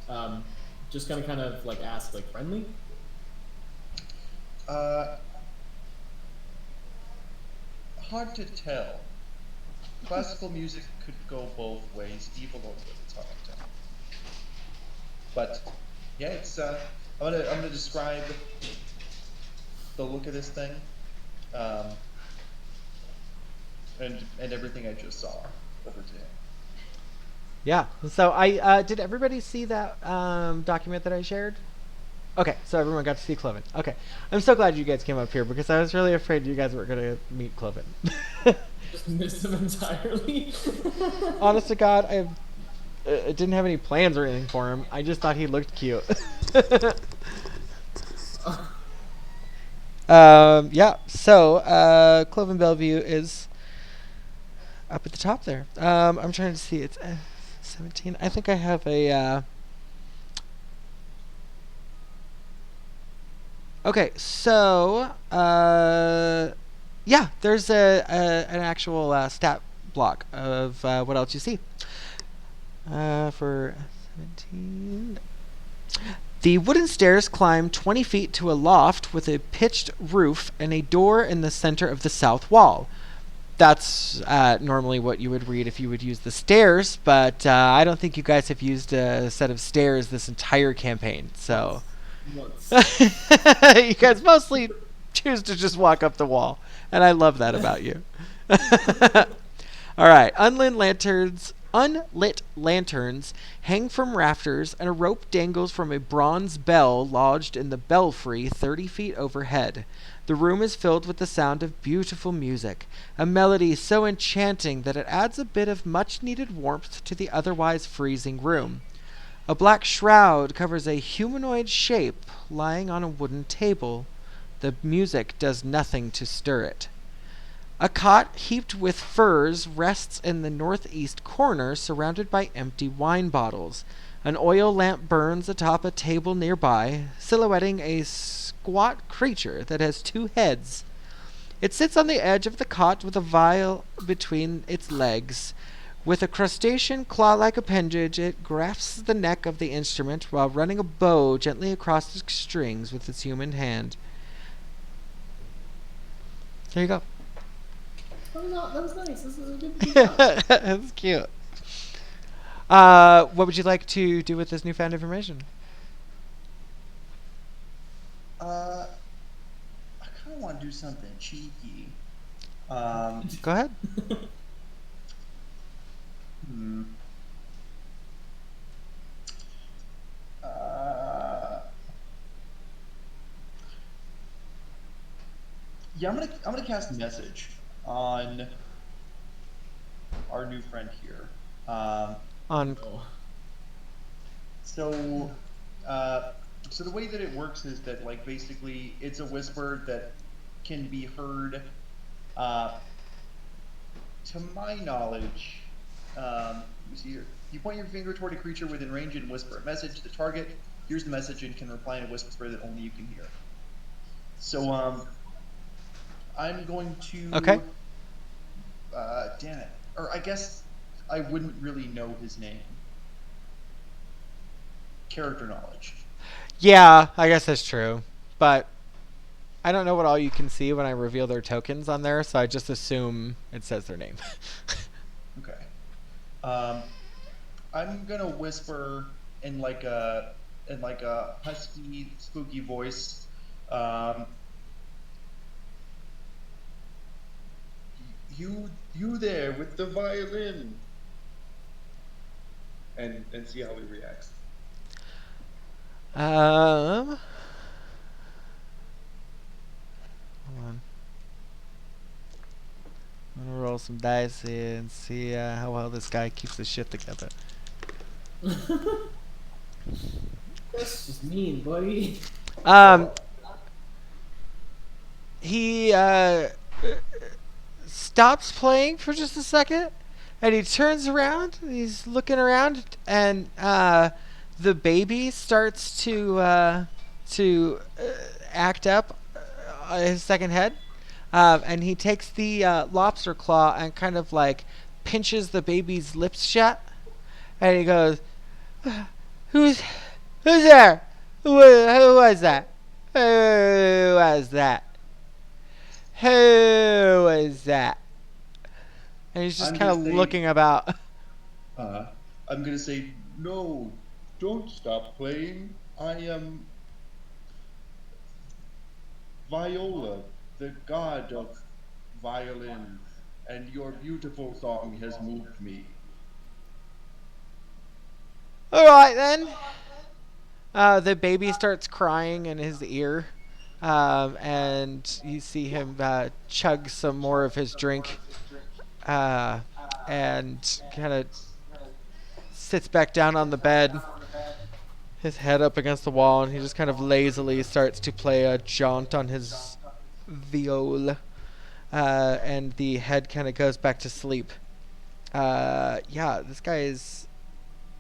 Just gonna kind of like ask like friendly. Hard to tell. Classical music could go both ways, evil or good. It's hard to tell. But yeah, it's I'm gonna describe the look of this thing, and everything I just saw over to him. Yeah. So I did everybody see that document that I shared? Okay, so everyone got to see Cloven. Okay. I'm so glad you guys came up here because I was really afraid you guys were going to meet Cloven. Just missed him entirely. Honest to God, I didn't have any plans or anything for him. I just thought he looked cute. Yeah, so Cloven Bellevue is up at the top there. I'm trying to see. It's 17. I think I have a... Okay, so... yeah, there's an actual stat block of what else you see. For 17... The wooden stairs climb 20 feet to a loft with a pitched roof and a door in the center of the south wall. That's normally what you would read if you would use the stairs, but I don't think you guys have used a set of stairs this entire campaign, so... You guys mostly choose to just walk up the wall, and I love that about you. All right, unlit lanterns hang from rafters, and a rope dangles from a bronze bell lodged in the belfry 30 feet overhead. The room is filled with the sound of beautiful music, a melody so enchanting that it adds a bit of much-needed warmth to the otherwise freezing room. A black shroud covers a humanoid shape lying on a wooden table. The music does nothing to stir it. A cot heaped with furs rests in the northeast corner, surrounded by empty wine bottles. An oil lamp burns atop a table nearby, silhouetting a squat creature that has 2 heads. It sits on the edge of the cot with a vial between its legs. With a crustacean claw-like appendage, it grasps the neck of the instrument while running a bow gently across its strings with its human hand. There you go. That was nice. This is a good That's cute. What would you like to do with this newfound information? I kind of want to do something cheeky. Go ahead. Yeah, I'm gonna cast a message on our new friend here. On So the way that it works is that, like, basically it's a whisper that can be heard. To my knowledge, let me see here. You point your finger toward a creature within range and whisper a message to the target. Here's the message and can reply in a whisper that only you can hear. So I'm going to. Okay. Damn it. Or I guess I wouldn't really know his name. Character knowledge. Yeah, I guess that's true. But I don't know what all you can see when I reveal their tokens on there, so I just assume it says their name. Okay. I'm gonna whisper in like a husky, spooky voice. Um, you there with the violin, and see how he reacts. Hold on. I'm gonna roll some dice here and see how well this guy keeps his shit together. That's just mean, buddy. He stops playing for just a second, and he turns around. And he's looking around, and the baby starts to act up his second head, and he takes the lobster claw and kind of like pinches the baby's lips shut, and he goes, "Who's there? Who was that? Who was that? Who was that?" And he's just I'm kind of gonna say- looking about. I'm gonna say no. Don't stop playing. I am Viola, the god of violin, and your beautiful song has moved me. All right then. The baby starts crying in his ear, and you see him chug some more of his drink, and kind of sits back down on the bed, his head up against the wall, and he just kind of lazily starts to play a jaunt on his viol, and the head kind of goes back to sleep. Yeah, this guy is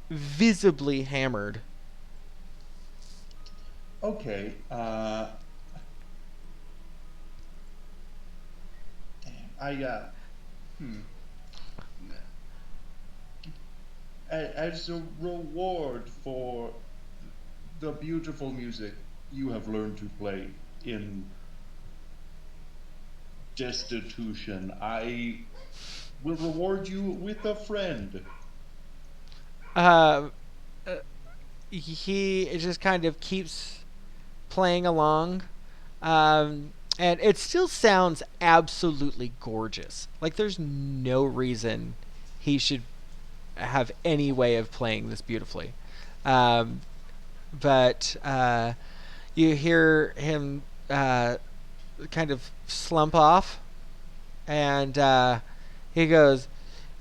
visibly hammered. Okay. As a reward for the beautiful music you have learned to play in destitution, I will reward you with a friend. He just kind of keeps playing along, and it still sounds absolutely gorgeous. Like there's no reason he should have any way of playing this beautifully, but you hear him kind of slump off, and he goes,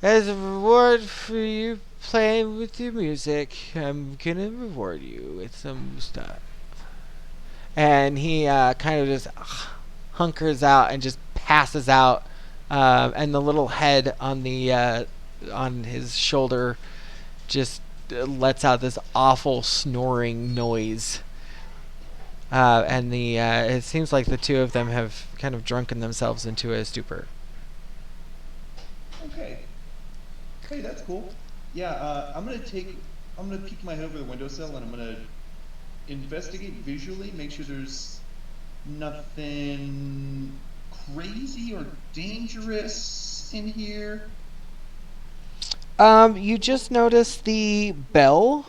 "As a reward for you playing with your music, I'm gonna reward you with some stuff." And he kind of just hunkers out and just passes out, and the little head on the on his shoulder just lets out this awful snoring noise. And it seems like the two of them have kind of drunken themselves into a stupor. Okay. Hey, that's cool. Yeah, I'm gonna peek my head over the windowsill and I'm gonna investigate visually, make sure there's nothing crazy or dangerous in here. You just notice the bell,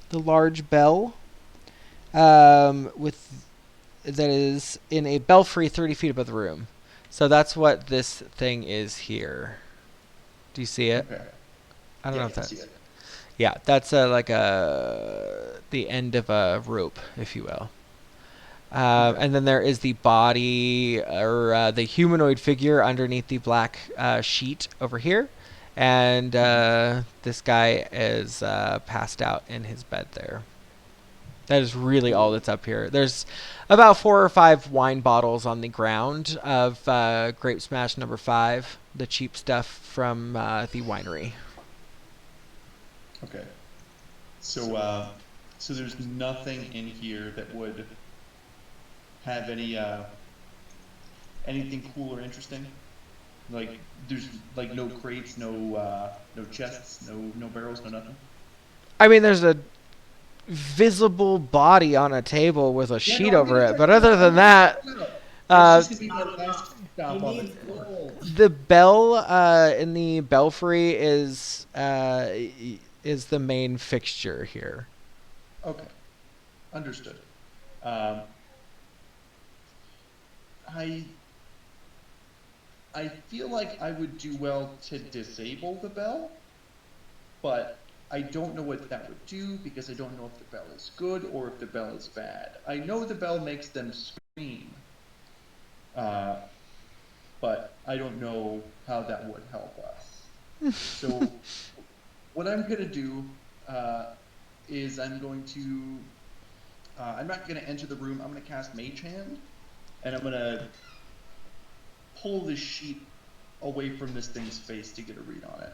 the large bell, with that is in a belfry 30 feet above the room. So that's what this thing is here. Do you see it? Okay. I don't know if I can that's... see it. Yeah, that's like the end of a rope, if you will. And then there is the body, or the humanoid figure underneath the black sheet over here. And this guy is passed out in his bed there. That is really all that's up here. There's about 4 or 5 wine bottles on the ground of Grape Smash number 5, the cheap stuff from the winery. Okay. So there's nothing in here that would have anything cool or interesting? Like, there's like no crates, no chests, no barrels, no nothing. I mean, there's a visible body on a table with a sheet over it, but other than that, It's just gonna be my last stop He on needs the tour. gold. the bell in the belfry is the main fixture here. Okay, understood. I feel like I would do well to disable the bell, but I don't know what that would do because I don't know if the bell is good or if the bell is bad. I know the bell makes them scream, but I don't know how that would help us. So what I'm going to do is I'm going to... I'm not going to enter the room. I'm going to cast Mage Hand, and I'm going to pull the sheet away from this thing's face to get a read on it.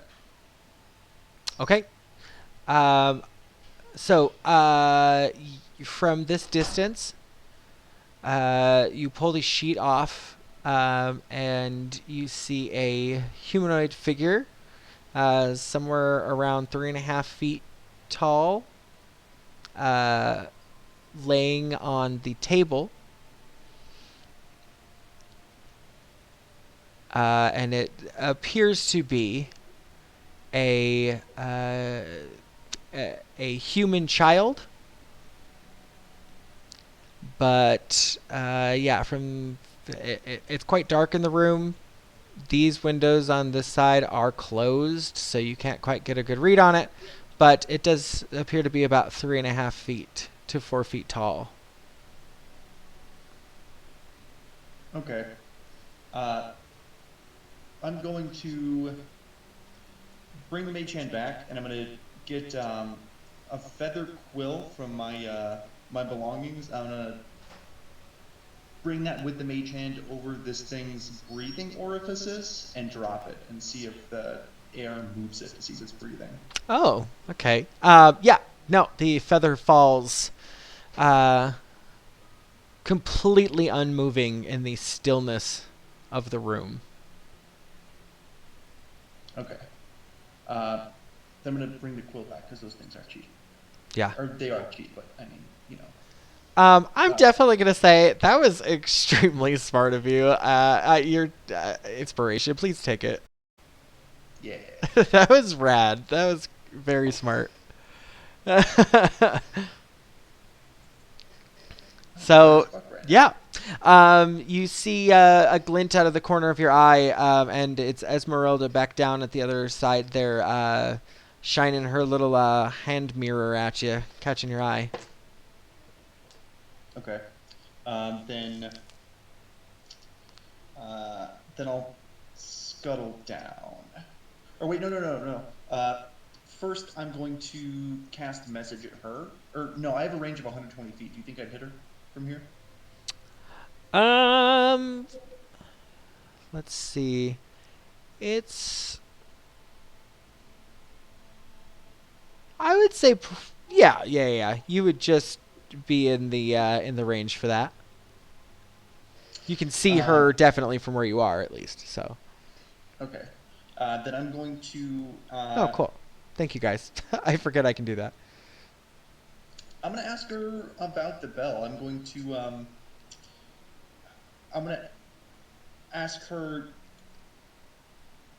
Okay. So from this distance, you pull the sheet off, and you see a humanoid figure, somewhere around 3.5 feet tall, laying on the table. And it appears to be a human child, but yeah, it's quite dark in the room. These windows on this side are closed, so you can't quite get a good read on it, but it does appear to be about 3.5 feet to 4 feet tall. Okay. I'm going to bring the Mage Hand back, and I'm going to get a feather quill from my my belongings. I'm going to bring that with the Mage Hand over this thing's breathing orifices and drop it and see if the air moves it to see if it's breathing. Oh, okay. Yeah, no, the feather falls completely unmoving in the stillness of the room. Okay. Then I'm going to bring the quill back because those things are cheap. Yeah. Or they are cheap, but I mean, you know. I'm definitely going to say that was extremely smart of you. Your inspiration, please take it. Yeah. That was rad. That was very smart. So, yeah. You see a glint out of the corner of your eye, and it's Esmeralda back down at the other side there, shining her little hand mirror at you, catching your eye. Okay. Then I'll scuttle down. Or wait, no. First, I'm going to cast message at her. Or no, I have a range of 120 feet. Do you think I'd hit her from here? Let's see. It's... I would say, yeah. You would just be in the range for that. You can see her definitely from where you are, at least. So. Okay. Then I'm going to. Oh, cool. Thank you, guys. I forget I can do that. I'm going to ask her about the bell. I'm going to ask her,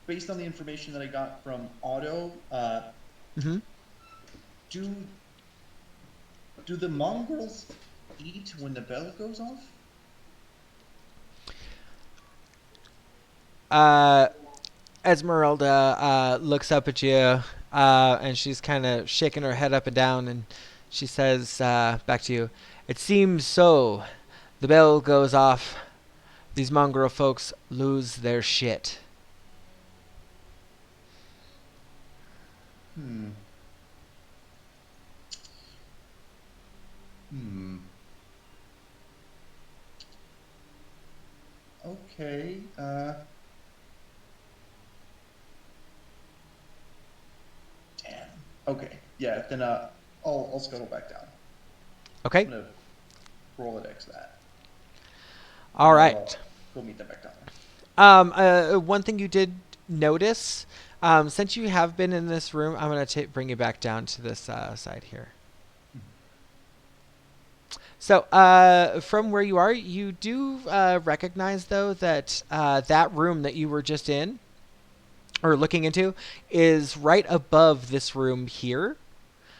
based on the information that I got from Otto, do the mongrels eat when the bell goes off? Esmeralda looks up at you, and she's kind of shaking her head up and down, and she says back to you, "It seems so. The bell goes off. These mongrel folks lose their shit." Okay. Damn. Okay. Yeah. Then I'll scuttle back down. Okay. I'm gonna roll it X that. All right. we'll meet them back down there. One thing you did notice, since you have been in this room, I'm gonna bring you back down to this side here. So, from where you are, you do recognize, though, that that room that you were just in, or looking into, is right above this room here.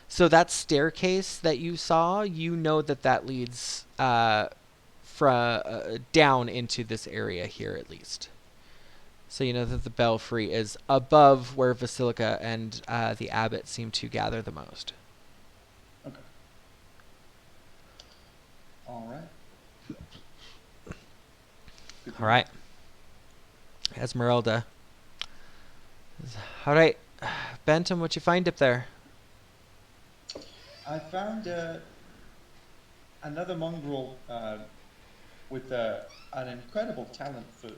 So that staircase that you saw, you know that leads down into this area here, at least. So you know that the belfry is above where Basilica and the abbot seem to gather the most. Okay. All right. All right. Esmeralda. All right. Bantam, what you find up there? I found another mongrel with an incredible talent for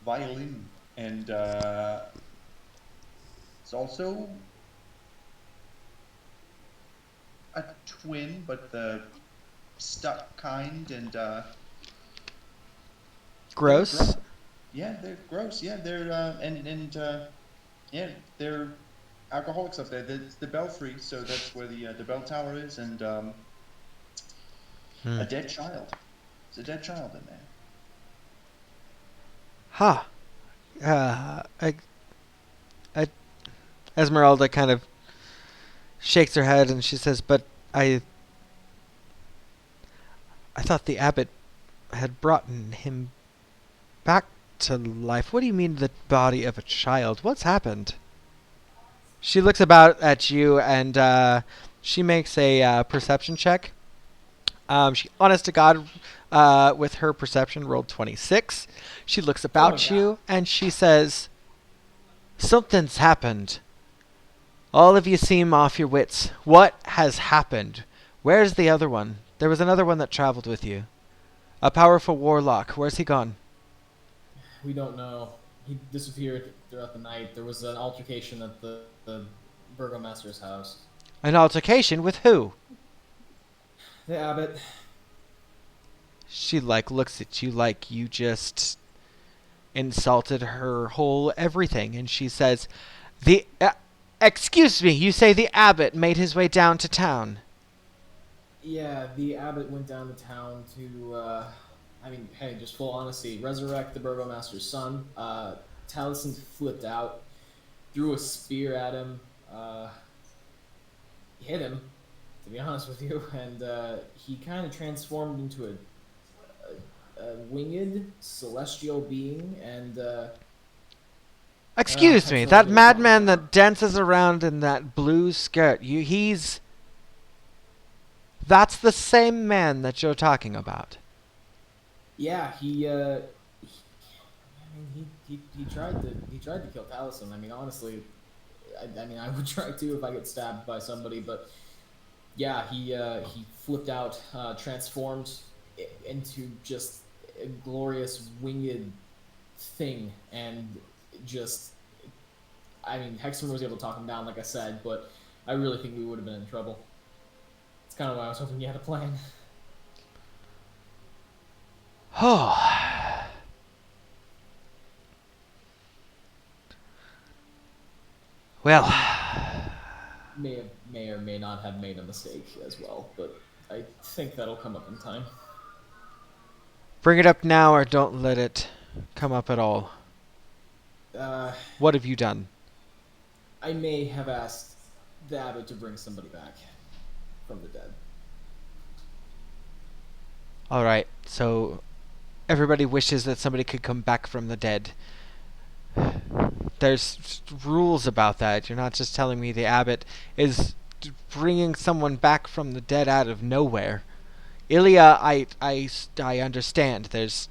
violin, and it's also a twin, but the stuck kind, and Gross. yeah, they're gross. Yeah, they're yeah, they're alcoholics up there. The belfry, so that's where the bell tower is, and a dead child. There's a dead child in there. Huh. Esmeralda kind of shakes her head and she says, "But I thought the abbot had brought him back to life. What do you mean, the body of a child? What's happened?" She looks about at you and she makes a perception check. She, honest to God, with her perception, rolled 26. She looks about you and she says, "Something's happened. All of you seem off your wits. What has happened? Where's the other one? There was another one that traveled with you. A powerful warlock. Where's he gone?" We don't know. He disappeared throughout the night. There was an altercation at the burgomaster's house. An altercation with who? The abbot. She looks at you like you just insulted her whole everything, and she says, excuse me, you say the abbot made his way down to town?" Yeah, the abbot went down to town to, hey, just full honesty, resurrect the burgomaster's son. Taliesin flipped out, threw a spear at him, hit him, to be honest with you, and he kind of transformed into a winged celestial being, and Excuse me, that madman that dances around in that blue skirt, that's the same man that you're talking about. Yeah, he tried to kill Taliesin. I mean, honestly, I would try to if I get stabbed by somebody, but yeah, he flipped out, transformed into just a glorious winged thing, and just, Heximer was able to talk him down, like I said, but I really think we would have been in trouble. It's kind of why I was hoping you had a plan. Oh. Well. May or may not have made a mistake as well, but I think that'll come up in time. Bring it up now or don't let it come up at all. What have you done? I may have asked the abbot to bring somebody back from the dead. Alright, so everybody wishes that somebody could come back from the dead. There's rules about that. You're not just telling me the abbot is bringing someone back from the dead out of nowhere. Ilya, I understand. There's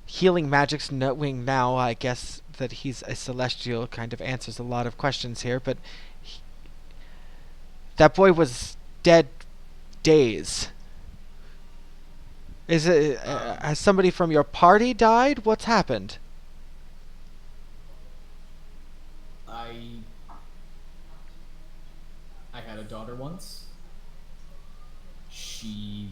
healing magics knowing now. I guess that he's a celestial kind of answers a lot of questions here, but that boy was dead days. Is it has somebody from your party died? What's happened? I had a daughter once. She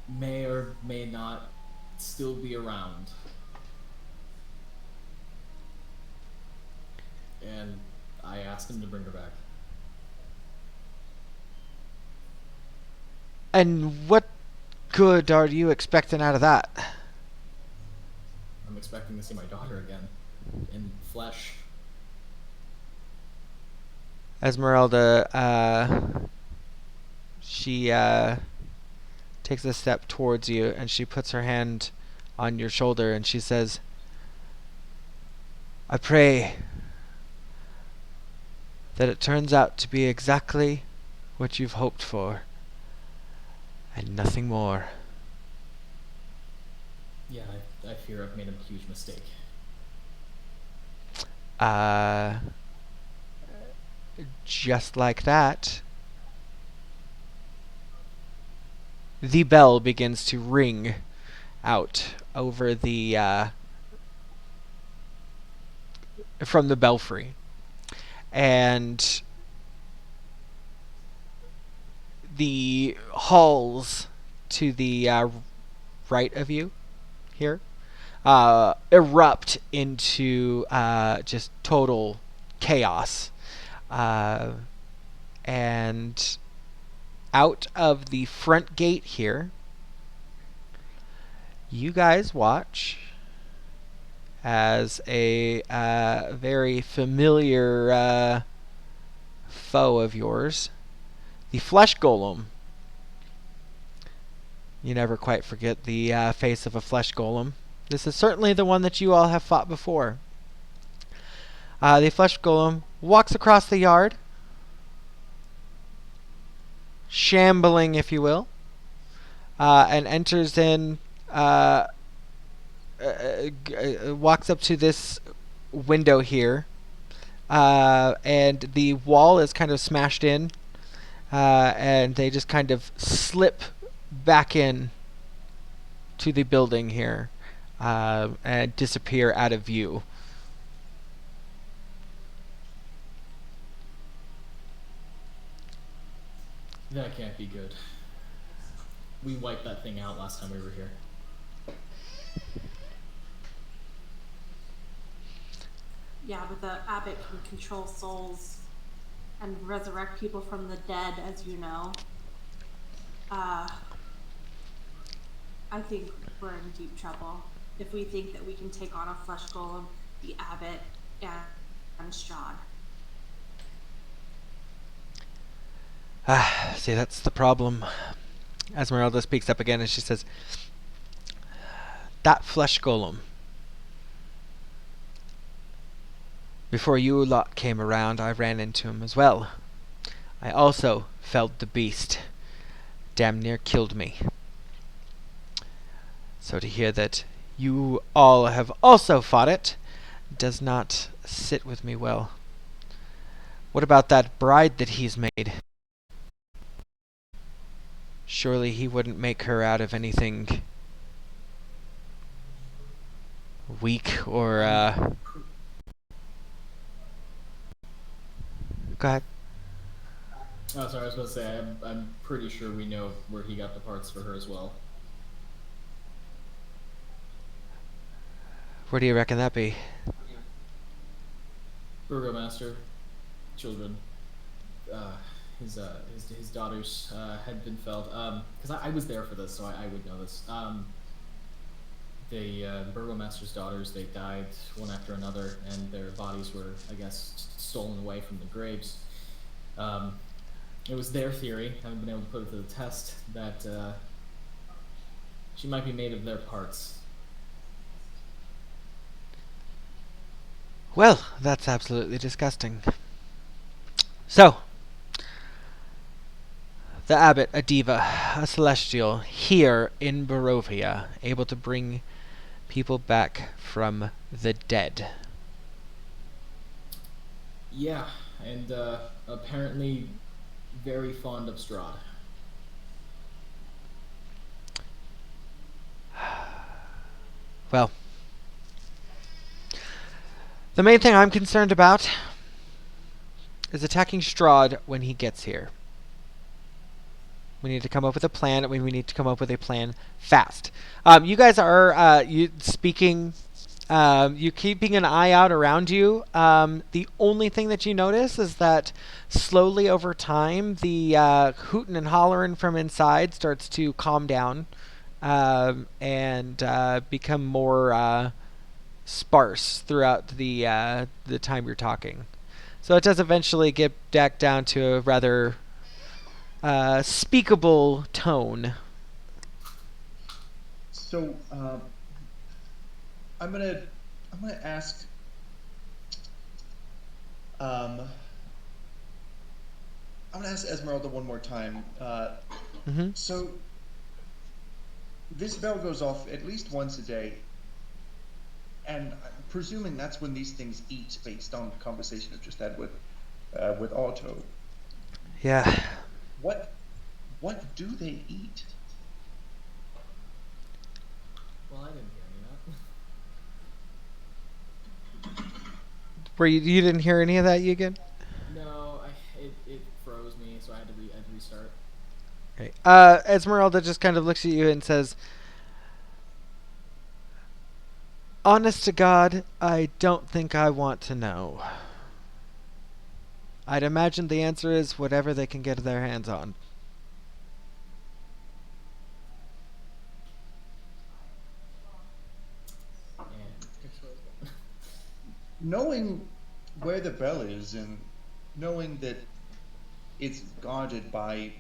may or may not still be around. And I asked him to bring her back. And what good are you expecting out of that? I'm expecting to see my daughter again. In flesh. Esmeralda, she takes a step towards you, and she puts her hand on your shoulder, and she says, I pray that it turns out to be exactly what you've hoped for, and nothing more. Yeah, I fear I've made a huge mistake. Just like that, the bell begins to ring out over the from the belfry, and the halls to the right of you here erupt into just total chaos. And out of the front gate here, you guys watch as a very familiar foe of yours, the flesh golem. You never quite forget the face of a flesh golem. This is certainly the one that you all have fought before. The flesh golem walks across the yard, shambling, if you will, and enters in, walks up to this window here, and the wall is kind of smashed in, and they just kind of slip back in to the building here, and disappear out of view. That can't be good. We wiped that thing out last time we were here. Yeah, but the abbot can control souls and resurrect people from the dead, as you know. I think we're in deep trouble if we think that we can take on a flesh golem, the abbot, and Strahd. See, that's the problem. Esmeralda speaks up again and she says, that flesh golem, before you lot came around, I ran into him as well. I also felt the beast. Damn near killed me. So to hear that you all have also fought it does not sit with me well. What about that bride that he's made? Surely he wouldn't make her out of anything weak or, Go ahead. Oh, sorry, I was going to say, I'm pretty sure we know where he got the parts for her as well. Where do you reckon that be? Burgomaster, children, his daughters had been felled. Because I was there for this, so I would know this. The Burgomaster's daughters, they died one after another, and their bodies were, I guess, stolen away from the graves. It was their theory, haven't been able to put it to the test, that she might be made of their parts. Well, that's absolutely disgusting. So, the abbot, a diva, a celestial, here in Barovia, able to bring people back from the dead. Yeah, and apparently very fond of Strahd. Well, the main thing I'm concerned about is attacking Strahd when he gets here. We need to come up with a plan. We need to come up with a plan fast. You guys are you speaking. You keeping an eye out around you. The only thing that you notice is that slowly over time, the hooting and hollering from inside starts to calm down and become more sparse throughout the time you're talking. So it does eventually get back down to a rather speakable tone. So, I'm gonna ask. I'm gonna ask Esmeralda one more time. So, this bell goes off at least once a day, and I'm presuming that's when these things eat, based on the conversation I just had with Otto. Yeah. What do they eat? Well, I didn't hear any of that. Were you didn't hear any of that, Yoogan? No, it froze me, so I had to restart. Okay. Esmeralda just kind of looks at you and says, "Honest to God, I don't think I want to know. I'd imagine the answer is whatever they can get their hands on." Knowing where the bell is and knowing that it's guarded by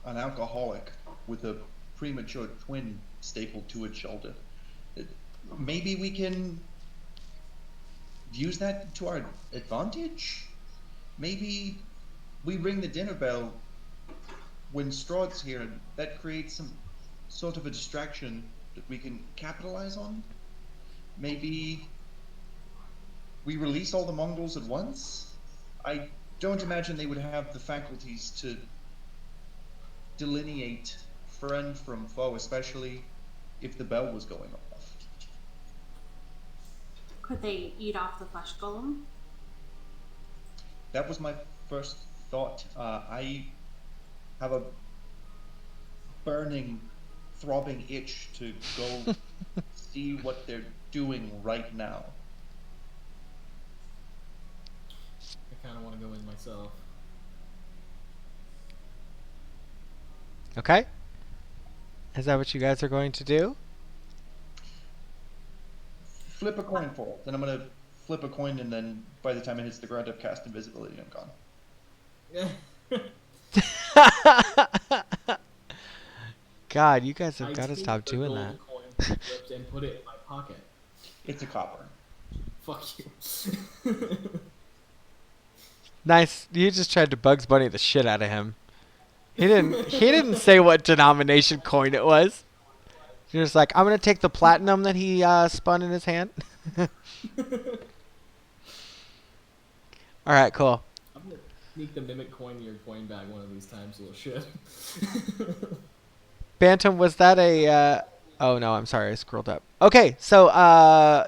an alcoholic with a premature twin stapled to its shoulder, maybe we can use that to our advantage? Maybe we ring the dinner bell when Strahd's here, and that creates some sort of a distraction that we can capitalize on? Maybe we release all the Mongols at once? I don't imagine they would have the faculties to delineate friend from foe, especially if the bell was going off. Could they eat off the flesh golem? That was my first thought. I have a burning, throbbing itch to go see what they're doing right now. I kind of want to go in myself. Okay. Is that what you guys are going to do? Flip a coin for it. Then I'm gonna flip a coin, and then by the time it hits the ground, I've cast invisibility and I'm gone. God, you guys have I got to take stop the doing gold that. coin flipped and put it in my pocket. It's a copper. Fuck you. Nice. You just tried to Bugs Bunny the shit out of him. He didn't say what denomination coin it was. You're just like, I'm gonna take the platinum that he spun in his hand. All right, cool. I'm gonna sneak the mimic coin in your coin bag one of these times, little shit. Bantam, was that a? Oh no, I'm sorry, I scrolled up. Okay, so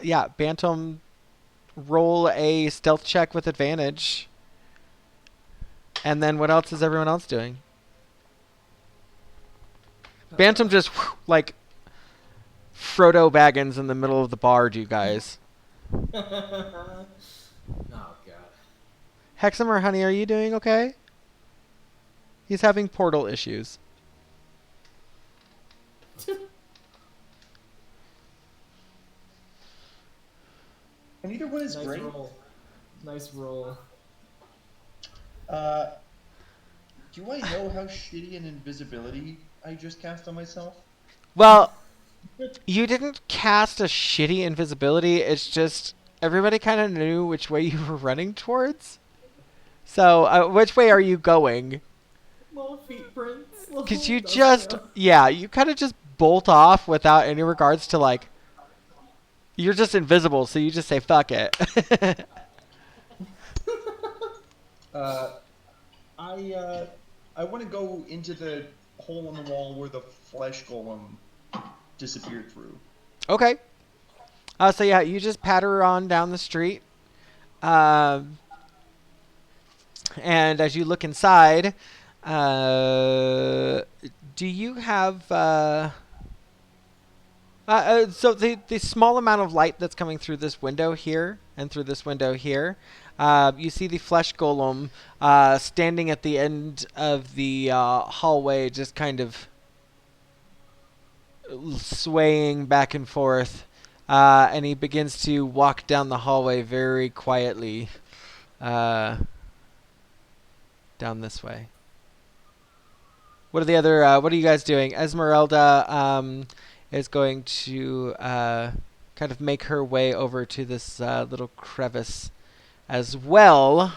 yeah, Bantam, roll a stealth check with advantage. And then what else is everyone else doing? Bantam just like Frodo Baggins in the middle of the barge, you guys. Oh god. Heximer, honey, are you doing okay? He's having portal issues. And either one is Nice great. roll. Nice roll. Do I know how shitty an invisibility I just cast on myself? Well, you didn't cast a shitty invisibility. It's just everybody kind of knew which way you were running towards. So, which way are you going? Little feet prints. Because you just, yeah, you kind of just bolt off without any regards to, like, you're just invisible, so you just say, fuck it. I want to go into the hole in the wall where the flesh golem disappeared through. Okay. So yeah, you just patter on down the street. And as you look inside, Do you have so the small amount of light that's coming through this window here and through this window here, you see the flesh golem standing at the end of the hallway, just kind of swaying back and forth, and he begins to walk down the hallway very quietly, down this way. What are you guys doing? Esmeralda is going to kind of make her way over to this little crevice as well.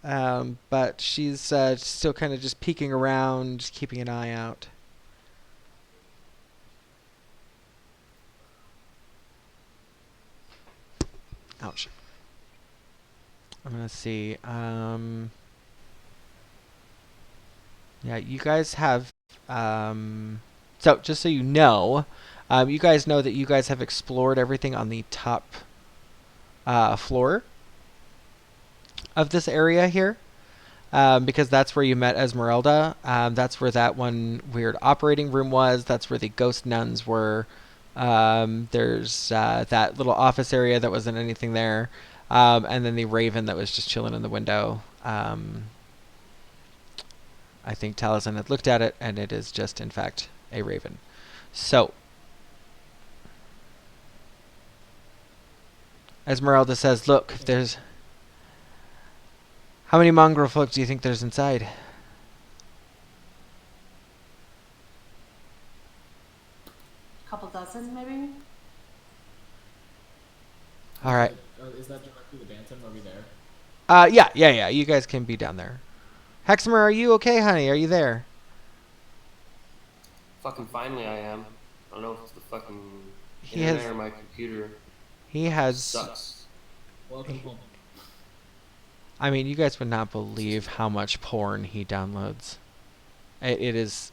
But she's still kind of just peeking around, keeping an eye out. Ouch. I'm going to see. Yeah, you guys have... so, just so you know, you guys know that you guys have explored everything on the top floor of this area here. Because that's where you met Esmeralda. That's where that one weird operating room was. That's where the ghost nuns were. There's that little office area that wasn't anything there. And then the raven that was just chilling in the window. I think Taliesin had looked at it, and it is just, in fact, a raven. So, Esmeralda says, look, there's... How many mongrel folk do you think there's inside? A couple dozen, maybe? All right. Is that directly the Bantam? Are we there? Yeah. You guys can be down there. Heximer, are you okay, honey? Are you there? Fucking finally I am. I don't know if it's the fucking He internet has- or my computer He has... sucks. Welcome home. I mean, you guys would not believe how much porn he downloads. It is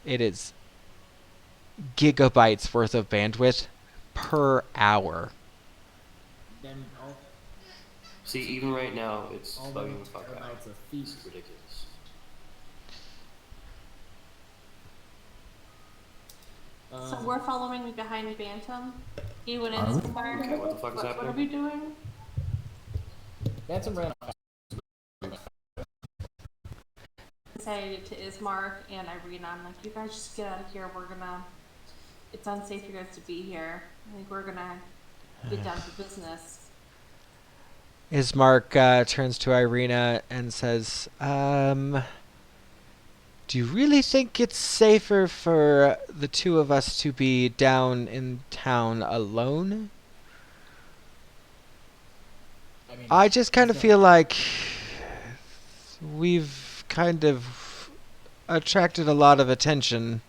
gigabytes worth of bandwidth per hour. Then all See, even right now, it's all bugging those the fuck out. terabytes of It's feet. ridiculous. So we're following behind Bantam. He went in somewhere. Okay, what the fuck is What are happening? we doing? Bantam ran off. Say to Ismark and Irina, I'm like, you guys just get out of here. It's unsafe for you guys to be here. I think we're gonna get down to business. Ismark turns to Irina and says, do you really think it's safer for the two of us to be down in town alone? I mean, I just kind of feel like we've kind of attracted a lot of attention.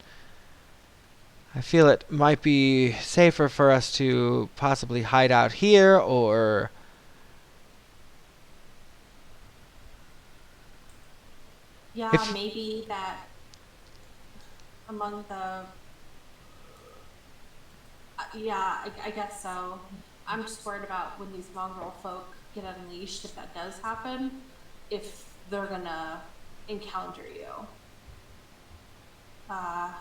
I feel it might be safer for us to possibly hide out here, or... Yeah, If- maybe that among the. I guess so. I'm just worried about when these mongrel folk get unleashed, if that does happen, if they're gonna encounter you. But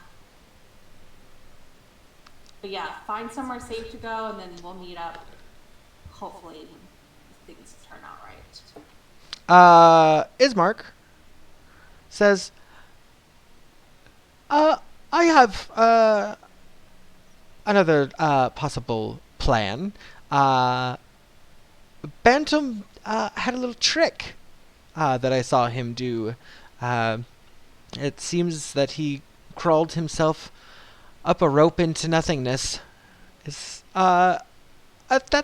yeah, find somewhere safe to go, and then we'll meet up. Hopefully, when things turn out right. Ismark says, I have another possible plan. Bantam had a little trick that I saw him do. It seems that he crawled himself up a rope into nothingness. That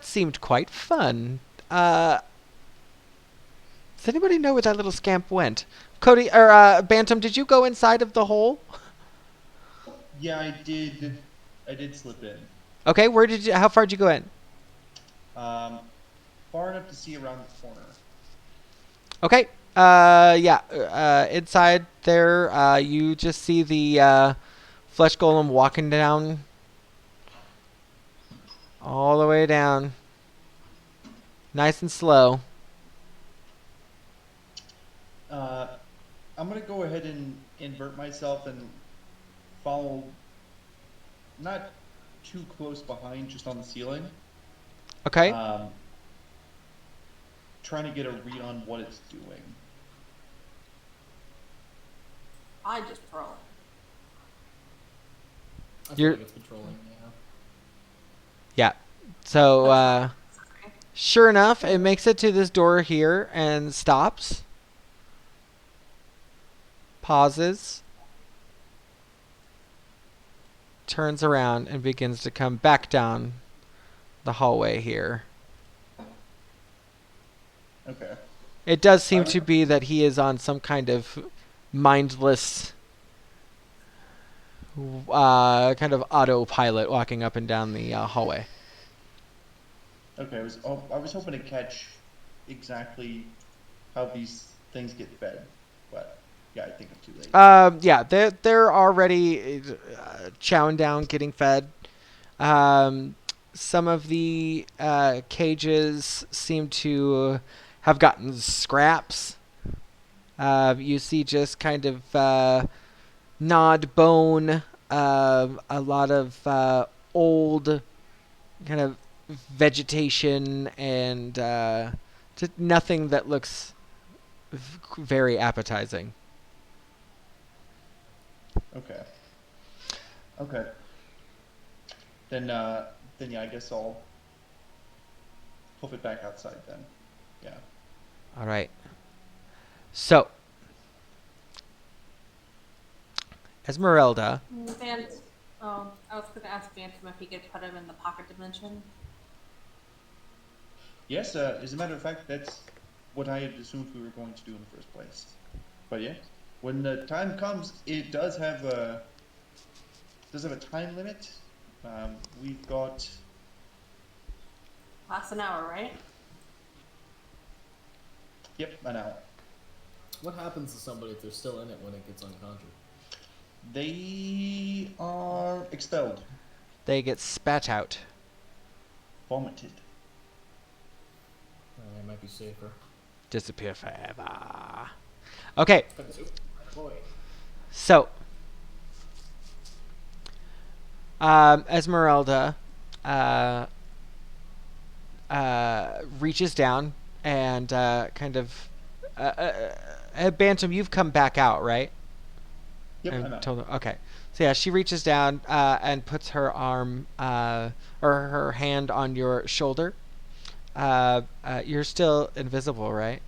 seemed quite fun. Does anybody know where that little scamp went? Cody or Bantam, did you go inside of the hole? Yeah, I did. I did slip in. Okay, how far did you go in? Far enough to see around the corner. Okay. Inside there, you just see the flesh golem walking down, all the way down, nice and slow. I'm gonna go ahead and invert myself and follow, not too close behind, just on the ceiling. Okay. Trying to get a read on what it's doing. I just roll it. I feel like it's patrolling, Yeah. So, sure enough, it makes it to this door here and stops. Pauses. Turns around and begins to come back down the hallway here. Okay. It does seem to be that he is on some kind of mindless kind of autopilot walking up and down the hallway. Okay, I was hoping to catch exactly how these things get fed, but yeah, I think I'm too late. Yeah, they're already chowing down, getting fed. Some of the cages seem to have gotten scraps. You see just kind of gnawed bone, a lot of old kind of vegetation, and just nothing that looks very appetizing. Okay. Okay. Then yeah, I guess I'll hoof it back outside then. Yeah. All right. So, Esmeralda. I was going to ask Bantam if he could put him in the pocket dimension. Yes, as a matter of fact, that's what I had assumed we were going to do in the first place. But yeah, when the time comes, it does have a time limit. We've got... Lasts an hour, right? Yep, an hour. What happens to somebody if they're still in it when it gets unconjured? They are expelled. They get spat out. Vomited. It might be safer. Disappear forever. Okay, Boy. so Esmeralda reaches down and kind of Bantam, you've come back out, right? Yep, I'm out. Okay. So yeah, she reaches down and puts her arm or her hand on your shoulder. You're still invisible, right?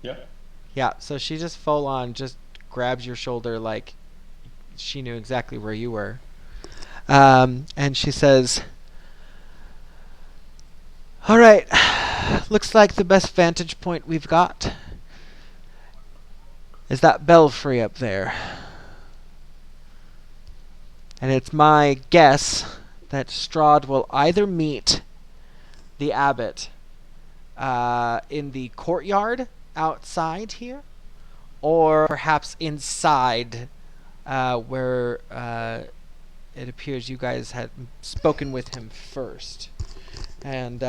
Yep. Yeah, so she just full on just grabs your shoulder like she knew exactly where you were. And she says, "All right, looks like the best vantage point we've got is that belfry up there. And it's my guess that Strahd will either meet the abbot in the courtyard outside here, or perhaps inside where it appears you guys had spoken with him first." And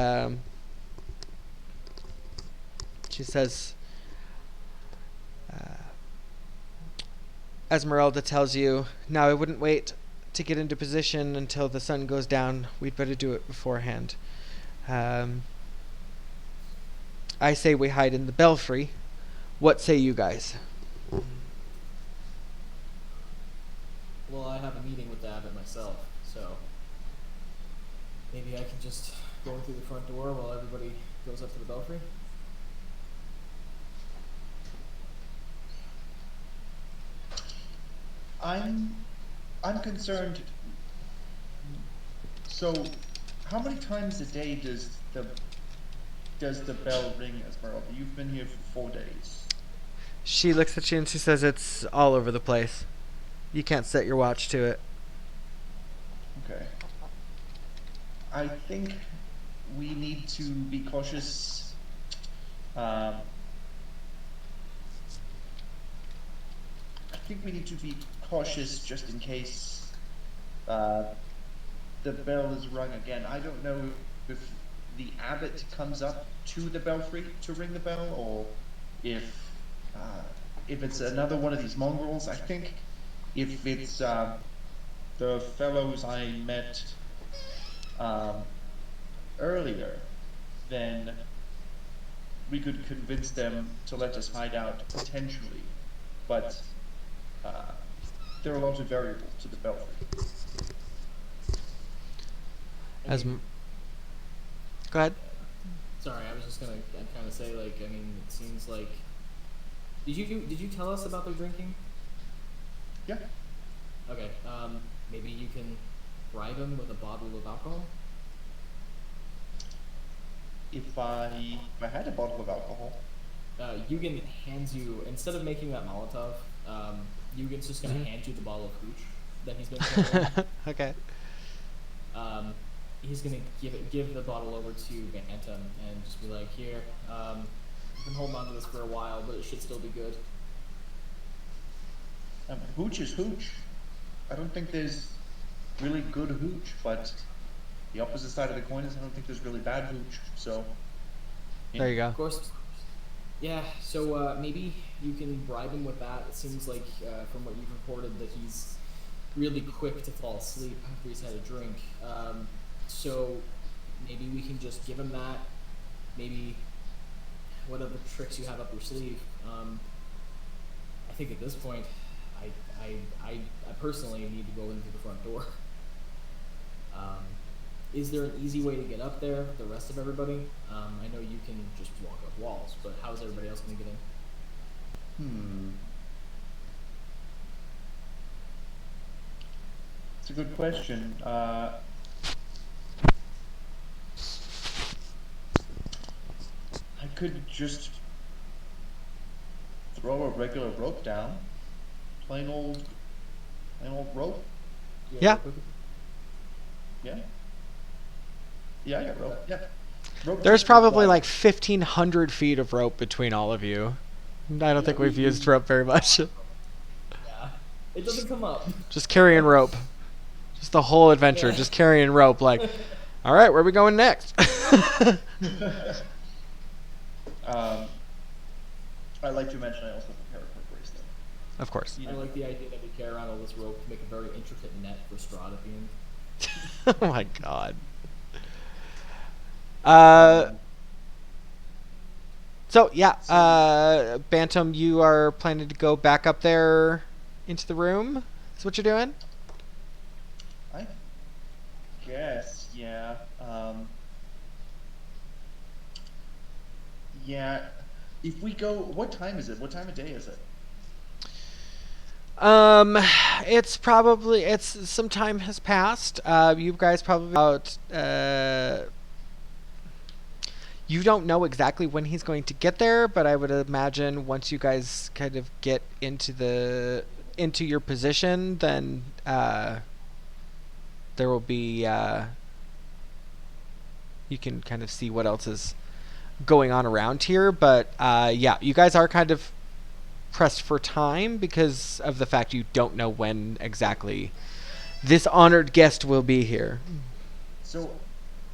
she says, Esmeralda tells you, "Now I wouldn't wait to get into position until the sun goes down. We'd better do it beforehand. I say we hide in the belfry. What say you guys?" Well, I have a meeting with the abbot myself, so maybe I can just go through the front door while everybody goes up to the belfry. I'm concerned. So, how many times a day does the bell ring, Esmeralda? You've been here for 4 days. She looks at you and she says, "It's all over the place. You can't set your watch to it." Okay. I think we need to be cautious. I think we need to be cautious just in case the bell is rung again. I don't know if the abbot comes up to the belfry to ring the bell, or if if it's another one of these mongrels, I think if it's the fellows I met earlier, then we could convince them to let us hide out potentially. But there are lots of variables to the belfry. Go ahead. Sorry, I was just gonna kind of say, like, I mean, it seems like. Did you tell us about their drinking? Yeah. Okay. Maybe you can bribe him with a bottle of alcohol. If I had a bottle of alcohol. Yoogan hands you, instead of making that Molotov, Yugen's just gonna hand you the bottle of hooch that he's been carrying. Okay. He's gonna give the bottle over to Bantam and just be like, here, you've been holding on to this for a while, but it should still be good. Hooch is hooch. I don't think there's really good hooch, but the opposite side of the coin is I don't think there's really bad hooch. So There you go. Of course. Yeah, so maybe you can bribe him with that. It seems like, from what you've reported, that he's really quick to fall asleep after he's had a drink. So maybe we can just give him that. Maybe what other tricks you have up your sleeve. I think at this point, I personally need to go into the front door. Is there an easy way to get up there with the rest of everybody? I know you can just walk up walls, but how is everybody else going to get in? It's a good question. I could just throw a regular rope down. Plain old rope. Yeah. Yeah. Yeah, I got rope. Yeah. Rope There's just probably like like 1,500 feet of rope between all of you. I don't think we've used rope very much. Yeah. It doesn't come up. Just carrying rope. Just the whole adventure, Yeah. just carrying rope. Like, all right, where are we going next? I'd like to mention I also have a paracord bracelet. Of course. I like the idea that we carry around all this rope to make a very intricate net for Strahd at the end. Oh my god. So yeah, Bantam, you are planning to go back up there into the room? Is what you're doing? I guess, yeah. Yeah. If we go, what time is it? What time of day is it? It's some time has passed. You guys probably about you don't know exactly when he's going to get there, but I would imagine once you guys kind of get into your position, then there will be you can kind of see what else is going on around here. But yeah, you guys are kind of pressed for time because of the fact you don't know when exactly this honored guest will be here. So,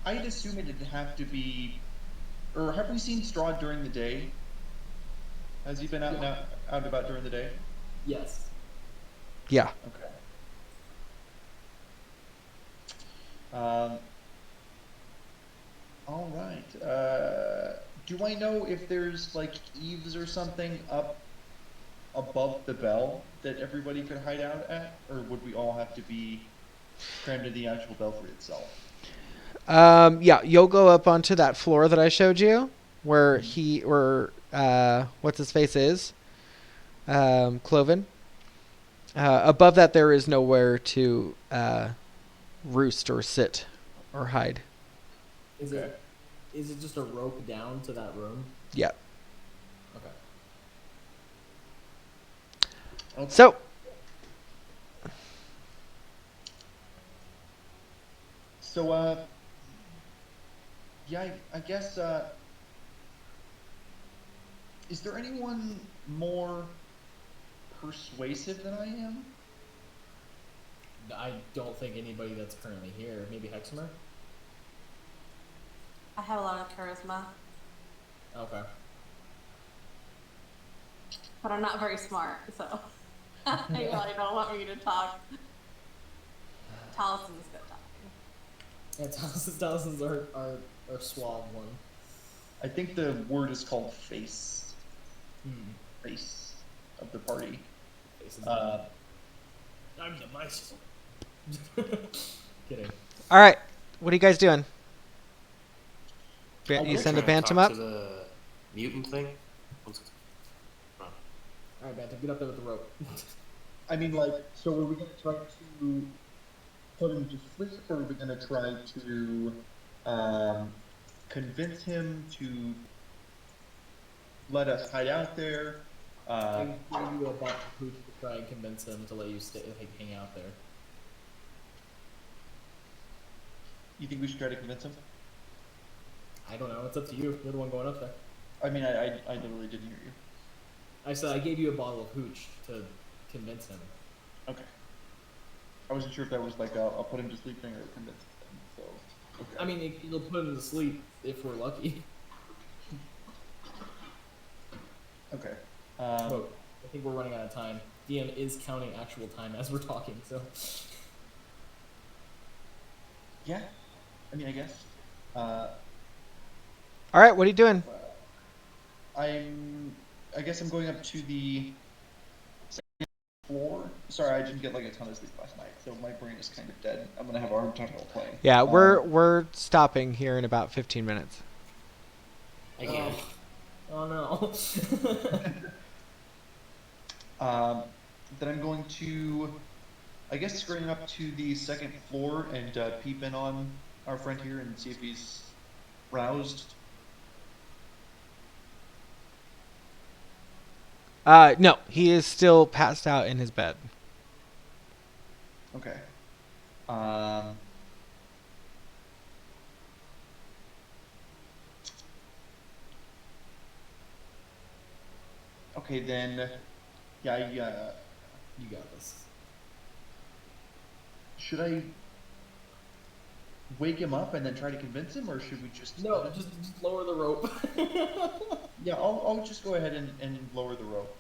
I'd assume it'd have to be, or have we seen Strahd during the day? Has he been out and about during the day? Yes. Yeah. Okay. All right. Do I know if there's like eaves or something up above the bell that everybody could hide out at, or would we all have to be crammed in the actual belfry itself? Yeah, you'll go up onto that floor that I showed you, where what's his face is, Cloven. Above that, there is nowhere to roost or sit or hide. Is it just a rope down to that room? Yeah. Okay. So. So, yeah, I guess, is there anyone more persuasive than I am? I don't think anybody that's currently here. Maybe Heximer? I have a lot of charisma. Okay. but I'm not very smart, so you really don't want me to talk. Talison's good talking. Yeah, Talison's our suave one. I think the word is called face. Hmm. Face of the party. Face I'm the mice. Kidding. All right, what are you guys doing? I'll You go send a Trying to Bantam talk up? to the mutant thing. Alright, Bantam, get up there with the rope. I mean, like, so are we going to try to put him to sleep, or are we going to try to convince him to let us hide out there? I gave you a bunch of hooch to try and convince him to let you hang out there. You think we should try to convince him? I don't know. It's up to you. You're the one going up there. I mean, I literally didn't hear you. I said I gave you a bottle of hooch to convince him. Okay. I wasn't sure if that was like I'll put him to sleep thing or convince him. So. Okay. I mean, it'll put him to sleep if we're lucky. Okay. But I think we're running out of time. DM is counting actual time as we're talking, so. Yeah. I mean, I guess. All right, what are you doing? I guess I'm going up to the second floor. Sorry, I didn't get like a ton of sleep last night, so my brain is kind of dead. I'm gonna have a hard time playing. Yeah, we're stopping here in about 15 minutes. I get it. Oh no. Then I'm going to, I guess, scurrying up to the second floor and peep in on our friend here and see if he's roused. No, he is still passed out in his bed. Okay. Okay, then, yeah, You got this. should I wake him up and then try to convince him, or should we just... No, just lower the rope. Yeah, I'll just go ahead and lower the rope.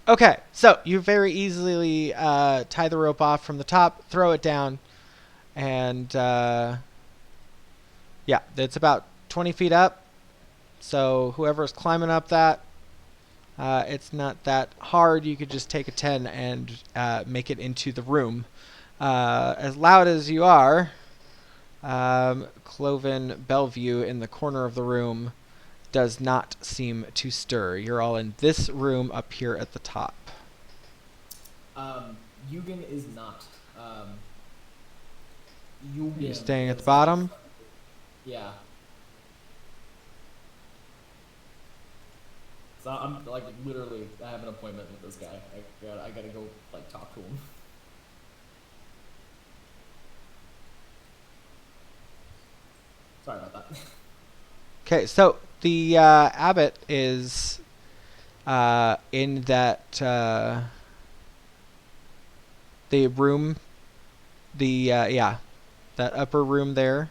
Okay, so you very easily tie the rope off from the top, throw it down, and yeah, it's about 20 feet up. So whoever's climbing up that, it's not that hard. You could just take a 10 and make it into the room. As loud as you are, Cloven Bellevue in the corner of the room does not seem to stir. You're all in this room up here at the top. Yoogan is not. Yoogan You're staying at the is- bottom? Yeah. So I'm like literally, I have an appointment with this guy. I gotta go like talk to him. Sorry about that. Okay, so the abbot is in that the room, yeah, that upper room there.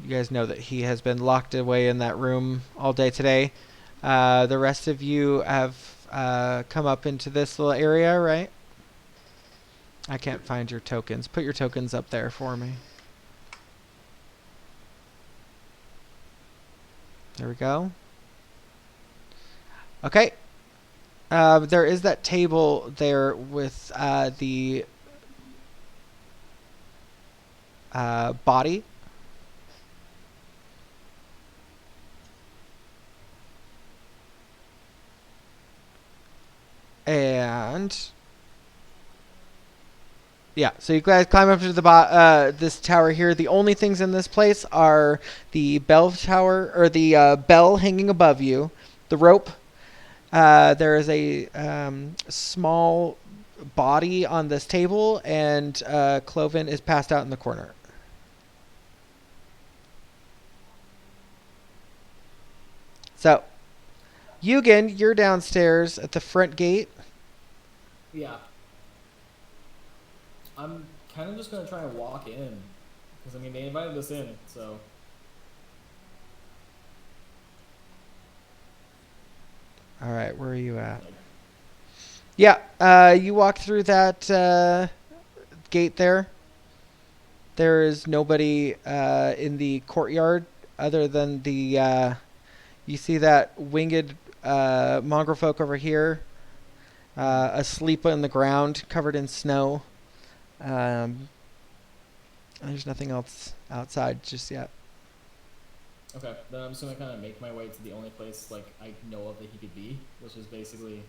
You guys know that he has been locked away in that room all day today. The rest of you have come up into this little area, right? I can't find your tokens. Put your tokens up there for me. There we go. Okay. There is that table there with the body. And yeah, so you guys climb up to the this tower here. The only things in this place are the bell tower, or the bell hanging above you, the rope. There is a small body on this table, and Cloven is passed out in the corner. So, Yoogan, you're downstairs at the front gate. Yeah. I'm kind of just gonna try and walk in, because I mean they invited us in, so. All right, where are you at? Yeah, you walk through that gate there. There is nobody in the courtyard other than the. You see that winged mongrel folk over here, asleep on the ground, covered in snow. There's nothing else outside just yet. Okay, then I'm just gonna kind of make my way to the only place like I know of that he could be, which is basically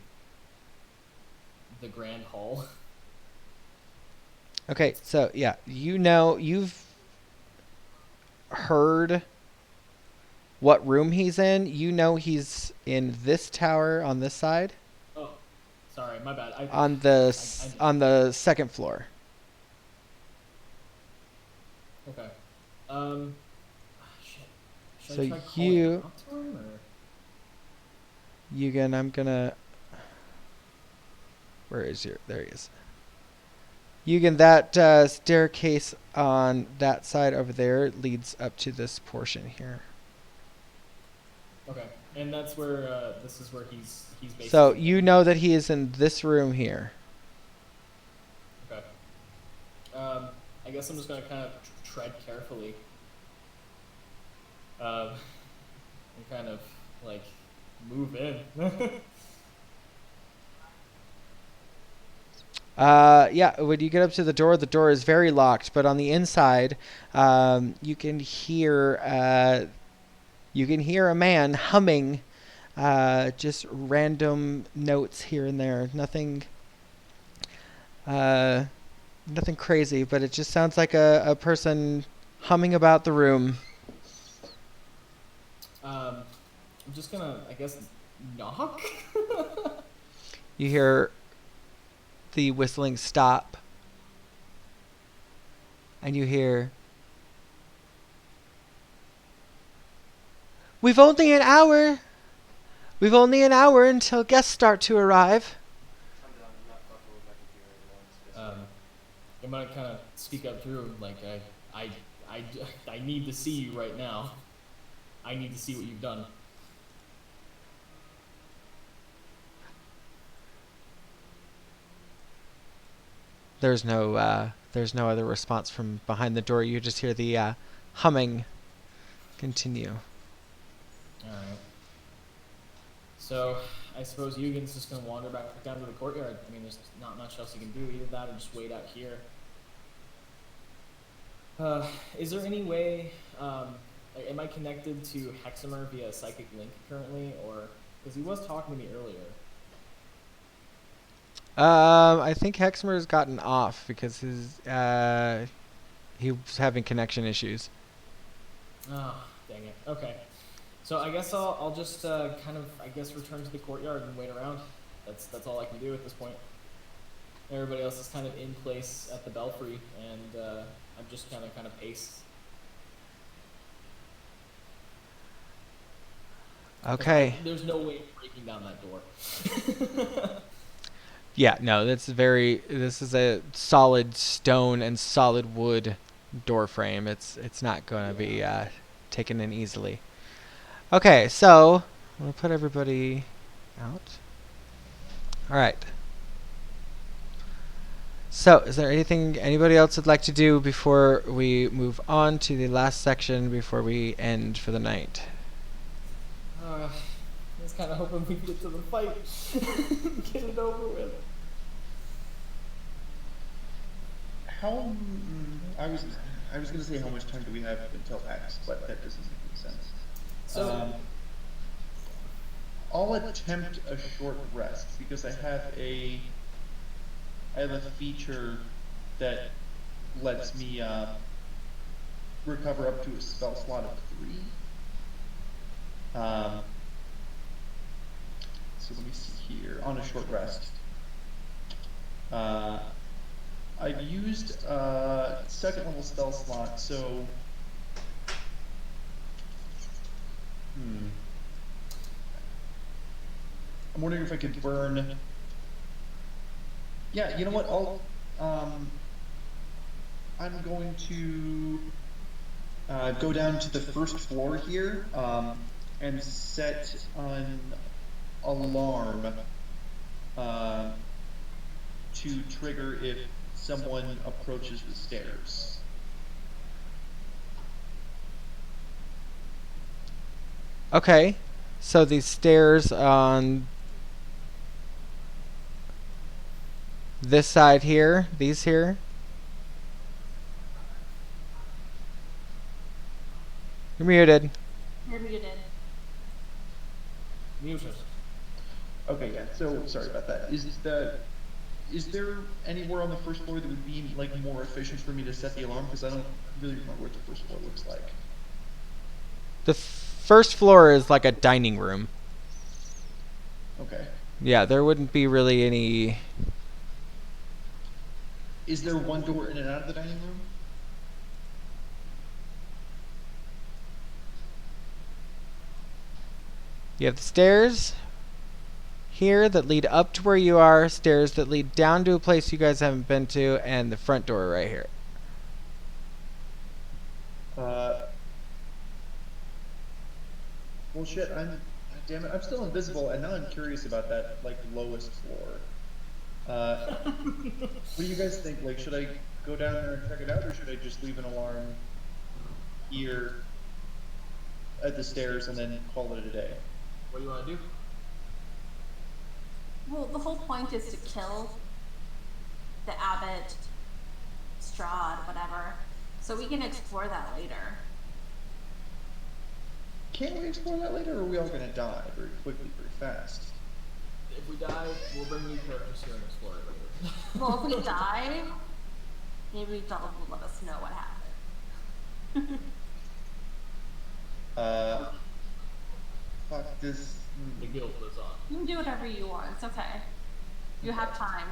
the Grand Hall. Okay, so yeah, you've heard what room he's in. You know he's in this tower on this side. Oh, sorry, my bad. On the second floor. Okay. Shit. Should So I try calling you- up to him, or? Yoogan, I'm gonna. Where is your? There he is. Yoogan, that staircase on that side over there leads up to this portion here. Okay, and that's where this is where he's basically. So you know that he is in this room here. Okay. I guess I'm just gonna kind of tread carefully. And kind of like move in. Yeah, when you get up to the door is very locked, but on the inside, you can hear a man humming just random notes here and there. Nothing crazy, but it just sounds like a person humming about the room. I'm just gonna, I guess, knock. You hear the whistling stop, and you hear, We've only an hour until guests start to arrive. I'm gonna kind of speak up through him, like, I need to see you right now. I need to see what you've done. There's no other response from behind the door. You just hear the humming continue. Alright. So, I suppose Yoogan's just gonna wander back down to the courtyard. I mean, there's not much else you can do. Either that or just wait out here. Is there any way, am I connected to Heximer via a psychic link currently, or, because he was talking to me earlier. I think Heximer's gotten off because he was having connection issues. Oh, dang it. Okay. So I guess I'll just kind of, I guess, return to the courtyard and wait around. That's all I can do at this point. Everybody else is kind of in place at the belfry, and I'm just kind of pace. Okay. There's no way of breaking down that door. Yeah, no, this is a solid stone and solid wood door frame. It's not going to be taken in easily. Okay, so we'll put everybody out. All right. So, is there anything anybody else would like to do before we move on to the last section before we end for the night? I was kind of hoping we could get to the fight, get it over with. I was gonna say how much time do we have until X, but that doesn't make any sense. So, I'll attempt a short rest because I have a feature that lets me recover up to a spell slot of 3. So let me see here. On a short rest, I've used second level spell slot, so I'm wondering if I could burn. Yeah, you know what? I'm going to go down to the first floor here and set on alarm to trigger if someone approaches the stairs. Okay. So these stairs on this side here, these here. You're muted. You're muted. Muted. Okay, yeah. So sorry about that. Is there anywhere on the first floor that would be like more efficient for me to set the alarm? Because I don't really remember what the first floor looks like. The first floor is like a dining room. Okay. Yeah, there wouldn't be really any. Is there one door in and out of the dining room? You have the stairs here that lead up to where you are, stairs that lead down to a place you guys haven't been to, and the front door right here. Well, shit. Damn it. I'm still invisible, and now I'm curious about that like lowest floor. What do you guys think? Like, should I go down there and check it out, or should I just leave an alarm here at the stairs and then call it a day? What do you want to do? Well, the whole point is to kill the abbot, Strahd, whatever, so we can explore that later. Can't we explore that later, or are we all gonna die very quickly, very fast? If we die, we'll bring new characters here and explore it later. Well, if we die, maybe Donald will let us know what happened. Fuck this. The guild lives on. You can do whatever you want. It's okay. You have time.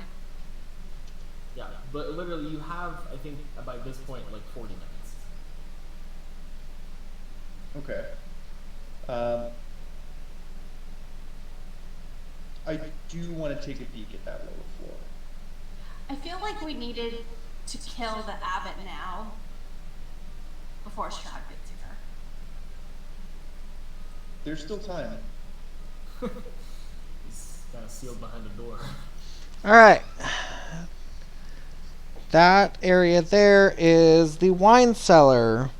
Yeah, but literally you have, I think, by this point, like 40 minutes. Okay. I do want to take a peek at that lower floor. I feel like we needed to kill the abbot now before Strahd gets here. There's still time. He's kind of sealed behind a door. Alright. That area there is the wine cellar.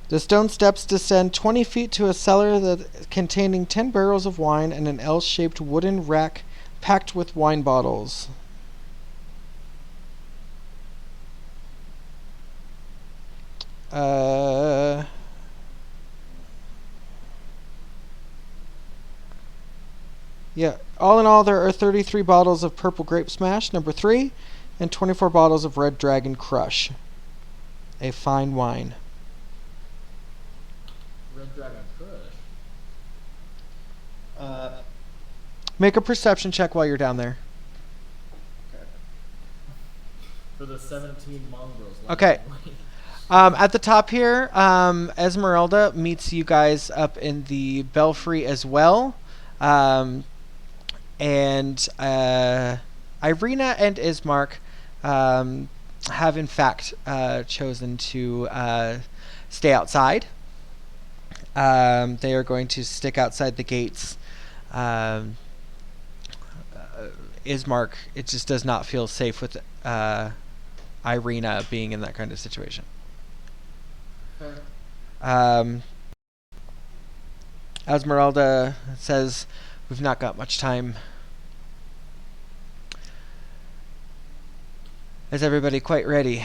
The stone steps descend 20 feet to a cellar containing 10 barrels of wine and an L-shaped wooden rack packed with wine bottles. Yeah, all in all, there are 33 bottles of Purple Grape Smash, number 3, and 24 bottles of Red Dragon Crush. A fine wine. Red Dragon Crush. Make a perception check while you're down there. Okay. For the 17 mongrels. Okay. At the top here, Esmeralda meets you guys up in the belfry as well. And Irina and Ismark have in fact chosen to stay outside. They are going to stick outside the gates. Ismark, it just does not feel safe with Irina being in that kind of situation. Esmeralda says, "We've not got much time. Is everybody quite ready?"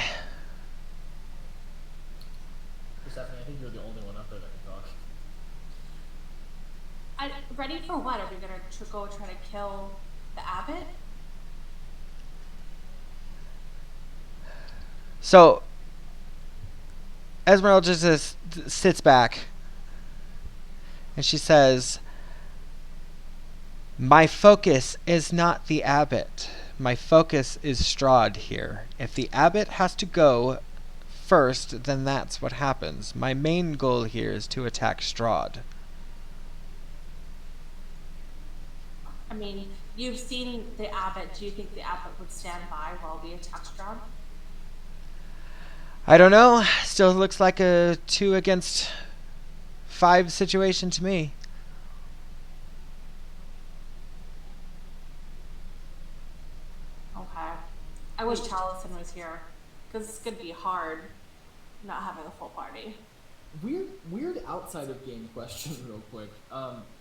Persephone, I think you're the only one up there that can talk. Ready for what? Are we gonna go try to kill the abbot? So, Esmeralda just sits back and she says, "My focus is not the abbot. My focus is Strahd here. If the abbot has to go first, then that's what happens. My main goal here is to attack Strahd." I mean, you've seen the abbot. Do you think the abbot would stand by while we attack Strahd? I don't know. Still looks like a 2 against 5 situation to me. I wish Taliesin was here, because it's gonna be hard not having a full party. Weird outside of game question, real quick.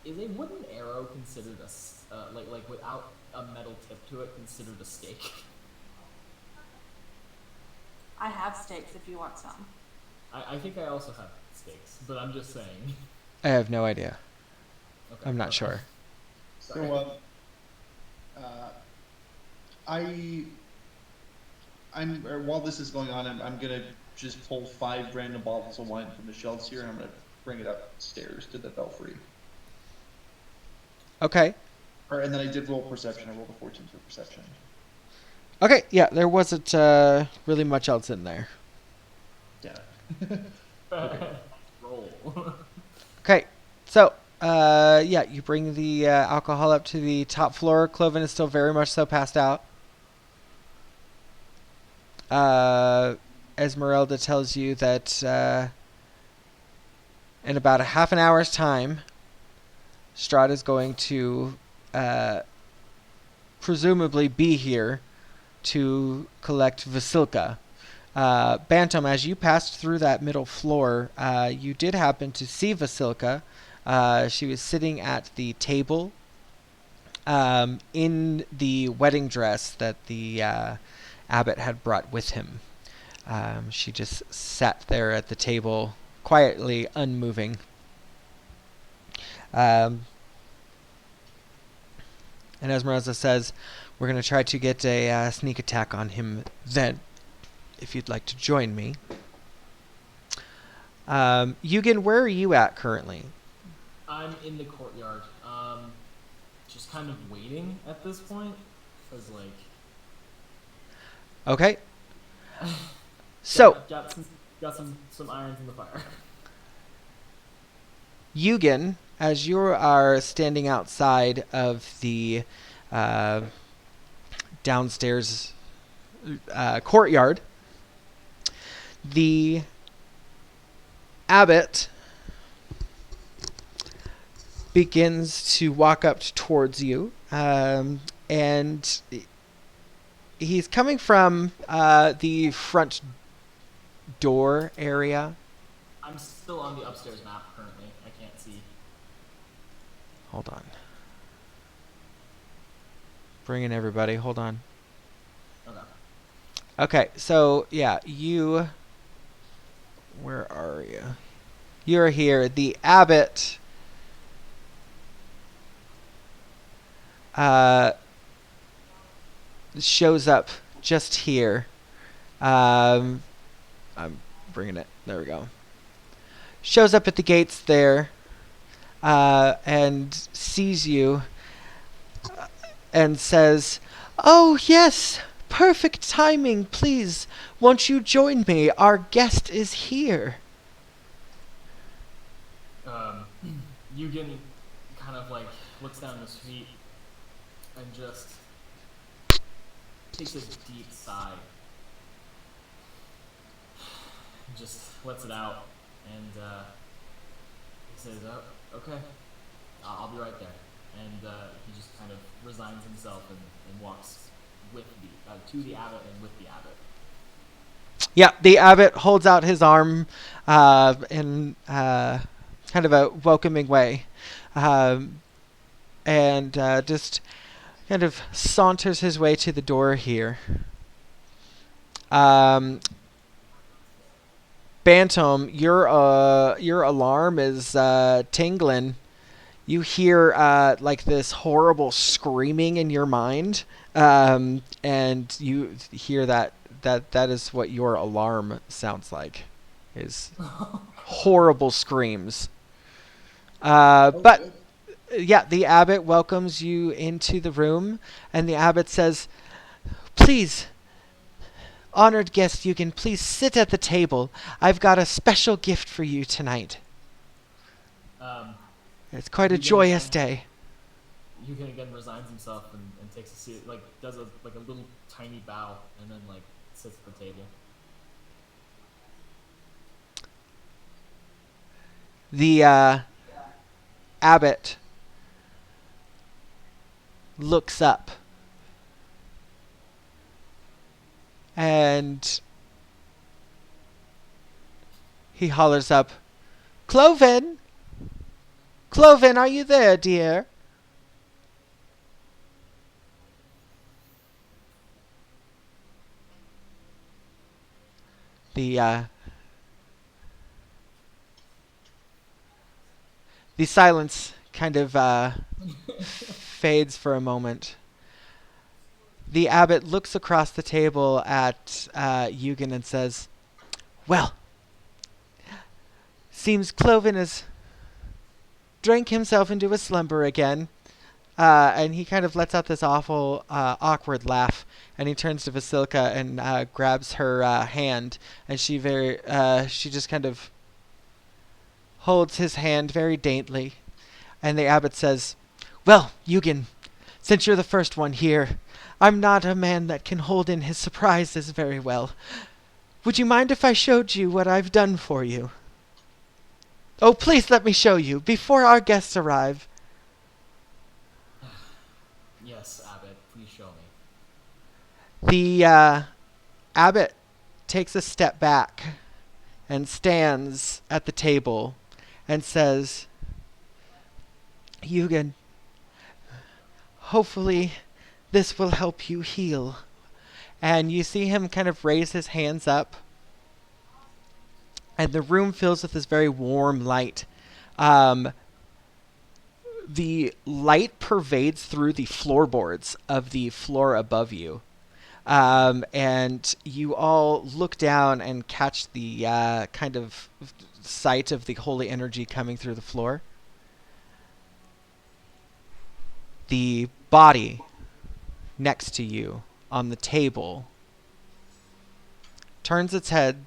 Is a wooden arrow considered like without a metal tip to it considered a stake? I have stakes if you want some. I think I also have stakes, but I'm just saying. I have no idea. Okay, I'm not sure. Sorry. So, while this is going on, I'm gonna just pull 5 random bottles of wine from the shelves here, and I'm gonna bring it upstairs to the belfry. Okay. And then I did roll perception. I rolled a 14 for perception. Okay, yeah, there wasn't really much else in there. Yeah. Roll. Okay, so, yeah, you bring the alcohol up to the top floor. Cloven is still very much so passed out. Esmeralda tells you that in about a half an hour's time, Strahd is going to presumably be here to collect Vasilka. Bantam, as you passed through that middle floor, you did happen to see Vasilka. She was sitting at the table in the wedding dress that the abbot had brought with him. She just sat there at the table, quietly unmoving. And Esmeralda says, "We're going to try to get a sneak attack on him then, if you'd like to join me." Yoogan, where are you at currently? I'm in the courtyard, just kind of waiting at this point, because like. Okay. So, got some irons in the fire. Yoogan, as you are standing outside of the downstairs courtyard, the abbot begins to walk up towards you, and he's coming from the front door area. I'm still on the upstairs map currently. I can't see. Hold on. Bring in everybody. Hold on. Okay. Okay, so yeah, you... Where are you? You're here. The abbot... shows up just here. I'm bringing it. There we go. Shows up at the gates there, and sees you, and says, "Oh yes, perfect timing. Please, won't you join me? Our guest is here." Yoogan kind of like looks down his feet and just takes a deep sigh. Just lets it out, and he says, "Oh, okay, I'll be right there." And he just kind of resigns himself and walks with to the abbot and with the abbot. Yeah, the abbot holds out his arm in kind of a welcoming way, and just kind of saunters his way to the door here. Bantam, your alarm is tingling. You hear like this horrible screaming in your mind, and you hear that is what your alarm sounds like, is horrible screams. But yeah, the abbot welcomes you into the room, and the abbot says, "Please, honored guest, you can please sit at the table. I've got a special gift for you tonight." It's quite a joyous day. Yoogan again resigns himself and takes a seat, like does a little tiny bow, and then like sits at the table. The abbot looks up And he hollers up, "Cloven! Cloven, are you there, dear?" The silence kind of fades for a moment. The abbot looks across the table at Yoogan and says, "Well, seems Cloven has drank himself into a slumber again." And he kind of lets out this awful, awkward laugh, and he turns to Vasilka and grabs her hand, and she just kind of holds his hand very daintily. And the abbot says, "Well, Yoogan, since you're the first one here, I'm not a man that can hold in his surprises very well. Would you mind if I showed you what I've done for you?" "Oh, please let me show you, before our guests arrive." Yes, Abbot, please show me. The abbot takes a step back and stands at the table and says, "Yoogan, hopefully this will help you heal." And you see him kind of raise his hands up, and the room fills with this very warm light. The light pervades through the floorboards of the floor above you. And you all look down and catch the kind of sight of the holy energy coming through the floor. The body next to you on the table turns its head.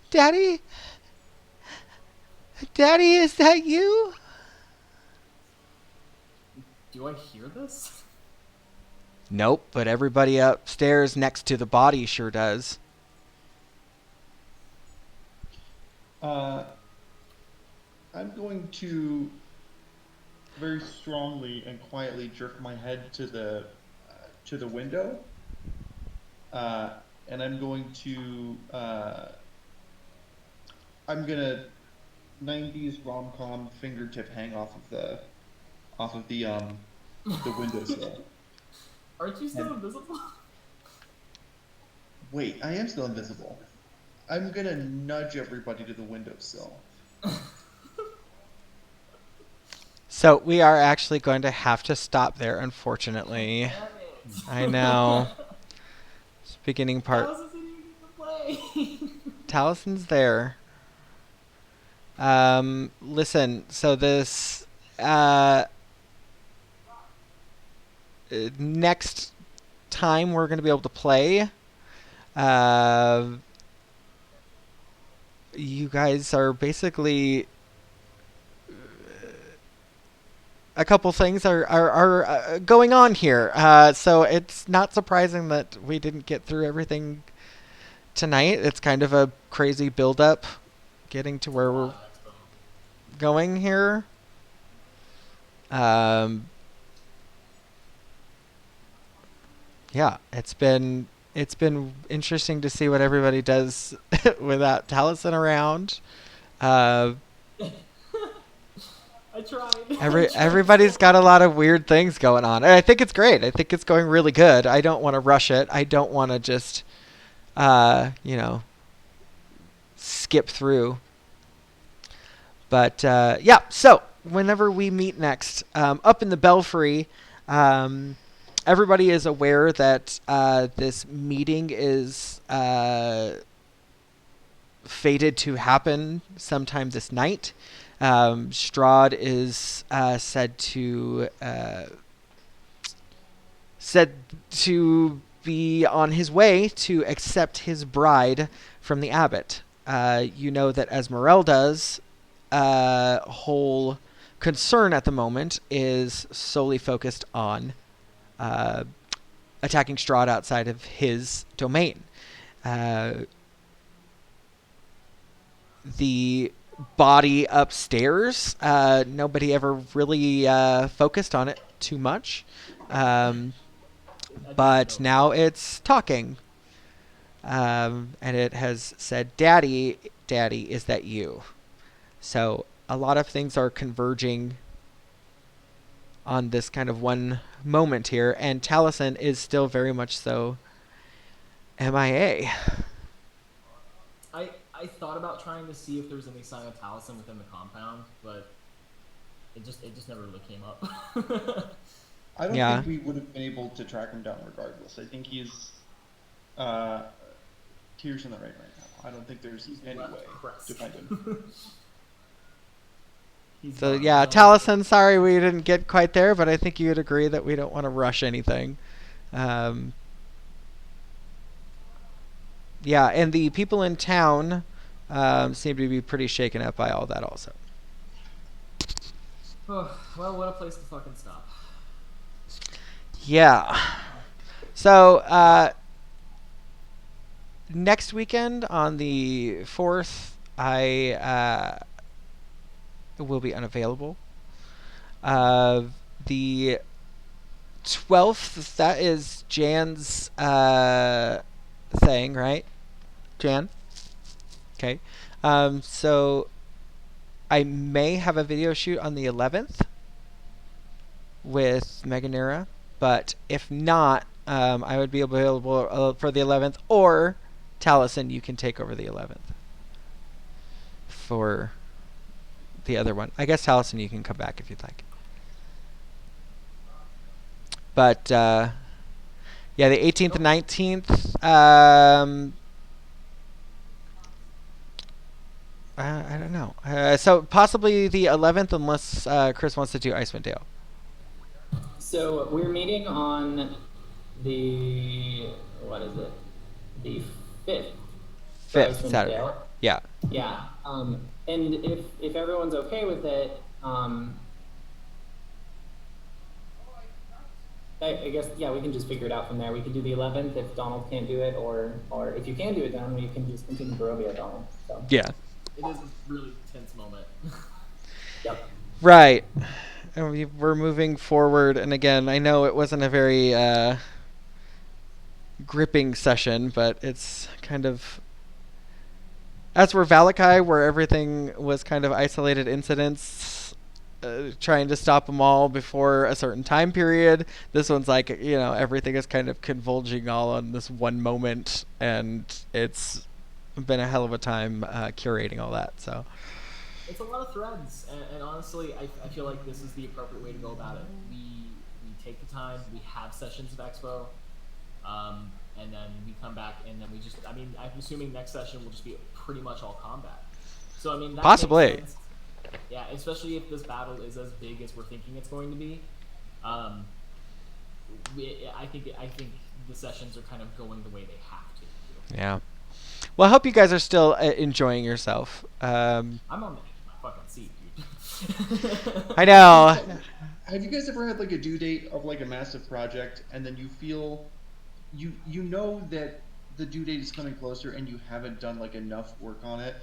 "Daddy? Daddy, is that you?" Do I hear this? Nope, but everybody upstairs next to the body sure does. I'm going to very strongly and quietly jerk my head to the window, and I'm gonna 90s rom-com fingertip hang off of the windowsill. Aren't you still invisible? Wait, I am still invisible. I'm gonna nudge everybody to the windowsill. So we are actually going to have to stop there, unfortunately. I know. This beginning part. How does it even get to play? Talison's there. Listen, so this next time we're going to be able to play, you guys are basically a couple things are going on here. So it's not surprising that we didn't get through everything tonight. It's kind of a crazy build-up getting to where we're going here. Yeah, it's been interesting to see what everybody does without Taliesin around. I tried. Everybody's got a lot of weird things going on. And I think it's great. I think it's going really good. I don't want to rush it. I don't want to just skip through. But yeah, so whenever we meet next, up in the Belfry, everybody is aware that this meeting is fated to happen sometime this night. Strahd is said to be on his way to accept his bride from the abbot. You know that Esmeralda's whole concern at the moment is solely focused on attacking Strahd outside of his domain. The body upstairs, nobody ever really focused on it too much. but now it's talking. And it has said, Daddy, is that you? So a lot of things are converging on this kind of one moment here, and Taliesin is still very much so MIA. I thought about trying to see if there was any sign of Taliesin within the compound, but it just never really came up. I don't Yeah. think we would have been able to track him down regardless. I think he's tears in the rain right now. I don't think there's any left way Kresk. to find him. He's So gone. yeah, No. Taliesin, sorry we didn't get quite there, but I think you would agree that we don't want to rush anything. Yeah, and the people in town seem to be pretty shaken up by all that also. Oh, well, what a place to fucking stop. Yeah. So next weekend on the 4th, I will be unavailable. The 12th, that is Jan's thing, right? Jan? Okay. So I may have a video shoot on the 11th with Meganera, but if not, I would be available for the 11th, or Taliesin, you can take over the 11th for the other one. I guess Taliesin, you can come back if you'd like. But yeah, the 18th and 19th. I don't know. So possibly the 11th, unless Chris wants to do Icewind Dale. So we're meeting on the the 5th. for 5th, Icewind Saturday. Dale. Yeah. Yeah. And if everyone's okay with it, I guess yeah, we can just figure it out from there. We can do the 11th if Donald can't do it, or if you can do it, then we can just continue Barovia, Donald. So. Yeah. It is a really tense moment. Yep. Right. And we're moving forward, and again, I know it wasn't a very gripping session, but it's kind of, as for Valakai, where everything was kind of isolated incidents, trying to stop them all before a certain time period. This one's like, everything is kind of converging all on this one moment, and it's been a hell of a time curating all that. So It's a lot of threads, and honestly, I feel like this is the appropriate way to go about it. We take the time, we have sessions of Expo, and then we come back, and then we just, I'm assuming next session will just be pretty much all combat. So, that possibly. makes sense. Yeah, especially if this battle is as big as we're thinking it's going to be. I think the sessions are kind of going the way they have to. Yeah. Well, I hope you guys are still enjoying yourself. I'm on the fucking seat, dude. I know. Have you guys ever had like a due date of like a massive project, and then you feel, you know that the due date is coming closer, and you haven't done like enough work on it?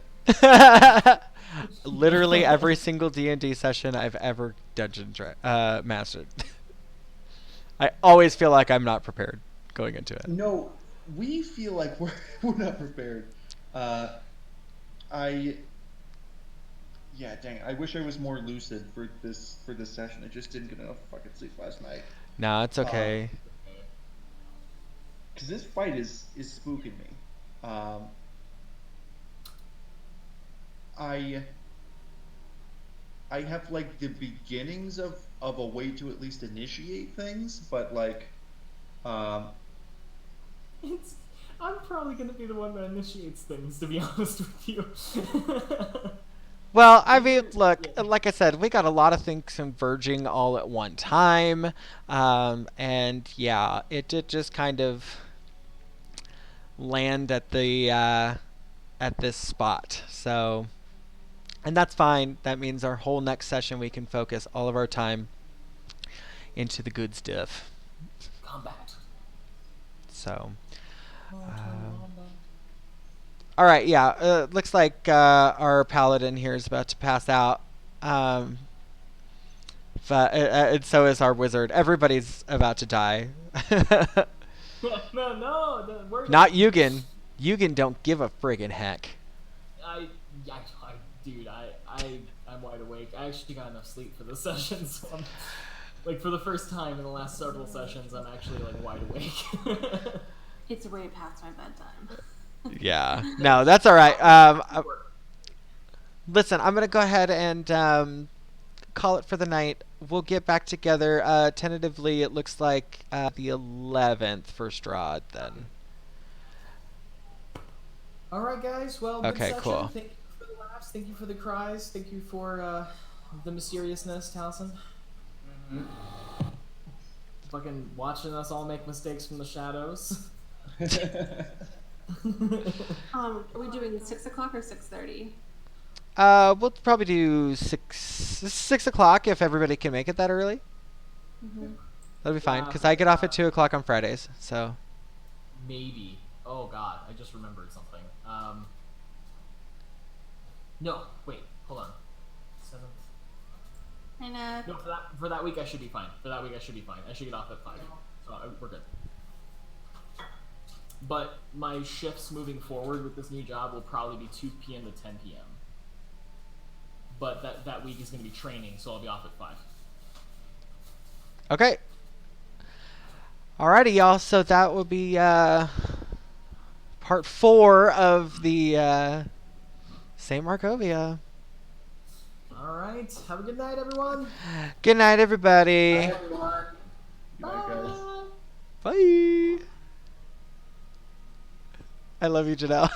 Literally every single D&D session I've ever mastered. I always feel like I'm not prepared going into it. No, we feel like we're not prepared. Yeah, dang it. I wish I was more lucid for this session. I just didn't get enough fucking sleep last night. No, it's okay. Because this fight is spooking me. I have like the beginnings of a way to at least initiate things, but like I'm probably gonna be the one that initiates things, to be honest with you. Well, look, like I said, we got a lot of things converging all at one time, and yeah, it did just kind of land at this spot. So, and that's fine. That means our whole next session we can focus all of our time into the good stuff. Combat. So, all right, yeah. Looks like our paladin here is about to pass out. But and so is our wizard. Everybody's about to die. No, we're Not Yoogan. Yoogan don't give a friggin' heck. Dude, I'm wide awake. I actually got enough sleep for this session, so I'm, like, for the first time in the last several sessions, I'm actually, like, wide awake. It's way past my bedtime. Yeah. No, that's all right. Listen, I'm gonna go ahead and call it for the night. We'll get back together. Tentatively, it looks like the 11th for Strahd then. All right, guys. Well, good Okay, session. cool. Thank you for the laughs. Thank you for the cries. Thank you for the mysteriousness, Taliesin. Fucking watching us all make mistakes from the shadows. Are we doing 6 o'clock or 6:30? We'll probably do 6 o'clock if everybody can make it that early. That'll be fine, because I get off at 2 o'clock on Fridays, so. Maybe. Oh god, I just remembered something. No, wait, hold on. 7th. And No, for that week I should be fine. I should get off at 5. So we're good. But my shifts moving forward with this new job will probably be 2 p.m. to 10 p.m. But that week is going to be training, so I'll be off at 5. Okay. Alrighty, y'all. So that will be part 4 of the St. Markovia. All right. Have a good night, everyone. Good night, everybody. Bye, everyone. Good night, guys. Bye. I love you, Janelle.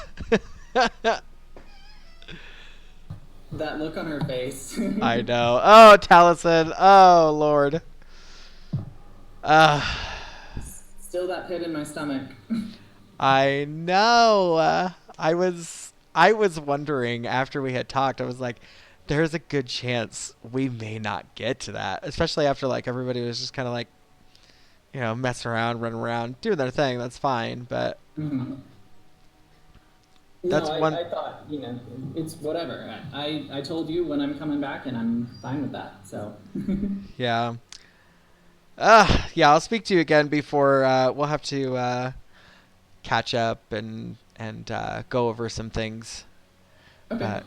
That look on her face. I know. Oh, Taliesin. Oh, Lord. Still that pit in my stomach. I know. I was wondering after we had talked. I was like, there's a good chance we may not get to that, especially after like everybody was just kind of like, you know, messing around, running around, doing their thing. That's fine, but that's no, one. I thought, you know, it's whatever. I told you when I'm coming back, and I'm fine with that. So. Yeah. Yeah. I'll speak to you again before we'll have to catch up and go over some things. Okay. But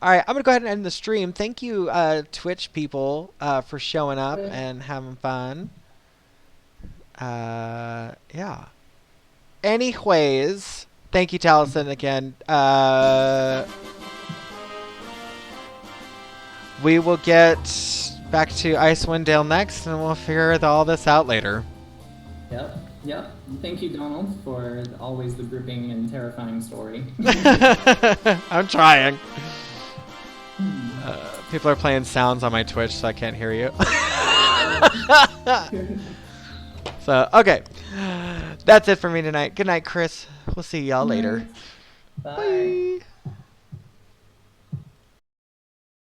all right, I'm gonna go ahead and end the stream. Thank you, Twitch people, for showing up and having fun. Yeah. Anyways, thank you, Taliesin, again. We will get back to Icewind Dale next, and we'll figure all this out later. Yep. Thank you, Donald, for always the gripping and terrifying story. I'm trying. People are playing sounds on my Twitch, so I can't hear you. So, okay. That's it for me tonight. Good night, Chris. We'll see y'all later. Bye. Bye.